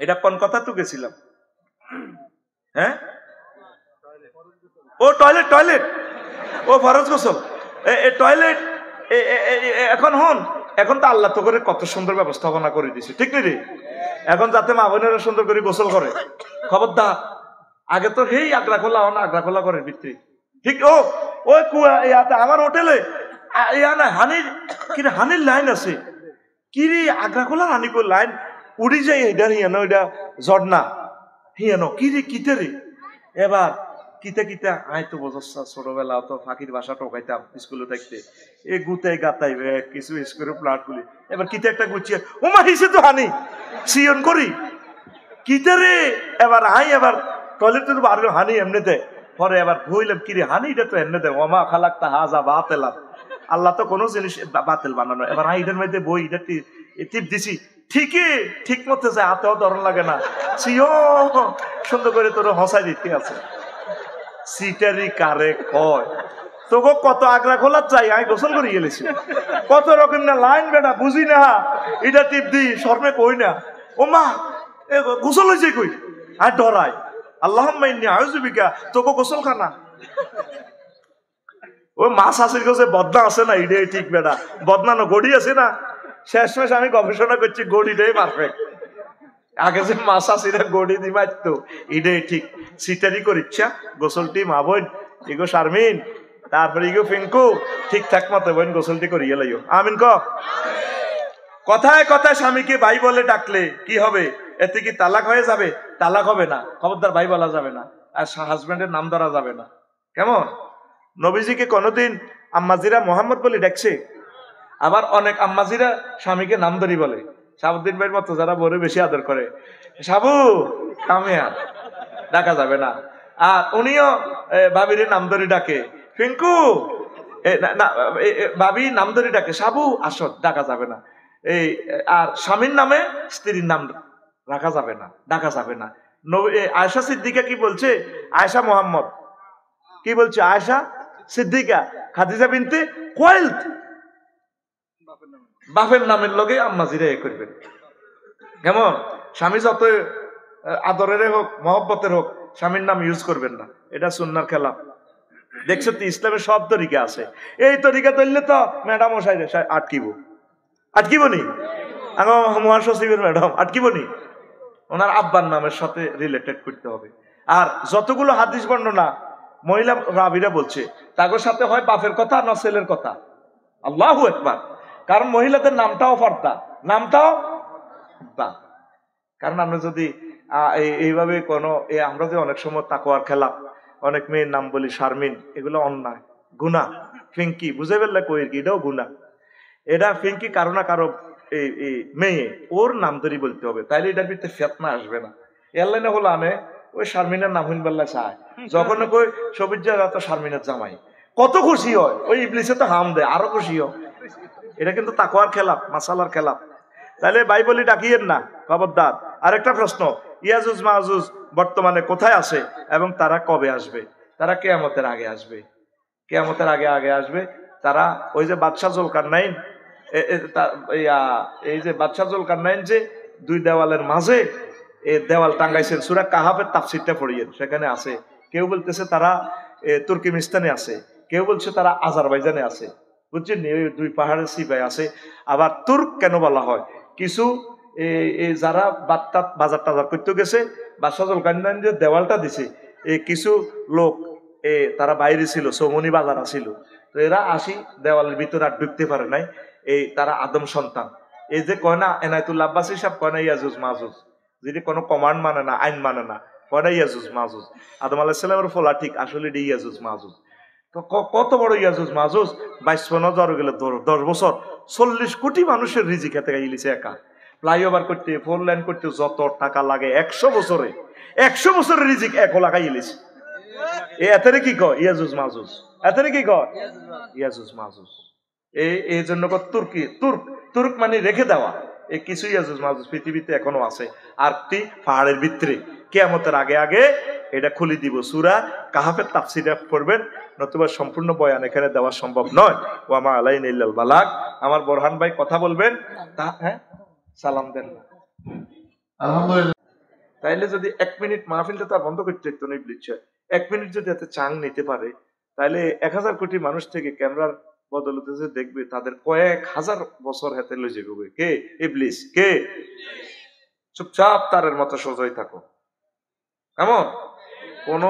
এটা কোন কথা তো গেছিলাম হ্যাঁ ও টয়লেট টয়লেট ও ফরজ গোসল টয়লেট এখন হন এখন তো আল্লাহ তো করে কত সুন্দর ব্যবস্থাপনা করে দিছে ঠিক নি রে এখন যাতে মা বোনেরা সুন্দর করে গোসল করে খবরদার আগে তো হেই আগ্রা খোলা হন আগ্রা খোলা করে ভিতরে ঠিক ও ওই কুয়া ইয়াতে আমার হোটেলে ইয়া না হানির কি হানির লাইন আছে কি রে আগ্রা খোলা হানি কো লাইন উড়ি যায় এটা হিয়ানো এটা ঝর্ণা হিয়ানো কি রে কিতে রে এবার কিতা কিতা আই তো বোঝাচ্ছা ছোটবেলা তো ফাঁকির ভাষা টোকাইতাম স্কুলে থাকতে এ গুতাই গাতাই কিছু স্কুলে প্লাট গুলি এবার কিতা একটা গুছিয়ে ওমা হিসে তো হানি সিয়ন করি কিতা রে এবার আই এবার টয়লেটে তো বাড়লো হানি এমনিতে পরে এবার ভইলাম কি রে হানি এটা তো এমনিতে ওমা খালাক্তা হাজা বাতেলাম আল্লাহ তো কোনো জিনিস বাতিল বানানো এবার আই এটার মধ্যে বই এটা টিপ দিছি ঠিকই ঠিক মতো যায় হাতেও ধরন লাগে না সিও সুন্দর করে তোর হসাই দিতে আছে সিটারি কারে কয় তোকে কত আগ্রা খোলার চাই, আমি গোসল করে গেলেছি কত রকম না লাইন বেটা বুঝি না, এটা টিপ দি শর্মে কই না, ও মা গোসল হয়েছে কই, আর ডরাই আল্লাহুম্মা ইন্নী আউযু বিকা, তোকে গোসল খানা। ওই মাছ আসির কাছে বদনা আছে না, এটাই ঠিক বেটা, বদনা না গড়ি আছে না, শেষমেশ আমি গবেষণা করছি গড়িটাই পারফেক্ট। আগে যে মাছ আসিরা গড়ি দি মারতো, এটাই ঠিক। সিটারি করিচ্ছা গোসলটি মা বোন ইগো শারমিন, তারপরে ইগো ফিঙ্কু ঠিকঠাক মতো বোন গোসলটি করিয়ে লাইও, আমিন ক। কথায় কথায় স্বামীকে ভাই বলে ডাকলে কি হবে? এতে কি তালাক হয়ে যাবে? তালাক হবে না, খবরদার ভাই বলা যাবে না, আর হাজবেন্ডের নাম ধরা যাবে না। কেমন? নবীজিকে কোনোদিন আম্মাজিরা মোহাম্মদ বলে ডাকছে? আবার অনেক আম্মাজিরা স্বামীকে নাম ধরি বলে। শাহাবুদ্দিন ভাইয়ের মতো যারা বড় বেশি আদর করে, সাবু কামিয়া ডাকা যাবে না। আর উনিও ভাবির নাম ধরে ডাকে, পিঙ্কু ভাবি নাম ধরে ডাকে, সাবু আসো, ডাকা যাবে না। এই আর স্বামীর নামে স্ত্রীর নাম রাখা যাবে না, ডাকা যাবে না। আয়েশা সিদ্দিকা কি বলছে? আয়েশা মোহাম্মদ কি বলছে? আয়েশা সিদ্দিকা খাদিজা বিনতে খুয়াইলিদ, বাপের নামের লগে আম্মাজিরা এ করবেন। কেমন? স্বামী যত আদরের হোক মহব্বতের হোক স্বামীর নাম ইউজ করবেন না, এটা সুন্নাহর খেলাফ। দেখছো তো ইসলামের সব তরিকা আছে, এই তরিকা ধরলে তো ম্যাডাম ও আটকিব নি, মহাসচিবের ম্যাডাম আটকিব নি, ওনার আব্বার নামের সাথে রিলেটেড করতে হবে। আর যতগুলো হাদিস বর্ণনা মহিলা রাবিরা বলছে তাদের সাথে হয় বাপের কথা না ছেলের কথা। আল্লাহু আকবার। কারণ মহিলাদের নামটাও ফর্দা, নামটাও ফর্দা। কারণ আমরা যদি এইভাবে কোনো আমরা যে অনেক সময় তাকওয়ার খেলা অনেক মেয়ের নাম বলি শারমিন, এগুলো অন্যায়, গুনাহ। ফিঙ্কি বুঝে ফেললে কই কি এটাও গুনাহ। এটা ফিঙ্কি কারো না কারো মেয়ে, ওর নাম ধরি বলতে হবে, তাইলে এটার ভিতরে ফেতনা আসবে না। এয়ারলাইনে হলো আনে ওই শারমিনের নাম হইন বেলা চায়, যখন কই সবিজ্জা তো শারমিনের জামাই, কত খুশি হয়, ওই ইবলিসে তো হাম দেয় আরো খুশি হয়। এটা কিন্তু তাকওয়ার খেলাফ, মাসালার খেলাফ। তাহলে বাইবলি ডাকিয়েন না, খবরদার। আরেকটা প্রশ্ন, ইয়াজুজ মাজুজ বর্তমানে কোথায় আছে এবং তারা কবে আসবে? তারা কিয়ামতের আগে আসবে, কিয়ামতের আগে আসবে। তারা ওই যে বাদশাহ জুলকারনাইন, এই যে বাদশাহ জুলকারনাইন যে দুই দেওয়ালের মাঝে দেওয়াল টাঙ্গাইছেন, সূরা কাহাফের তাফসীরটা পড়িয়েন, সেখানে আছে। কেউ বলতেছে তারা তুর্কিমিস্তানে আছে, কেউ বলছে তারা আজারবাইজানে আছে, বুঝছেন? ওই দুই পাহাড়ের সিপাই আছে। আবার তুর্ক কেন বলা হয়? কিছু যারা বাজার টাজার করতে গেছে, বাদশাহ জুলকারনাইন যে দেওয়ালটা দিছে, কিছু লোক তারা বাইরে ছিল, সৌমনি বাজার ছিল, তো এরা আসি দেওয়ালের ভিতরে আর ঢুকতে পারে নাই। তারা আদম সন্তান। এই যে কয় না এনায়েতুল্লাহ আব্বাসী সাহেব কয় না ইয়াজুজ মাজুজ, যদি কোনো কমান্ড মানে না, আইন মানে না, কয় না ইয়াজুজ মাজুজ। আদম আলাইহিস সালামের ফলা ঠিক, আসলে এটি ইয়াজুজ মাজুজ। তো কত বড় ইয়াজুজ মাজুজ? 22 গেলে 10 বছর 40 কোটি মানুষের রিজিক খেতে গেছে একা। ফ্লাইওভার করতে, 4 লাইন করতে যত টাকা লাগে 100 বছরের রিজিক 1 লাখ ইলিছে। এতে কি কয়? ইয়াজুজ মাজুজ। এতে কি কয়? ইয়াজুজ মাজুজ। এই জন্য তুর্ক মানে রেখে দেওয়া। এই কিছু ইয়াজুজ মাজুজ পৃথিবীতে এখনো আছে। আর পাহাড়ের ভিতরে কিয়ামতের আগে এটা খুলে দিব। সূরা কাহাফের তাফসীর পড়বেন, নতুবা সম্পূর্ণ বয়ান এখানে দেওয়া সম্ভব নয়। ওয়া মা আলাইনা ইল্লাল বালাগ। আমার বোরহান ভাই কথা বলবেন, হ্যাঁ সালাম দেন। আলহামদুলিল্লাহ। তাইলে যদি 1 মিনিট মাহফিলটা তার বন্ধ করতে একটু নেই বলছে, 1 মিনিট যদি এত চাং নিতে পারে, তাহলে 1000 কোটি মানুষ থেকে ক্যামেরার বদলতে যে দেখবে, তাদের কয়েক হাজার বছর হাতে লয়ে যাবে। কে? ইবলিস। কে? চুপচাপ তারের মতো সোজাই থাকো, এমন কোনো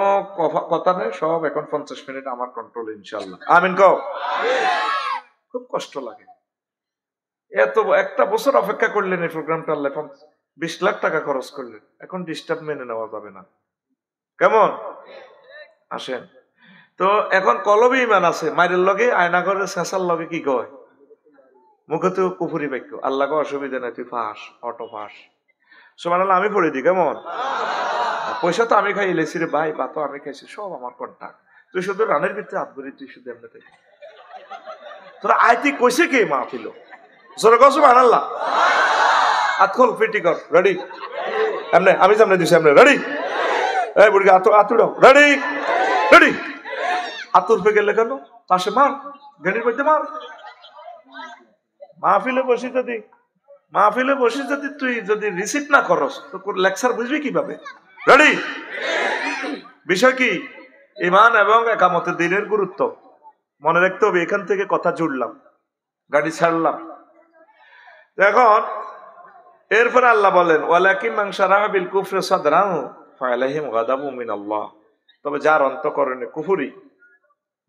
কথা নেই। সব এখন 50 মিনিট আমার কন্ট্রোল, ইনশাআল্লাহ। আমিন কও। খুব কষ্ট লাগে, এত একটা বছর অপেক্ষা করলেন এই প্রোগ্রামটা, 20 লাখ টাকা খরচ করলেন, এখন ডিস্টার্ব মেনে নেওয়া যাবে না। কেমন? আসেন তো এখন কলবে ইমান আছে, মায়ের লগে আয়না করে শেষার লগে কি কয়? মুখে তো কুফুরি বাক্য। আল্লাহ কো অসুবিধা নাই, তুই ফাঁস, অটো ফাঁস। সুবহানাল্লাহ। আমি পড়ে দিই। কেমন? পয়সা তো আমি খাই লেছি রে ভাই, বা তো আমি খাইছি, সব আমার কন্টাক্ট। তুই শুধু রানের ভিতরে হাত ধরি, তুই শুধু এমনি থাকি। তোরা আইতি কইছে কে মাহফিল? জোরে কও সুবহানাল্লাহ। হাত খোল, ফিটি কর, রেডি? এমনি আমি সামনে দিছি, এমনি রেডি? এই বুড়ি আতুড়াও, রেডি? রেডি? হাত উঠে গেলে কেন? পাশে মার, গাড়ির মধ্যে মার। মাহফিলে বসি যদি তুই যদি রিসিভ না করস তো লেকচার বুঝবি কিভাবে? রেডি? বিষয় কি? ঈমান এবং একামতে দ্বীনের গুরুত্ব মনে রাখতে হবে। এখান থেকে কথা জুড়লাম, গাড়ি ছাড়লাম। এখন এরপরে আল্লাহ বলেন ওয়ালাকিন মান শারাহা বিল কুফরি সাদরাহু ফালাইহিম গাদাবুম মিনাল্লাহ। তবে যার অন্তঃকরণে কুফরি,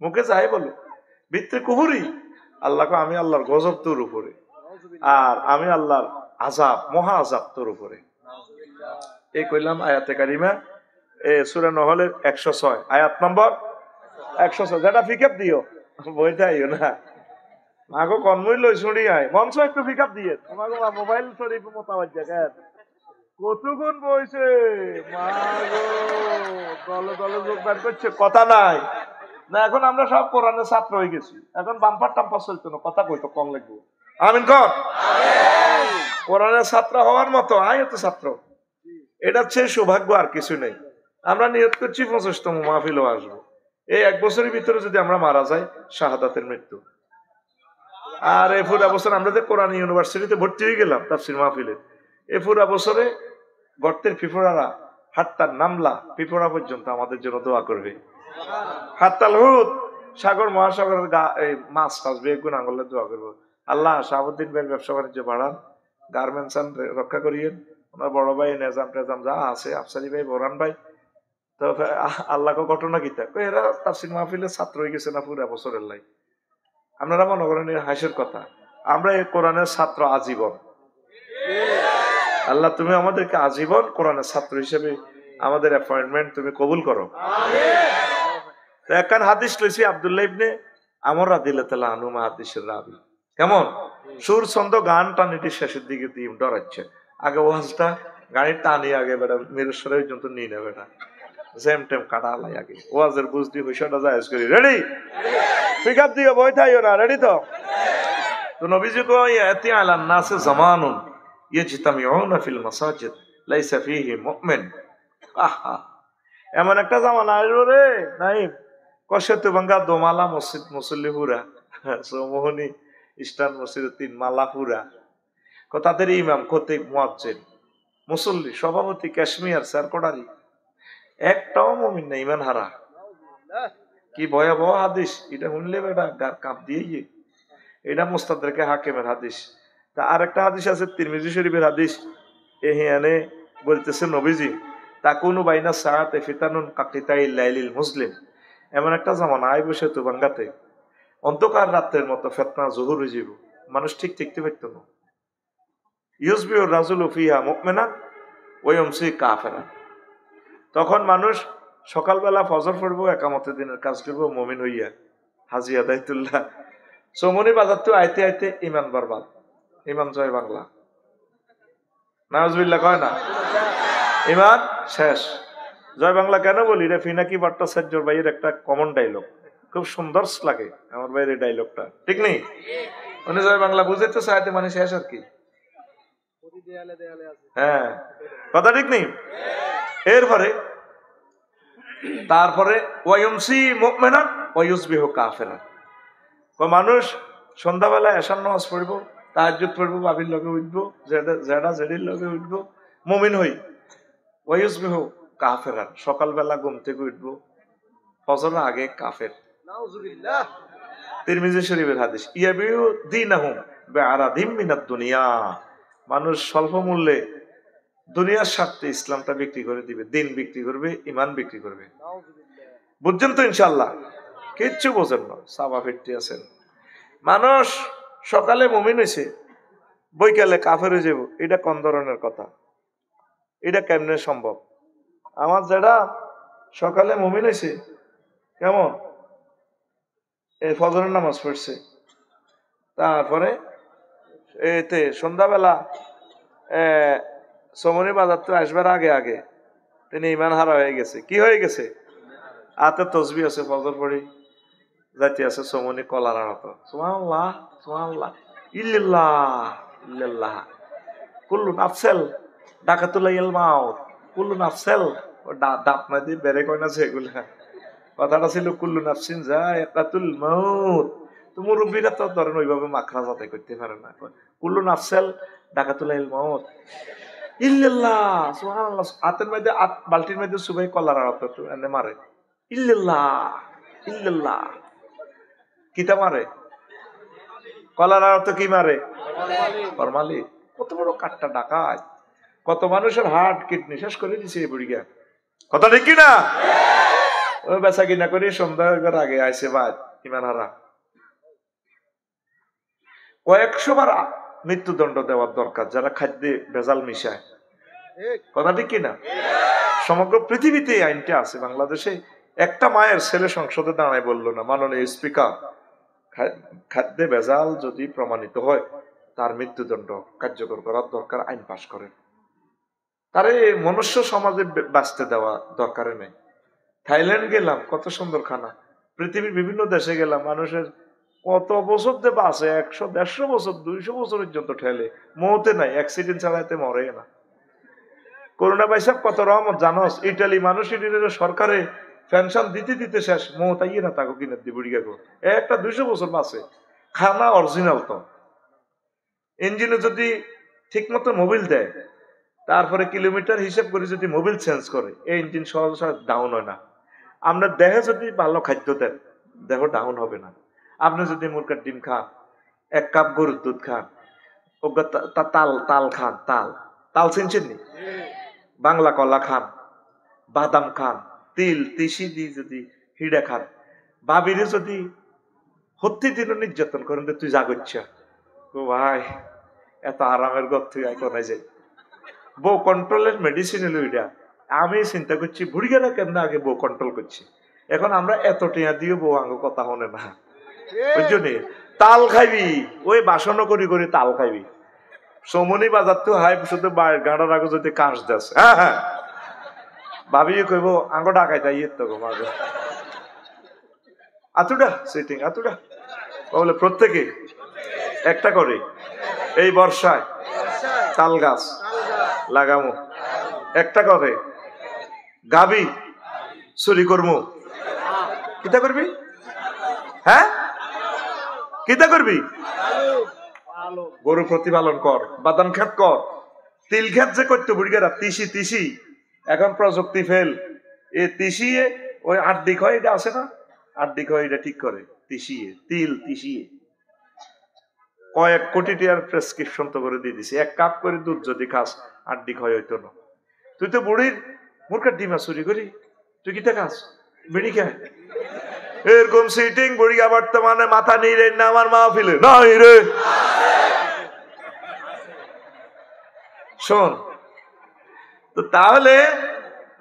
মুখে যাই বলো, ভিতরে কুফরি, আল্লাহকে আমি আল্লাহর গজব তোর উপরে, আর আমি আল্লাহর আযাব, মহা আযাব তোর উপরে। এই কইলাম আয়াতে কারিমা সূরা নহলের 106 আয়াত নম্বর 106। যেটা পিকআপ দিও, বইটাইও না মাগো কনমই লই শুনি আয় মঞ্চ একটু পিকআপ দিয়ে তোমাকে মোবাইল শরীফ মোতাবাজ জায়গায় কতক্ষণ বইছে মাগো দলে দলে যোগদান করছে, কথা নাই না। এখন আমরা সব কোরআনের ছাত্র হয়ে গেছি, এখন বাম্পার টাম্পার চলতো না, কথা কইতো কম লাগবে। আমিন কর। কোরআনের ছাত্র হওয়ার মতো আয়ত ছাত্র, এটা হচ্ছে সৌভাগ্য, আর কিছু নেই। আমরা নিয়ত করছি 25তম মাহফিলও আসবো। এই 1 বছরের ভিতরে যদি আমরা মারা যাই, শাহাদাতের মৃত্যু। আর এই পুরা বছর আমরা যে কোরআন ইউনিভার্সিটিতে ভর্তি হয়ে গেলাম তাফসীর মাহফিলে, এই পুরা বছরে গর্তের পিঁপড়ারা হাত্তার নামলা পিঁপড়া পর্যন্ত আমাদের জন্য দোয়া করবে। হাত্তাল হুদ সাগর মহাসাগরের মাছ টাছ বেগুন আঙুলে দোয়া করবো, আল্লাহ শাহাবুদ্দিন ভাইয়ের ব্যবসা বাণিজ্য বাড়ান, গার্মেন্টস রক্ষা করিয়েন, ওনার বড় ভাই নেজাম টেজাম যা আছে, আফসারি ভাই, বোরান ভাই। তো আল্লাহকে ঘটনা কিতা এরা তাফসীর মাহফিলের ছাত্র হয়ে গেছে না পুরা বছরের লাই। আপনারা মনে করেন হাসির কথা, আমরা এই কোরআনের ছাত্র আজীবন। আল্লাহ তুমি আমাদেরকে আজীবন কোরআনের ছাত্র হিসেবে আমাদের অ্যাপয়েন্টমেন্ট তুমি কবুল করো। একখান হাদিস লইছি আব্দুল্লাহ ইবনে আমর রাদিয়াল্লাহু তাআলা আনহু হাদিসের রাবি। কেমন সুর ছন্দ গান টানিটি শেষের দিকে দিয়ে ডরাচ্ছে, আগে ওয়াজটা গাড়ির টানি আগে বেটা মেরুস্বরের পর্যন্ত নিয়ে নেবে না, জ্যাম টেম কাটা আলাই আগে ওয়াজের বুঝ দিয়ে হইসাটা জায়েজ করি। রেডি? পিক আপ দিও, বই থাইও না। রেডি তো? তো নবীজি কয় ইয়াতি আলান নাস জামানুন ইয়াজতামিউনা ফিল মাসাজিদ লাইসা ফীহি মুমিন। আহা, এমন একটা জামানা আসবে রে নাই কশেতু ভাঙ্গা দোমালা মসজিদ মুসল্লিপুরা সমোহনী ইস্টার্ন মসজিদ 3 মালাপুরা তাদের ইমাম খতিব মুয়াজ্জিন মুসল্লি সভাপতি ক্যাশমিয়ার সারকোডারি একটাও মুমিন না, ইমান হারা। কি ভয়াবহ হাদিস এটা, শুনলে বেটা গার কাঁপ দিয়ে। এটা মুস্তাদরাকে হাকিমের হাদিস। তা আরেকটা হাদিস আছে তিরমিজি শরীফের হাদিস, এখানে বলতেছে নবীজি তাকুনু বাইনা সাআতে ফিতানুন কাকিতাইল লাইলিল মুসলিম। এমন একটা জামানা আইব সে তো বাঙ্গাতে অন্ধকার রাতের মতো ফিতনা জহুর হয়ে যাব, মানুষ ঠিক দেখতে পারত না। ইউসবিউ রাজুলু ফিহা মুমিনান ওয়া ইউমসি কাফিরান। তখন মানুষ সকালবেলা ফজর পড়বো, একামতের দিনের কাজ করবো মুমিন হইয়া, হাজি আদায়তুল্লাহ। সমনি বাজার তো আইতে আইতে ইমান বরবাদ, ইমান জয় বাংলা, নাউজুবিল্লাহ কয় না, ইমান শেষ। জয় বাংলা কেন বলি রে? ফিনাকি ভট্টাচার্যর ভাইয়ের একটা কমন ডায়লগ, খুব সুন্দর লাগে আমার ভাইয়ের এই ডায়লগটা, ঠিক নেই? উনি জয় বাংলা বুঝাইতে চাইতে মানে শেষ আর কি। হ্যাঁ, কথা ঠিক নেই? এরপরে তারপরে ওয়ায়ুমসি মুমিনান ওয়া ইউসবিহু কাফিরান। মানুষ সন্ধ্যাবেলা এশার নামাজ পড়বো, তাহাজ্জুদ পড়বো, বাবির লগে উঠবো, জেডা জেডির লগে উঠবো, মুমিন হই। ওয়া ইউসবিহু কাফিরান, সকালবেলা ঘুম থেকে উঠবো ফজরের আগে কাফের। নাউজুবিল্লাহ। তিরমিজি শরীফের হাদিস, ইয়াবিউ দীনাহুম বিআরাদিম মিনাদ দুনিয়া। মানুষ স্বল্প মূল্যে দুনিয়ার স্বার্থে ইসলামটা বিক্রি করে দিবে, দিন বিক্রি করবে, ইমান বিক্রি করবে। বুঝছেন তো ইনশাআল্লাহ? কিচ্ছু বোঝেন না, সাবা ফিরতে আছেন। মানুষ সকালে মুমিন হয়েছে, বৈকালে কাফের হয়ে যাব, এটা কোন ধরনের কথা? এটা কেমনে সম্ভব? আমার যেটা সকালে মুমিন হয়েছে কেমন এই ফজরের নামাজ পড়ছে, তারপরে এতে সন্ধ্যাবেলা সমনি বাজার তো আসবার আগে আগে তিনি ইমান হারা হয়ে গেছে। কি হয়ে গেছে? হাতে তসবি আছে, ফজর পড়ি যাইতে আছে সমনি কলার আড়াত, সুবহানাল্লাহ সুবহানাল্লাহ ইল্লাল্লাহ ইল্লাল্লাহ কুল্লু নাফসেল ডাকাতুল মাউত কুল্লু নাফসেল, দাঁত না দিয়ে বেড়ে কয় না সেগুলা কথাটা ছিল কুল্লু নাফসিন যায়কাতুল মাউত। তো মুরব্বীরা তো ধরেন ওইভাবে মাখরা যাতাই করতে পারে না। কুল্লু নাফসাল ডাকাতুল মাউত ইল্লাল্লাহ সুবহানাল্লাহ। হাতের মধ্যে বালতির মধ্যে সুবাই কলার আড়ত এনে মারে ইল্লাল্লাহ ইল্লাল্লাহ। কিতা মারে? কলার আড়ত কি মারে? ফরমালি। কত বড় কাটটা ডাকাত, কত মানুষের হার্ট কিডনি শেষ করে দিছে এই বুড়িয়া। কথা ঠিক কিনা? ওই বেচা কিনা করি সন্ধ্যার আগে আইসে বাদ ইমান হারা। কয়েকশো বার মৃত্যুদণ্ড দেওয়ার দরকার যারা খাদ্যে ভেজাল মিশায়। কথা ঠিক কিনা? সমগ্র পৃথিবীতে আইনটা আছে, বাংলাদেশে একটা মায়ের ছেলে সংসদে দাঁড়ায় বললো না মাননীয় স্পিকার খাদ্যে ভেজাল যদি প্রমাণিত হয় তার মৃত্যুদণ্ড কার্যকর করার দরকার, আইন পাশ করেন। তারে মনুষ্য সমাজে বাঁচতে দেওয়া দরকারে নেই। থাইল্যান্ড গেলাম, কত সুন্দর খানা। পৃথিবীর বিভিন্ন দেশে গেলাম, মানুষের কত বছর দিয়ে বাঁচে, 100-150 বছর 200 বছর পর্যন্ত ঠেলে, মৌতে নাই, অ্যাক্সিডেন্ট ছাড়াইতে মরে না। করোনা ভাইসাব কত রহমত জানোস, ইটালি মানুষ ইটালির সরকারে পেনশন দিতে দিতে শেষ, মৌত আইয়ে না তাকে কিনে দি বুড়ি গেল একটা 200 বছর বাঁচে। খানা অরিজিনাল তো। ইঞ্জিনে যদি ঠিক মতো মোবিল দেয়, তারপরে কিলোমিটার হিসেব করে যদি মোবিল চেঞ্জ করে, এই ইঞ্জিন সহজ সহজ ডাউন হয় না। আপনার দেহে যদি ভালো খাদ্য দেন, দেহ ডাউন হবে না। আপনি যদি মুরগির ডিম খান, 1 কাপ গরুর দুধ খান, তাল তাল খান, তাল তাল চিনছেন নি? বাংলা কলা খান, বাদাম খান, তিল তিসি দিয়ে যদি হিড়ে খান, বাবিরে যদি হত্যি দিন নির্যাতন করেন তুই জাগচ্ছা ও ভাই এত আরামের গত তুই কোনায় যাই। বউ কন্ট্রোলের মেডিসিন এলো এটা। আমি চিন্তা করছি বুড়িগারা কেমন আগে বউ কন্ট্রোল করছি, এখন আমরা এত টিয়া দিয়ে বউ আঙ্গ কথা হনে না। ওই জন্য তাল খাইবি, ওই বাসনও করি করি তাল খাইবি। সমনি বাজার তো হাই শুধু গাঁড়ার আগে যদি কাঁচ দাস, হ্যাঁ হ্যাঁ ভাবি কইব আঙ্গ ডাকাই তাই তো গো মাগো আতুডা সিটিং আতুডা বলে প্রত্যেকে একটা করে এই বর্ষায় তাল গাছ লাগামো, একটা করে গাবি চুরি করবো। কিতা করবি? হ্যাঁ কিতা করবি? গরু প্রতিপালন কর, বাদাম ক্ষেত কর, তিল ক্ষেত যে করতো বুড়িগারা তিসি তিসি, এখন প্রযুক্তি ফেল। এ তিসিয়ে ওই 8 দিক হয়, এটা আছে না 8 দিক হয়, এটা ঠিক করে তিসিয়ে তিল তিসিয়ে কয়েক কোটি টাকার প্রেসক্রিপশন তো করে দিয়ে দিছে। 1 কাপ করে দুধ যদি খাস 8 দিক হয় হইতো না। তুই তো বুড়ির মুরকার ডিমা চুরি করি, তুই কিতা খাস? বিড়ি খায় এরকম সিটিং বুড়িয়া বর্তমানে মাথা নেই রে না আমার মাহফিলে নাই রে। শোন তো তাহলে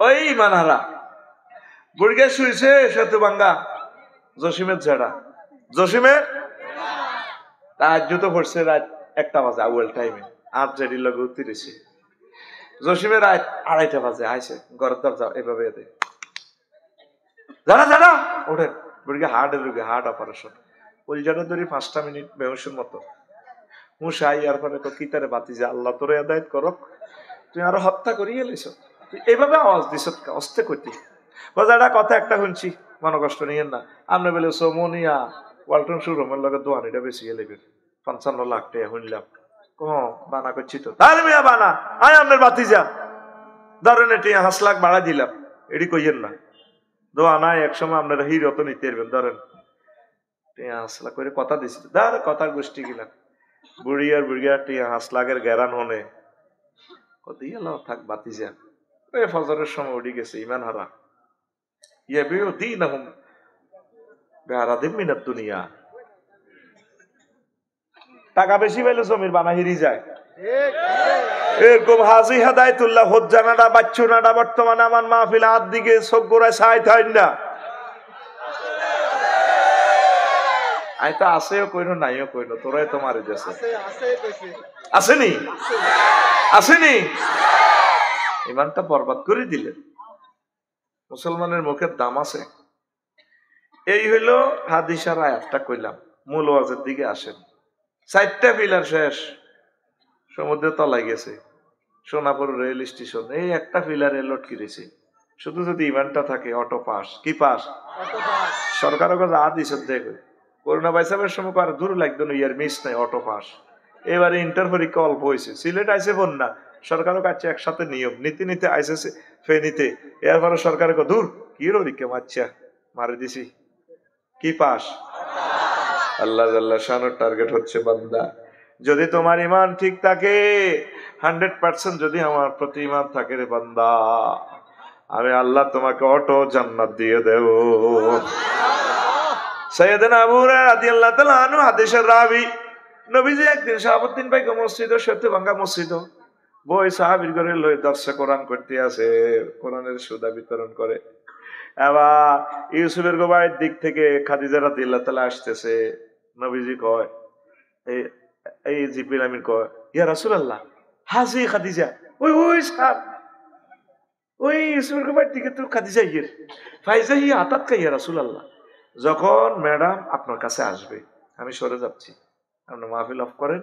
ওই মানহারা বুড়িয়া শুয়েছে সেতু ভাঙ্গা জসিমের ঝেড়া, জসিমের তার জুতো পড়ছে রাত 1টা বাজে আউয়াল টাইমে, আর জেডির লগে উত্তিরেছে। জসিমের রাত 2:30 বাজে আইছে ঘরের দরজা এভাবে এতে যারা যারা ওঠেন, বুড়িকে হার্টের রোগী, হার্ট অপারেশন, ওই জায়গা ধরে 5টা মিনিট বেহসের মতো মুশাই আর পরে তো কিতারে বাতি যে আল্লাহ তোরে আদায়ত করক, তুই আরো হত্যা করিয়ে এলিস, তুই এইভাবে আওয়াজ দিস অস্তে করতি বাজারটা কথা একটা শুনছি, মনে কষ্ট নিয়েন না। আপনি বলে সোমনিয়া ওয়ালটন শোরুমের লগে দোয়ানিটা বেশি এলেবেন 55 লাখ টাকা শুনলাম। বানা করছি তো তার মিয়া বানা আয় আপনার বাতি যা ধরেন এটি 5 লাখ বাড়া দিলাম, এটি কইয়েন না দোয়া নাই, একসময় আপনারা হিরো তো নিতে পারবেন। ধরেন 5 লাখ করে কথা দিছি, ধর কথার গোষ্ঠী গেলাম বুড়ি আর বুড়িয়া 5 লাখের গ্যারান হনে কদিয়াল থাক বাতি যা। ওই ফজরের সময় উঠে গেছে ইমান হারা ইয়াবিউ দীনহুম বিআরাদিম মিনাদ দুনিয়া। টাকা বেশি পাইলে জমির বানা হিরি যায়। এরকম হাজি হেদায়েতুল্লাহ হজ্জানাডা বাচ্চুনাডা বর্তমানে আমার মাহফিল হাত দিকে চোখ গোড়ায় ছাই থাই না। আই তো আছেও কইনো নাইও কইনো, তোরাই তো মারি যাচ্ছে। আসেনি আসেনি ইমানটা বরবাদ করে দিলেন। মুসলমানের মুখের দাম আছে। এই হইলো হাদিসার আয়াতটা কইলাম। মূল ওয়াজের দিকে আসেন। 4টা পিলার শেষ, সমুদ্রের তলায় গেছে, সোনাপুর রেল স্টেশন, এই একটা পিলারে লটকি রয়েছে। শুধু যদি ইমানটা থাকে অটো পাস। কি পাস? সরকারের কাছে আদিস দেখো করোনা ভাইসাবের সময় আর দূর লাগতো না, ইয়ার মিস নাই, অটো পাস। এবারে ইন্টার পরীক্ষা অল্প হয়েছে, সিলেট আইসে বন্যা, সরকারও কাছে একসাথে নিয়ম নীতি নিতে আইসেছে ফেনিতে, এরপরে সরকারের দূর কি পরীক্ষা মারছা মারে দিছি, কি পাস? আল্লাহ জাল্লা শানুর টার্গেট হচ্ছে বান্দা, যদি তোমার ইমান ঠিক থাকে 100% যদি আমার প্রতি ইমান থাকে রে বান্দা, আমি আল্লাহ তোমাকে অটো জান্নাত দিয়ে দেব। সাইয়েদনা আবু হুরায়রা রাদিয়াল্লাহু তাআলা আনহু হাদিসের রাবী, নবীজি একদিন শাহাবুদ্দিন ভাই মসজিদ সত্যি ভাঙ্গা মসজিদ বই সাহাবীর ঘরে লই দর্শে কোরআন করতে আছে, কোরআনের সুদা বিতরণ করে। এবার ইউসুফের গোবাইয়ের দিক থেকে খাদিজা রাদিয়াল্লাহু তাআলা আসতেছে, নবীজি কয় এই জিবরিল আমিন কয় ইয়া রাসূলুল্লাহ হাজি খাদিজা, ওই ওই সাহেব ওই ইউসুফের গোবাইয়ের দিকে তো খাদিজা ইয়ের ফাইজা হি আতাত কা ইয়া রাসূলুল্লাহ, যখন ম্যাডাম আপনার কাছে আসবে আমি সরে যাচ্ছি, আপনি মাহফিল অফ করেন,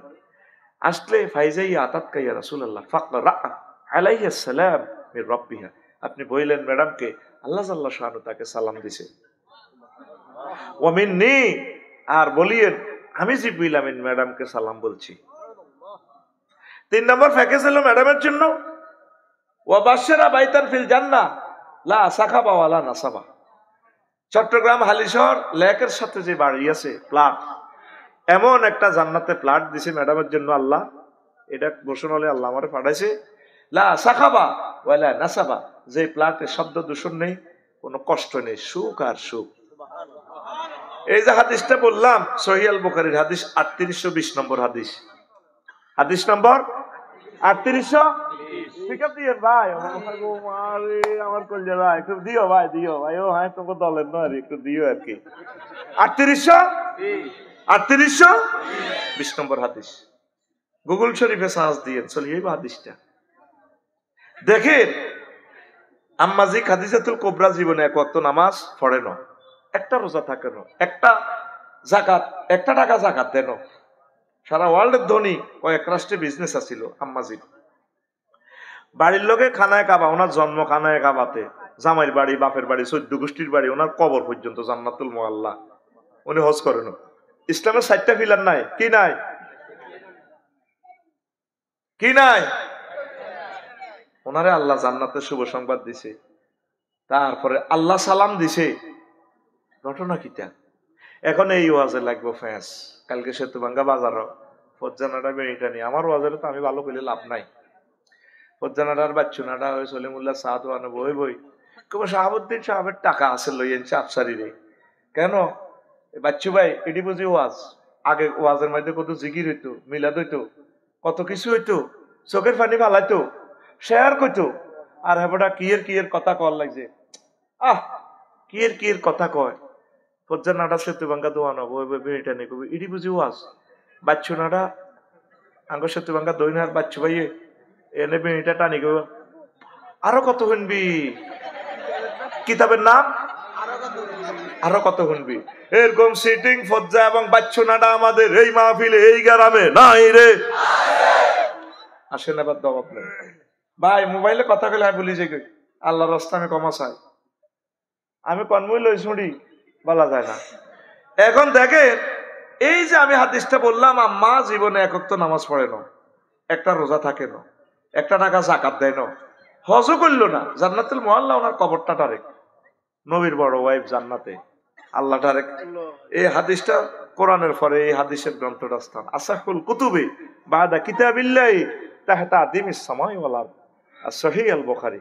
আসলে ফাইজা হি আতাত কা ইয়া রাসূলুল্লাহ ফাকরা আলাইহিস সালাম মির রাব্বিহা, আপনি বললেন ম্যাডামকে আল্লাহ জাল্লা শানু তাকে সালাম দিছে, ওয়া মিন্নি, আর বলিয়েন আমি জিবরিল আমিন ম্যাডামকে সালাম বলছি। 3 নম্বর প্যাকেজ হলো ম্যাডামের জন্য, ওয়া বাশশারা বাইতান ফিল জান্নাহ লা সাখাবা ওয়ালা নাসাবা, চট্টগ্রাম হালিশহর লেকের সাথে যে বাড়ি আছে প্লাট, এমন একটা জান্নাতে প্লাট দিছে ম্যাডামের জন্য আল্লাহ, এটা ঘোষণা হলে আল্লাহ আমারে পাঠাইছে, লা সাখাবা ওয়ালা নাসাবা, যে প্লাটে শব্দ দূষণ নেই, কোনো কষ্ট নেই, সুখ আর সুখ। এই যে হাদিসটা বললাম সহিহ আল বুখারীর হাদিস 3820 নম্বর হাদিস, হাদিস নম্বর 3820, ঠিক আছে ভাই, আমার কলজা ভাই একটু দিও ভাই, দিও ভাই, ও হ্যাঁ তোমাকে দলের নয় একটু দিও আর কি, 3820 নম্বর হাদিস, গুগল শরীফে সার্চ দিয়ে চলিয়ে হাদিসটা দেখেন। আম্মাজি খাদিজাতুল কুবরা জীবনে এক ওয়াক্ত নামাজ পড়ে না, একটা রোজা থাকে না, একটা জাকাত, একটা টাকা জাকাত দেন, সারা ওয়ার্ল্ডের ধনী কয়েক রাষ্ট্রে বিজনেস আছিল আম্মাজি। বাড়ির লোকে খানায় কাবা, ওনার জন্ম খানায় কাবাতে, জামাইয়ের বাড়ি, বাপের বাড়ি, 14 গোষ্ঠীর বাড়ি, ওনার কবর পর্যন্ত জান্নাতুল মুআল্লা, উনি হজ করেন। ইসলামের 4টা পিলার নাই, কি নাই? কি নাই? ওনারে আল্লাহ জান্নাতের শুভ সংবাদ দিছে, তারপরে আল্লাহ সালাম দিছে, ঘটনা কিটা? এখন এই ওয়াজে লাগবো ফ্যাঁস, কালকে সেতুভাঙ্গা বাজার ফজ্জানাটা বেড়িটা নিয়ে, আমার ওয়াজের তো আমি ভালো করলে লাভ নাই, ফজ্জানাটার বাচ্চুনাটা ওই সলিমুল্লাহ সাদ ওয়ানো বই বই কেবল শাহাবুদ্দিন সাহেবের টাকা আছে লইয়েন চাপসারি রে, কেন বাচ্চু ভাই এটি বুঝি ওয়াজ, আগে ওয়াজের মধ্যে কত জিকির হইতো, মিলাদ হইতো, কত কিছু হইতো, চোখের পানি ফালাইতো, শেয়ার করতো, আর হেবটা কিয়ের কথা কর লাগছে, কিয়ের কথা কয়, ফজ্জানাটা সেতুভাঙ্গা দোয়ানো বই বই বেড়িটা নিয়ে কবি এটি বুঝি ওয়াজ, বাচ্চুনাটা আঙ্গ সেতুভাঙ্গা দইনার বাচ্চু ভাইয়ে এনে বেড়িটা টানি গো, আরো কত শুনবি, কিতাবের নাম আরো কত শুনবি, এরকম সিটিং ফজ্জা এবং বাচ্চুনাটা আমাদের এই মাহফিলে এই গ্রামে নাই রে, আসেন এবার দাও আপনার ভাই, মোবাইলে কথা কইলে আমি বলি যে আল্লাহর রাস্তা আমি ক্ষমা চাই, আমি কনমুই লই শুনি বলা যায় না। এখন দেখেন এই যে আমি হাদিসটা বললাম, আম্মা জীবনে একক তো নামাজ পড়ে না, একটা রোজা থাকে না, একটা টাকা জাকাত দেয় না, হজও করলো না, জান্নাতুল মুআল্লা ওনার কবরটা ডাইরেক্ট, নবীর বড় ওয়াইফ জান্নাতে, আল্লাহ ডাইরেক্ট। এই হাদিসটা কোরআনের পরে এই হাদিসের গ্রন্থটা স্থান আসাহুল কুতুবি বাদা কিতাবিল্লাহি তাহতা আদিমিস সামাই ওয়াল আরদ, আর সহিহ আল বুখারী,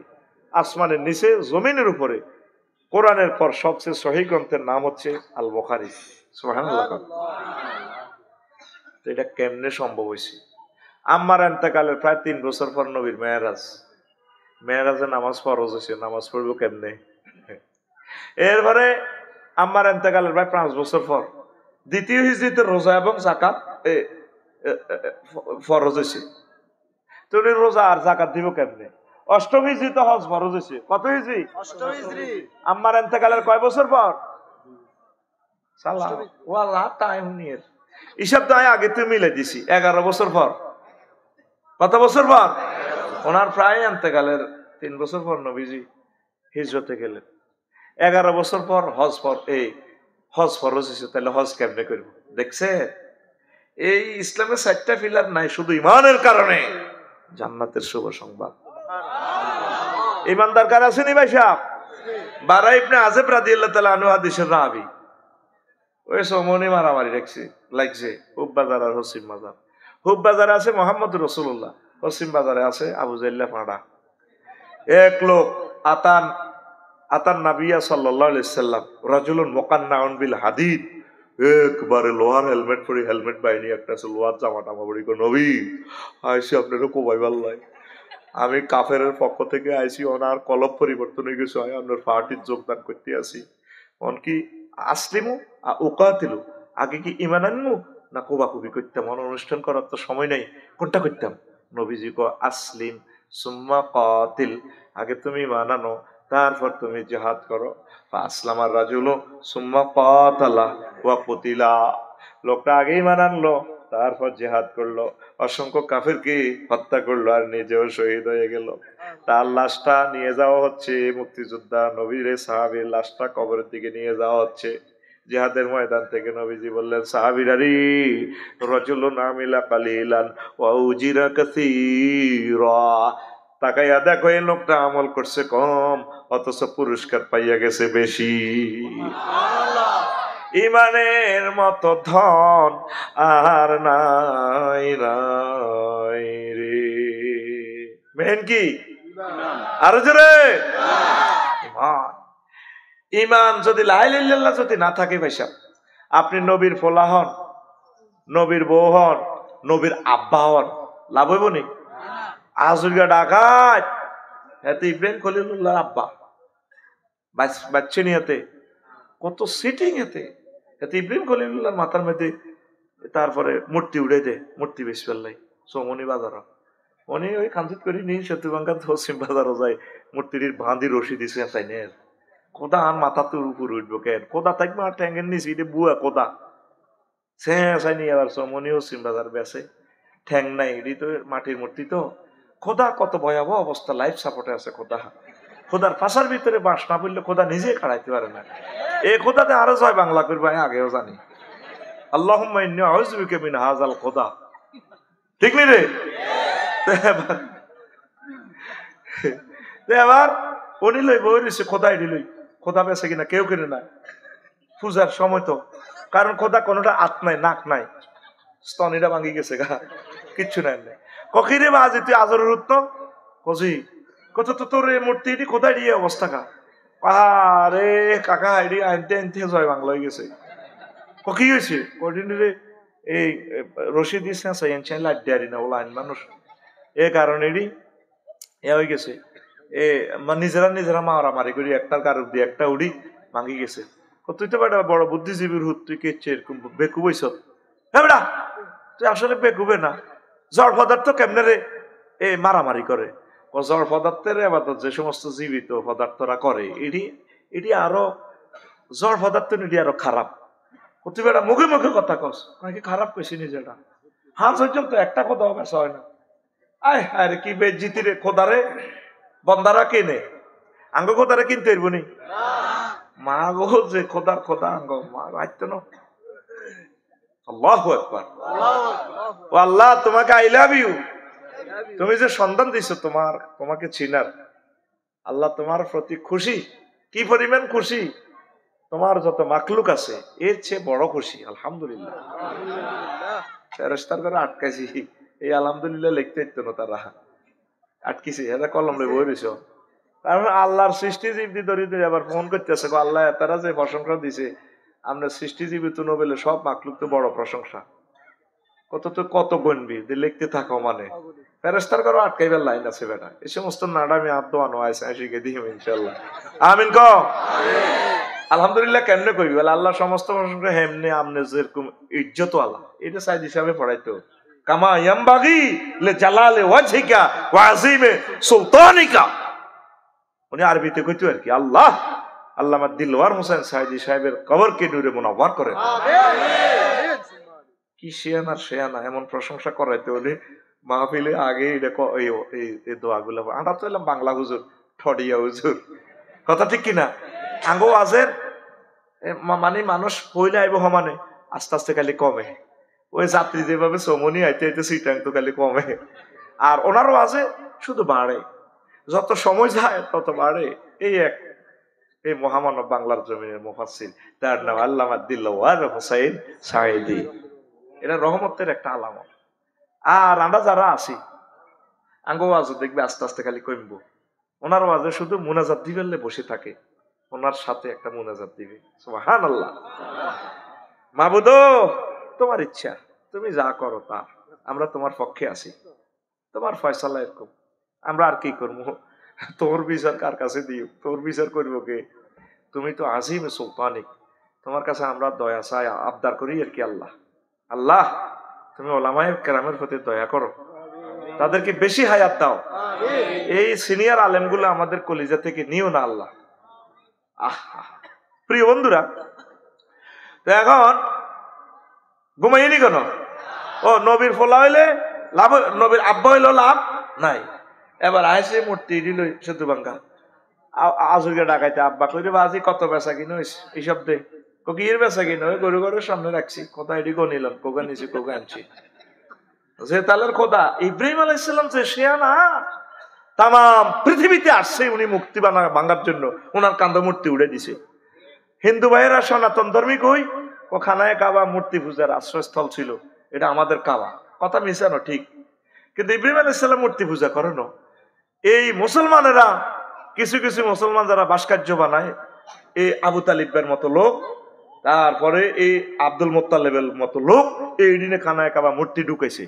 আসমানের নিচে জমিনের উপরে কোরআনের পর সবচেয়ে সহিহ গ্রন্থের নাম হচ্ছে আল বুখারী, সুবহানাল্লাহ। এটা কেমনে সম্ভব হয়েছে? আম্মার ইন্তেকালের প্রায় 3 বছর পর নবীর মেরাজে নামাজ ফরজ হয়েছে, নামাজ পড়বো কেমনে? এরপরে আম্মার ইন্তেকালের প্রায় 5 বছর পর দ্বিতীয় হিজরিতে রোজা এবং জাকাত ফরজ হয়েছে, তো উনি রোজা আর জাকাত দিব কেমনে? 8ম হিজরিতে হজ ফরজ হয়েছে, কত হিজরি? 8ম হিজরি। আম্মার ইন্তেকালের কয় বছর পর? সালাম ওয়াল্লাহ টাইম নিয়ে হিসাব তো আগে তো মিলে দিছি, 11 বছর পর। কত বছর পর? ওনার প্রায় ইন্তেকালের 3 বছর পর নবীজি হিজরতে গেলেন। 11 বছর পর হজ ফরজ হয়েছে, তাহলে হজ কেমনে করব? দেখছে, এই ইসলামের 4টা পিলার নাই শুধু ইমানের কারণে জান্নাতের শুভ সংবাদ। ইমানদার কার আছেন ভাই সাহেব? বারা ইবনে আযিব রাদিয়াল্লাহু তাআলা আনহু হাদিসের রাবি, ওই সমনি মারামারি লাগছে হুব বাজার আর হসিম বাজার। হুব বাজারে আছে মোহাম্মদ রাসূলুল্লাহ, হসিম বাজারে আছে আবু জাহল ফাড়া। এক লোক আতান নাবিয়া সাল্লাল্লাহু আলাইহি সাল্লাম রাজুলুন মুকান্নাউন বিল হাদিদ, একবারে লোহার হেলমেট পরে, হেলমেট বাইনি একটা লোহার জামা টামা পরি, নবী আইসি আপনারও কোবাই ভাল্লাই, আমি কাফেরের পক্ষ থেকে আইসি, ওনার কলব পরিবর্তন হয়ে গেছে, আপনার পার্টির যোগদান করতে আসি, কি আসলিমু উকাতিলু, আগে কি ইমান আনমু না কোবাকুবি করতাম? অনুষ্ঠান করার তো সময় নাই, কোনটা করতাম? নবীজি কো আসলিম সুম্মা কাতিল, আগে তুমি ইমান আনো তারপর তুমি জিহাদ করো। আসলামার রাজুলু সুম্মা কাতালা ওয়া কুতিলা, লোকটা আগেই ইমান আনলো তারপর জিহাদ করলো, অসংখ্য কাফেরকে হত্যা করলো আর নিজেও শহীদ হয়ে গেল। তার লাশটা নিয়ে যাওয়া হচ্ছে, মুক্তিযোদ্ধা নবীর সাহাবীর লাশটা কবরের দিকে নিয়ে যাওয়া হচ্ছে জিহাদের ময়দান থেকে। নবীজি বললেন, সাহাবীরারি রাজুলুন আমিলা কালিলান ওয়া উজিরা কাসীরা, তাকাইয়া দেখো এই লোকটা আমল করছে কম অথচ পুরস্কার পাইয়া গেছে বেশি। ইমানের মতো ধন আর নাই নাই রে। মেন কি? আরো জোরে ইমান। ইমান যদি লা ইলাহা ইল্লাল্লাহ যদি না থাকে ভাইসা, আপনি নবীর ফোলা হন, নবীর বউ হন, নবীর আব্বা হন, লাভ হইব নি? আজুরগা ডাকাত এতে ইব্রাহিম খলিলুল্লাহ আব্বা, বাচ্চা নিয়েতে কত সিটিং, এতে ইব্রাহিম খলিলুল্লাহর মাথার মধ্যে তারপরে মূর্তি উড়ে দে, মূর্তি বেশি ফেললাই সোমনি বাজার, উনি ওই কাঞ্চিত করি নি সেতুবাঙ্গার পশ্চিম বাজারও যায়, মূর্তির বাঁধি রশি দিছে চাই নে, কোদা আর মাথা তোর উপর উঠবো কেন, কোদা থাকবে আর ট্যাঙ্গের নিচে এটা বুয়া কোদা সে চাইনি। আবার সোমনি পশ্চিম বাজার বেছে ঠ্যাং নাই, এটি তো মাটির মূর্তি তো। খোদা কত ভয়াবহ অবস্থা, লাইফ সাপোর্টে আছে খোদা। খোদার পাশার ভিতরে বাস না পড়লে খোদা নিজে কাড়াইতে পারে না। এই খোদাতে আরো জয় বাংলা করবো, আমি আগেও জানি। আল্লাহুম্মা ইন্নী আউযু বিকা মিন হাযাল খোদা, ঠিক নি রে? এবার উনি লই বই রয়েছে, খোদা এটি লই, খোদা বেছে কিনা কেউ কিনে না, পূজার সময় তো, কারণ খোদা কোনোটা আত নাই, নাক নাই, স্তনিটা ভাঙি গেছে গা, কিচ্ছু নাই। কখিরে বা আজি তুই আজরের উত্তর কজি কত তো তোর মূর্তি এটি কোথায় দিয়ে অবস্থা কা, আরে কাকা এটি আনতে আনতে জয় বাংলা হয়ে গেছে। কি হয়েছে? কদিন এই রশি দিচ্ছে লাইট দেয়ারি না, ওলা আইন মানুষ, এ কারণে এটি এ হয়ে গেছে। নিজেরা মারামারি করি, একটার কারণ দিয়ে একটা উড়ি ভাঙি গেছে। তুই তো বেটা বড় বুদ্ধিজীবীর হুত, তুই কেছে এরকম বেকু বইস? হ্যাঁ বেটা তুই আসলে বেকুবে না, জড় পদার্থ কেমনে রে এ মারামারি করে? জড় পদার্থের আবাদত যে সমস্ত জীবিত পদার্থরা করে, এটি আরো জড় পদার্থ এটি আরো খারাপ। তুই বেটা মুখে মুখে কথা কস, নাকি খারাপ কইছি নিজেটা? হাত পর্যন্ত একটা কথা বেসা হয় না। আয় আরে কি বেজ্জিতি রে, খোদারে বন্দারা কেনে আঙ্গ খোদারে কিনতে এরবো নি? মা গো যে খোদার খোদা আঙ্গ মা রাখতো না। আল্লাহু আকবার। ও আল্লাহ তোমাকে আই লাভ ইউ, তুমি যে সন্তান দিছো তোমাকে চিনার, আল্লাহ তোমার প্রতি খুশি, কি পরিমাণ খুশি, তোমার যত মাখলুক আছে এর চেয়ে বড় খুশি। আলহামদুলিল্লাহ। ফেরেশতার করে আটকাইছি, এই আলহামদুলিল্লাহ লিখতে হইতো না, তারা আটকিছি, এটা কলম লই বই রইছো। কারণ আল্লাহর সৃষ্টিজীবী দরিদ্র আবার ফোন করতেছে, আল্লাহ তারা যে প্রশংসা দিছে, আমরা সৃষ্টিজীবী তো নোবেলে সব মাখলুক তো বড় প্রশংসা, কত গণবি লিখতে থাকো, মানে ফেরেশতার করো আটকাইবার লাইন আছে বেটা। এই সমস্ত নাডামি আদোয়ানো আছে, শিখে দিই ইনশাল্লাহ। আমিন ক আলহামদুলিল্লাহ। কেমনে কইবি বলে আল্লাহ সমস্ত প্রশংসা হেমনে আমনে যেরকম ইজ্জত আল্লাহ, এটা সাইদ হিসাবে পড়াইতো, কামা ইয়ামবাগি লে জালালে ওয়াজহিকা ওয়া আযীমে সুলতানিকা। উনি আরবিতে কইতো আর কি, আল্লাহ আল্লামা দিলওয়ার হোসেন সাইদি সাহেবের কবরকে নূরে মুনাওয়ার করেন। আমিন। কি শিয়ানা শিয়ানা এমন প্রশংসা করাইতে উনি মাহফিলে আগে এই দোয়াগুলো। আমরা তো এলাম বাংলা হুজুর, ঠডিয়া হুজুর, কথা ঠিক কিনা? আঙ্গো আজের মানে মানুষ হইলে আইব সমানে, আস্তে আস্তে খালি কমে। ওই যাত্রী যেভাবে চমনি আইতে আইতে সিটাং তো খালি কমে, আর ওনারও আছে শুধু বাড়ে। যত সময় যায় তত বাড়ে। এই মহামানব বাংলার জমিনের মুফাসসির, তার নাম আল্লামা দিলওয়ার হোসাইন সাঈদী। এটা রহমতের একটা আলামত। আর আমরা যারা আছি আঙ্গো ওয়াজও দেখবে আস্তে আস্তে খালি কমবো। ওনার ওয়াজে শুধু মুনাজাত দিবেলে বসে থাকে, ওনার সাথে একটা মুনাজাত দিবে। সুবহানাল্লাহ। মাবুদ তোমার ইচ্ছা, তুমি যা করো তা, আমরা তোমার পক্ষে আছি, তোমার ফয়সালা এরকম, আমরা আর কি করবো? তোর বিচার কার কাছে দিও? তোর বিচার করবো কে? তুমি তো আজিম সুলতানিক, তোমার কাছে আমরা দয়া চাই, আবদার করি আর কি। আল্লাহ আল্লাহ তুমি ওলামায়ে কেরামের প্রতি দয়া করো, তাদেরকে বেশি হায়াত দাও। এই সিনিয়র আলেমগুলো আমাদের কলিজা থেকে নিও না আল্লাহ। প্রিয় বন্ধুরা, তো এখন ঘুমাইনি কেন? ও নবীর ফোলা হইলে লাভ, নবীর আব্বা হইল লাভ নাই। এবার আইসে মূর্তি দিল সেতু বাঙ্গা আজুকে ডাকাইতে আব্বা কইরে বাজি কত বেচা কিনো এইসব দে কির বেচা কিনো গরু গরুর সামনে রাখছি, কোথা এটি গনিলাম, কোকা নিছি কোকা আনছি। যে তালের খোদা ইব্রাহিম আলাইহিস সালাম যে শেয়ানা তাম পৃথিবীতে আসছে উনি মুক্তি ভাঙার জন্য, ওনার কান্দ মূর্তি উড়ে দিছে। হিন্দু ভাইয়েরা সনাতন ধর্মী কই ও খানায় কাবা মূর্তি পূজার আশ্রয়স্থল ছিল, এটা আমাদের কাবা। কথা মিশানো ঠিক, কিন্তু ইব্রাহিম আলাইহিস সালাম মূর্তি পূজা করেন। এই মুসলমানেরা কিছু কিছু মুসলমান যারা ভাস্কর্য বানায়, এই আবু তালিবের মতো লোক, তারপরে এই আব্দুল মোত্তালেবের মতো লোক এই দিনে খানায় কাবা মূর্তি ঢুকেছে।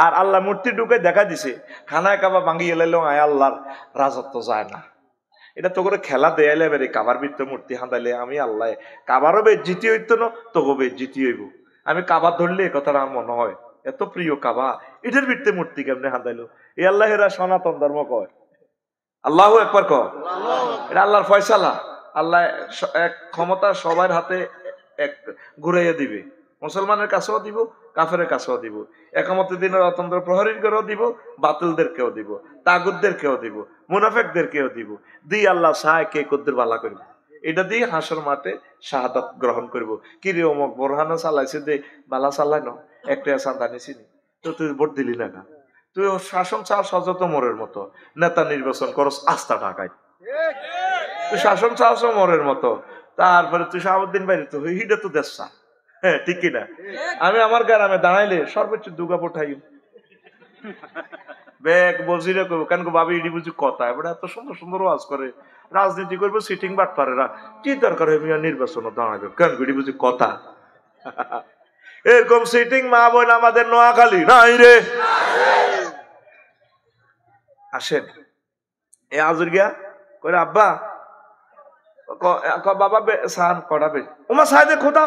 আর আল্লাহ মূর্তি ঢুকে দেখা দিছে খানায় কাবা ভাঙিয়ে এলাইলেও আয় আল্লাহর রাজত্ব যায় না। এটা তো করে খেলা দেয়ালে বেড়ে কাবার বৃত্ত মূর্তি হাঁদাইলে আমি আল্লাহ কাবারও বেজ্জিতি হইতো না, তোকে বেজ্জিতি হইব। আমি কাবার ধরলে এ কথাটা আমার মনে হয় এত প্রিয় কাবা, এটার বৃত্তে মূর্তি কেমনে হাঁদাইলো? এই আল্লাহেরা সনাতন ধর্ম কয়। আল্লাহু আকবার কয়। এটা আল্লাহর ফয়সালা। আল্লাহ এক ক্ষমতা সবার হাতে এক ঘুরাইয়া দিবে, মুসলমানের কাছেও দিব, কাফেরের কাছেও দিব, একামতের দিনের অতন্ত্র প্রহরীদেরও দিব, বাতিলদেরকেও দিব, তাগুতদেরকেও দিব, মুনাফেকদেরকেও দিব। দিয়ে আল্লাহ সাহায় কে কদ্দুর বালা করব, এটা দিয়ে হাসর মাঠে শাহাদাত গ্রহণ করব। কি রে অমুক বোরহানা চালাইছে দে বালা চালাই ন, একটা চান্দা নিছিনি তো তুই ভোট দিলি না, তুই শাসন চাল সযত মোরের মতো, নেতা নির্বাচন করস আস্থা ঢাকায়, তুই শাসন চালছ মোরের মতো, তারপরে তুই শাহাবুদ্দিন বাইরে তো হিডে তো দেশা। হ্যাঁ ঠিক কিনা? আমি আমার গ্রামে দাঁড়াইলে সর্বোচ্চ দুগা পঠাই ব্যাগ বজিরে করবো, কেন ভাবি ইডি বুঝি কথা, এবার এত সুন্দর সুন্দর ওয়াজ করে, রাজনীতি করবো, সিটিং বাট পারেরা, কি দরকার হয় মিয়া নির্বাচন দাঁড়াবে, কেন ইডি বুঝি কথা। এরকম সিটিং মা বোন আমাদের নোয়াখালী নাই রে। আসেন এ আজুর গিয়া কইরা আব্বা বাবা সান করাবে ওমা সাহেদে খোদা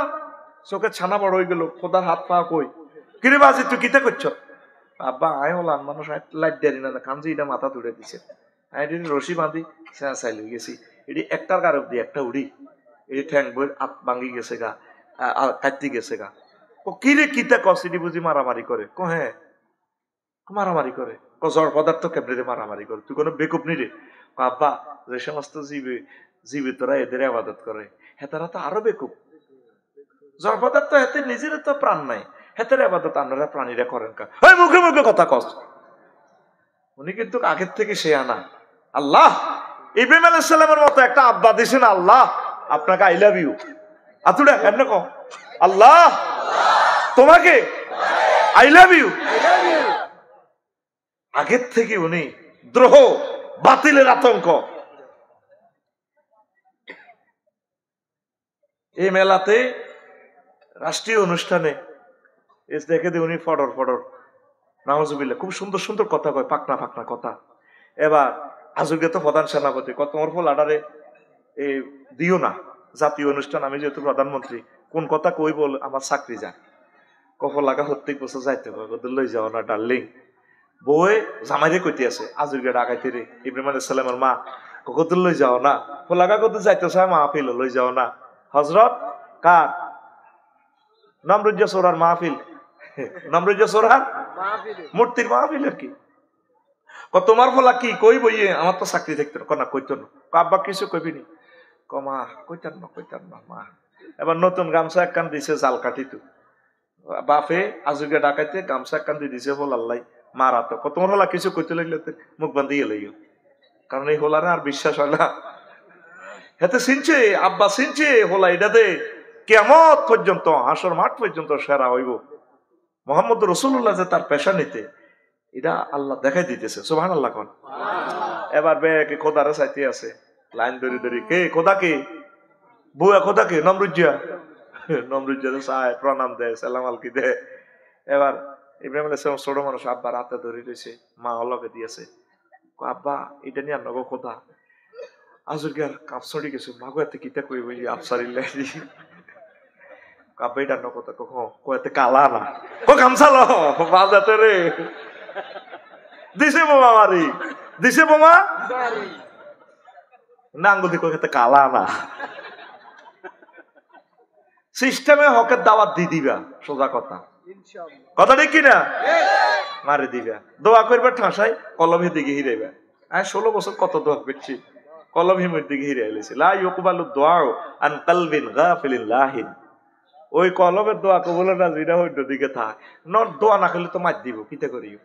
চোখে ছানা বড় হয়ে গেল, খোদার হাত পা কই, কিরে বাজি তুই কিতে করছ? আব্বা আয় হলাম মানুষ লাইট দেরি না কাঞ্জি এটা মাথা তুলে দিছে, রশি বাঁধি চাই লই গেছি, এটি একটার কারক দিয়ে একটা উড়ি, এটি ঠ্যাং বই হাত ভাঙি গেছে গা, কাটতে গেছে গা। ও কিরে কিতা কসিডি বুঝি মারামারি করে? ক হ্যাঁ মারামারি করে। ক জড় পদার্থ কেমনে মারামারি করে? তুই কোনো বেকুব নি রে? আব্বা যে সমস্ত জীবিতরা এদের আবাদত করে হেতারা তো আরো বেকুব, জড় পদার্থ হেতে নিজের তো প্রাণ নাই, হেতের আবাদত আপনারা প্রাণীরা করেন কা? মুখে মুখে কথা কস। উনি কিন্তু আগের থেকে সে আনা। আল্লাহ ইব্রাহিম আলাইহিস সালামের মতো একটা আব্বা দিছেন, আল্লাহ আপনাকে আই লাভ ইউ আতুড়া কেন ক আল্লাহ তোমাকে আই লাভ ইউ। আগের থেকে উনি দ্রোহ বাতিলের আতঙ্ক। এই মেলাতে রাষ্ট্রীয় অনুষ্ঠানে দেখে দিয়ে উনি ফডর ফডর নাউজুবিল্লাহ খুব সুন্দর সুন্দর কথা কয়, পাকনা পাকনা কথা। এবার আজকে তো প্রধান সেনাপতি কত মোর ফল আডারে দিও না জাতীয় অনুষ্ঠান, আমি যেহেতু প্রধানমন্ত্রী কোন কথা কই বল আমার চাকরি যায়, কফল লাগা প্রত্যেক বছর যাইতে হবে, লই যাও না ডার্লিং। বই জামাইরে কইতে আছে আজুরগে ডাকাইতে রে ইব্রাহিম আলাইহিস সালামের মা, কত লই যাও না, ফলাগা কত যাইতে চায় মাহফিল লই যাও না। হযরত কার? নমরুজ্জা সোরার মাহফিল, নমরুজ্জা সোরার মূর্তির মাহফিল আর কি। তোমার ফলা কি কই বইয়ে আমার তো চাকরি থাকতো না কইতো না আব্বা কিছু কইবি নি কমা কইতার না মা এবার নতুন গামছা একখান দিছে জাল কাটিতো বাপে আজুকে ডাকাইতে গামছা একখান দিয়ে দিছে হল আল্লাহ মারা তো তোমার হলা কিছু কইতে লাগলে মুখ বান্ধিয়ে লইও কারণ এই হোলারে আর বিশ্বাস হয় না হেতে চিনছে আব্বা চিনছে হোলা এটাতে কিয়ামত পর্যন্ত হাসর মাঠ পর্যন্ত সেরা হইব মোহাম্মদ রসুল্লাহ যে তার পেশা নিতে এটা আল্লাহ দেখাই দিতেছে সুবহানাল্লাহ কোন এবার কে খোদারে চাইতে আছে লাইন ধরে ধরে কে খোদা কে বুয়া খোদা কে নমরুজ্জা চায় প্রণাম দেয় সালাম আলকি দেয় এবার ইব্রাহিম আলাইহিস সালাম ছোট মানুষ আব্বার হাতে ধরে রয়েছে মা অলকে দিয়েছে আব্বা এটা নিয়ে আনগো খোদা আজকে আর কাপ ছড়ি গেছে মাগো এতে কিতা কই বই আফসারিল্লাহ কাপে এটা নকো তো কইতে কালা না ও গামছা লো বাজাতে রে দিছে বোমা মারি দিছে বোমা না আঙ্গুল দিয়ে কইতে কালা না সিস্টেমে হকের দাওয়াত দি দিবা সোজা কথা কথা ঠিক কিনা মারি দিবা দোয়া করবে ঠাসাই কলমে দিকে হিরাইবা আর 16 বছর কত দোয়া করছি কলম হিমের দিকে হিরে এলেছে লা ইউকবালু দুআ আন কালবিন গাফিলিন লাহিন ওই কলমের দোয়া কবুল না জিরা হইতো দিকে থাক নট দোয়া না খেলে তো মার দিব কিতে করিও